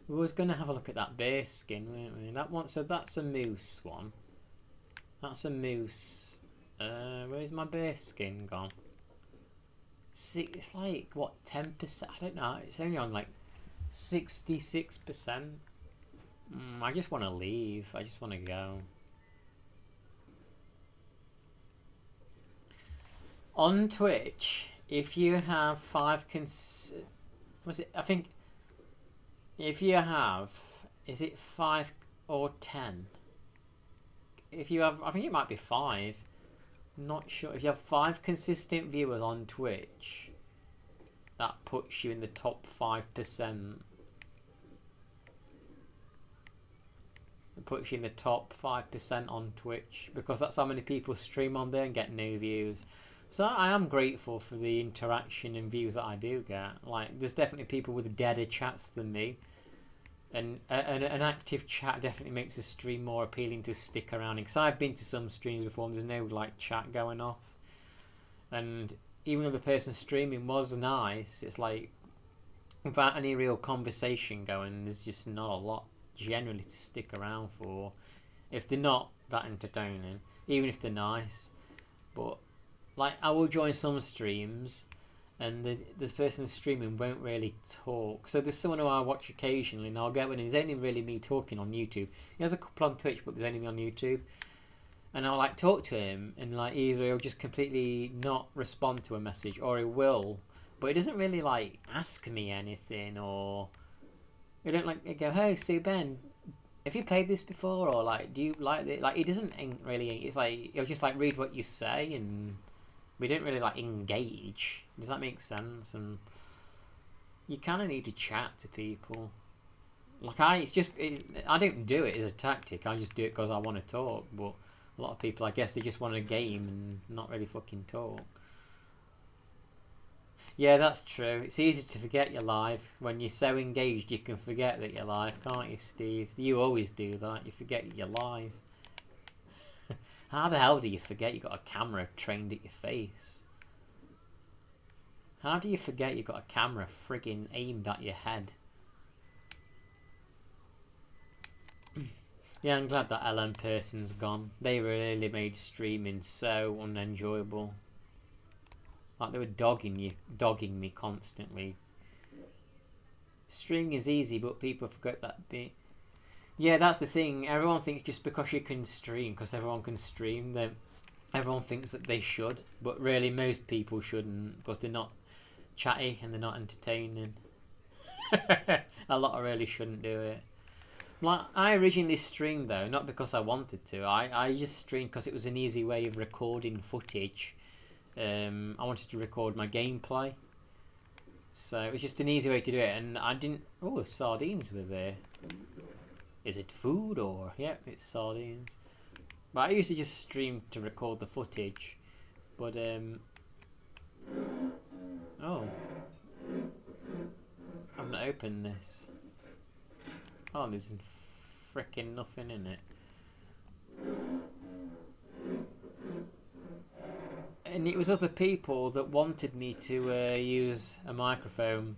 We was gonna have a look at that base skin, weren't we? That one, so that's a moose one. That's a moose Where's my base skin gone? See, it's like, what, 10%? I don't know. It's only on like 66%. I just want to leave. I just want to go. On Twitch, if you have was it? I think if you have, is it 5 or 10? If you have, I think it might be 5. Not sure. If you have 5 consistent viewers on Twitch, that puts you in the top 5%. It puts you in the top 5% on Twitch because that's how many people stream on there and get new views. So I am grateful for the interaction and views that I do get. Like, there's definitely people with deader chats than me, and an active chat definitely makes a stream more appealing to stick around. Because I've been to some streams before and there's no like chat going off, and even though the person streaming was nice, it's like without any real conversation going, there's just not a lot generally to stick around for if they're not that entertaining, even if they're nice. But like, I will join some streams and this person streaming won't really talk. So there's someone who I watch occasionally and I'll get when it's only really me talking on YouTube. He has a couple on Twitch, but there's only me on YouTube. And I'll like talk to him and like either he'll just completely not respond to a message or he will, but he doesn't really like ask me anything, or he don't like go, hey, Sue Ben, have you played this before, or like, do you like it? Like, he doesn't really. It's like he'll just like read what you say and we don't really like engage. Does that make sense? And you kind of need to chat to people. Like I don't do it as a tactic. I just do it because I want to talk. But a lot of people, I guess, they just want a game and not really fucking talk. Yeah, that's true. It's easy to forget you're live. When you're so engaged, you can forget that you're live, can't you, Steve? You always do that. You forget you're live. How the hell do you forget you got a camera trained at your face? How do you forget you got a camera friggin' aimed at your head? Yeah, I'm glad that LM person's gone. They really made streaming so unenjoyable. Like, they were dogging me constantly. Streaming is easy, but people forget that bit. Yeah, that's the thing. Everyone thinks just because you can stream, because everyone can stream, then everyone thinks that they should. But really, most people shouldn't, because they're not chatty and they're not entertaining. A lot of really shouldn't do it. Like, I originally streamed though, not because I wanted to. I just streamed because it was an easy way of recording footage. I wanted to record my gameplay, so it was just an easy way to do it. And I didn't. Oh, sardines were there. Is it food or? Yep, it's sardines. But I used to just stream to record the footage. But oh, I've not opened this. Oh, there's frickin' nothing in it. And it was other people that wanted me to use a microphone,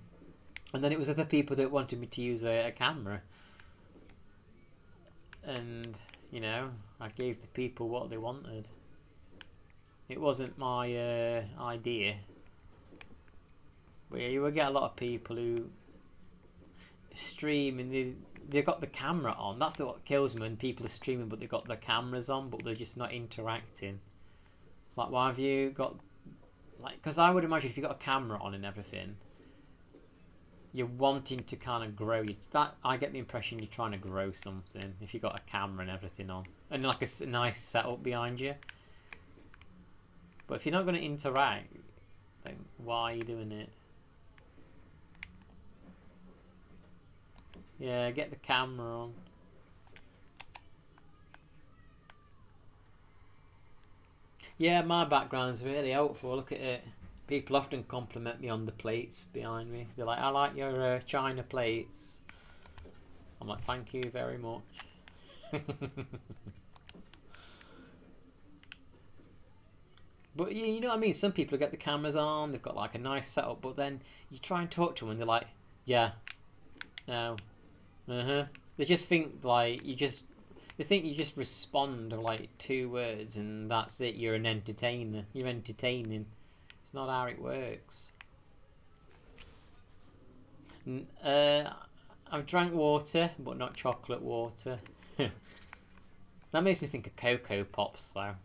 and then it was other people that wanted me to use a camera. And, you know, I gave the people what they wanted. It wasn't my idea. But yeah, you will get a lot of people who stream and they've got the camera on. That's what kills me, when people are streaming but they've got their cameras on but they're just not interacting. It's like, why have you got... like, because I would imagine if you've got a camera on and everything, you're wanting to kind of grow. I get the impression you're trying to grow something if you've got a camera and everything on. And like a nice setup behind you. But if you're not going to interact, then why are you doing it? Yeah, get the camera on. Yeah, my background's really helpful. Look at it. People often compliment me on the plates behind me. They're like, I like your china plates. I'm like, thank you very much. But you know what I mean? Some people get the cameras on, they've got like a nice setup, but then you try and talk to them and they're like, yeah, no, they just think like They think you just respond to like 2 words and that's it. You're an entertainer. You're entertaining. It's not how it works. I've drank water, but not chocolate water. That makes me think of Cocoa Pops, though.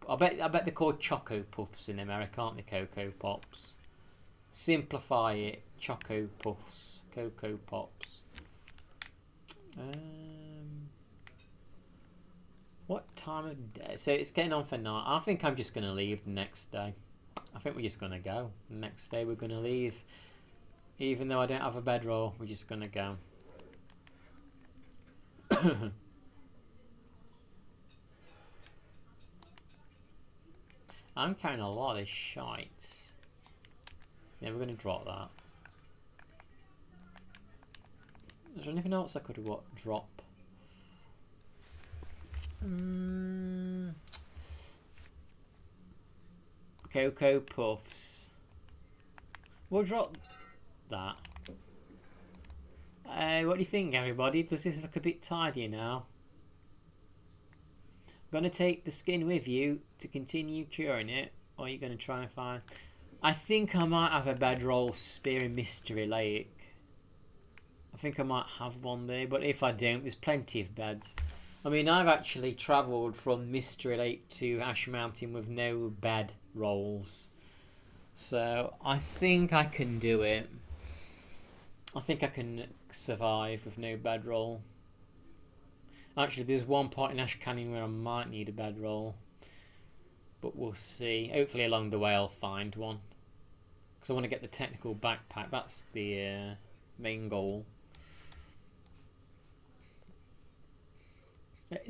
I bet they're called Choco Puffs in America, aren't they? Cocoa Pops. Simplify it. Choco Puffs. Cocoa Pops. What time of day? So it's getting on for night. I think I'm just going to leave the next day. I think we're just going to go. The next day we're going to leave. Even though I don't have a bedroll, we're just going to go. I'm carrying a lot of shite. Yeah, we're going to drop that. Is there anything else I could drop? Cocoa Puffs. We'll drop that. What do you think, everybody? Does this look a bit tidier now? Gonna take the skin with you to continue curing it, or are you gonna try and find? I think I might have a bedroll spear in Mystery Lake. I think I might have one there, but if I don't, there's plenty of beds. I mean, I've actually travelled from Mystery Lake to Ash Mountain with no bed rolls, so I think I can do it. I think I can survive with no bedroll. Actually, there's one part in Ash Canyon where I might need a bedroll, but we'll see. Hopefully along the way I'll find one, because I want to get the technical backpack. That's the main goal.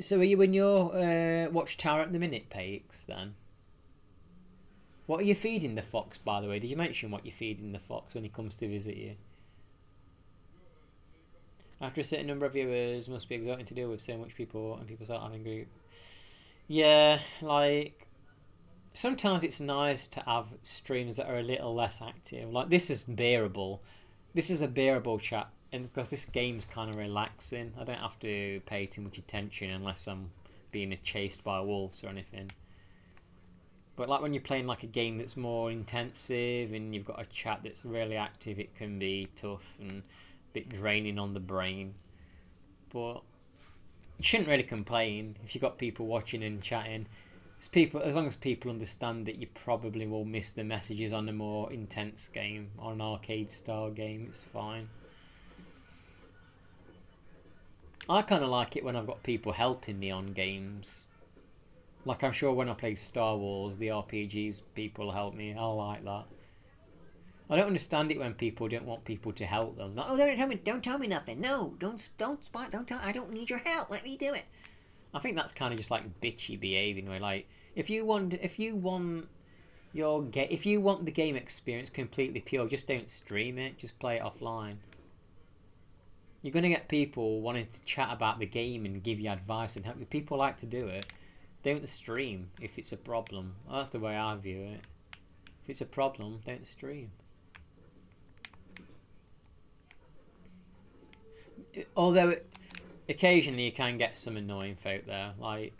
So are you in your watchtower at the minute, Paix, then? What are you feeding the fox, by the way? Did you mention what you're feeding the fox when he comes to visit you? After a certain number of viewers, must be exhausting to deal with so much people, and people start having group. Yeah, like sometimes it's nice to have streams that are a little less active. Like this is bearable. This is a bearable chat, and because this game's kind of relaxing, I don't have to pay too much attention unless I'm being chased by wolves or anything. But like when you're playing like a game that's more intensive and you've got a chat that's really active, it can be tough and bit draining on the brain, but you shouldn't really complain if you've got people watching and chatting. As long as people understand that you probably will miss the messages on a more intense game, on an arcade style game, it's fine. I kind of like it when I've got people helping me on games. Like I'm sure when I play Star Wars, the RPGs, people help me. I like that. I don't understand it when people don't want people to help them. Like, oh, don't tell me nothing. No, don't tell. I don't need your help. Let me do it. I think that's kind of just like bitchy behaving. Where like, if you want the game experience completely pure, just don't stream it. Just play it offline. You're gonna get people wanting to chat about the game and give you advice and help you. People like to do it. Don't stream if it's a problem. Well, that's the way I view it. If it's a problem, don't stream. Although occasionally you can get some annoying folk there, like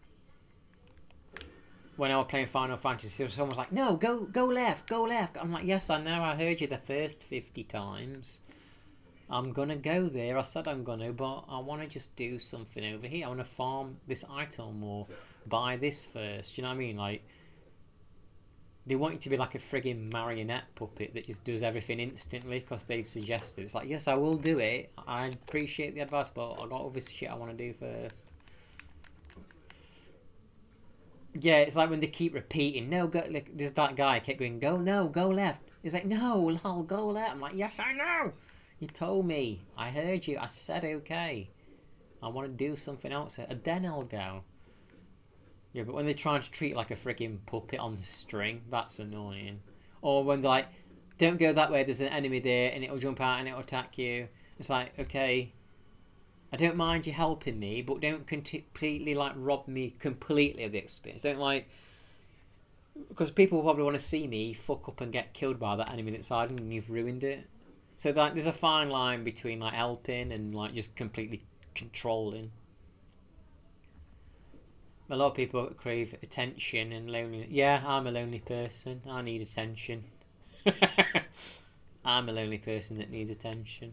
when I was playing Final Fantasy, someone was like, "No, go left, go left." I'm like, "Yes, I know. I heard you the first 50 times. I'm gonna go there. I said I'm gonna, but I want to just do something over here. I want to farm this item or buy this first." You know what I mean? Like they want you to be like a frigging marionette puppet that just does everything instantly because they've suggested. It's like, yes, I will do it. I appreciate the advice, but I got all this shit I want to do first. Yeah, it's like when they keep repeating, no, go. Like there's that guy kept going, go left. He's like, no, I'll go left. I'm like, yes, I know. You told me. I heard you. I said okay. I want to do something else, and then I'll go. Yeah, but when they're trying to treat like a freaking puppet on the string, that's annoying. Or when they're like, don't go that way, there's an enemy there, and it'll jump out and it'll attack you. It's like, okay, I don't mind you helping me, but don't completely like rob me completely of the experience. Don't like, because people probably want to see me fuck up and get killed by that enemy that's hiding, and you've ruined it. So like, there's a fine line between like helping and like just completely controlling. A lot of people crave attention and loneliness. Yeah, I'm a lonely person. I need attention. I'm a lonely person that needs attention.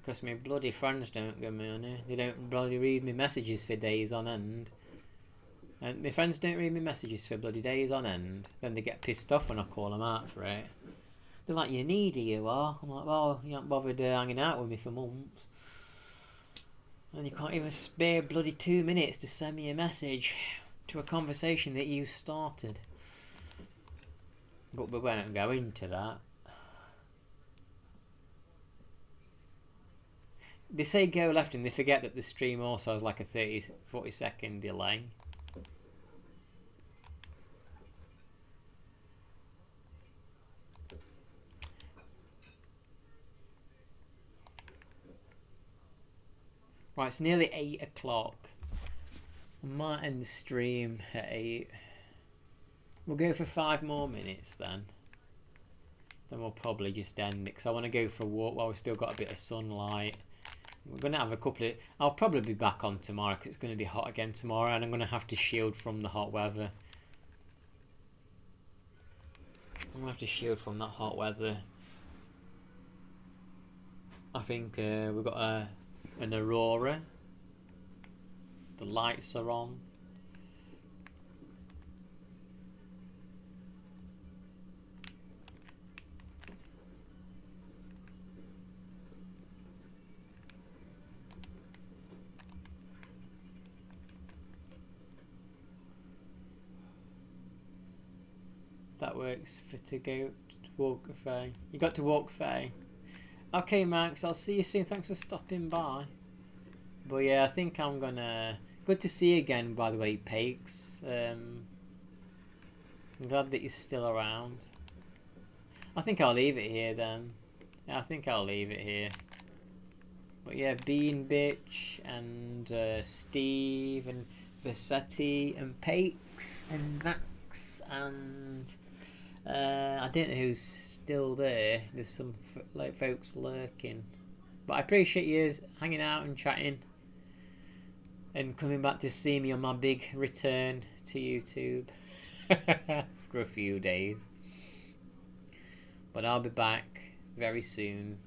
Because my bloody friends don't give me any. They don't bloody read me messages for days on end. And my friends don't read me messages for bloody days on end. Then they get pissed off when I call them out for it. They're like, "You needy, you are." I'm like, "Well, you haven't bothered hanging out with me for months. And you can't even spare bloody 2 minutes to send me a message to a conversation that you started." But we won't go into that. They say go left and they forget that the stream also has like a 40 second delay. Right, it's nearly 8 o'clock. I might end the stream at 8. We'll go for 5 more minutes then. Then we'll probably just end it because I want to go for a walk while we've still got a bit of sunlight. We're going to have a couple of... I'll probably be back on tomorrow because it's going to be hot again tomorrow and I'm going to have to shield from the hot weather. I'm going to have to shield from that hot weather. I think we've got an aurora. The lights are on. That works for to go walk a Faye. You got to walk Faye. Okay, Max, I'll see you soon. Thanks for stopping by. But yeah, I think I'm gonna... Good to see you again, by the way, Pakes. I'm glad that you're still around. I think I'll leave it here then. Yeah, I think I'll leave it here. But yeah, Bean Bitch and Steve and Vassetti and Pakes and Max and... I don't know who's still there. There's some like folks lurking, but I appreciate you hanging out and chatting and coming back to see me on my big return to YouTube for a few days. But I'll be back very soon.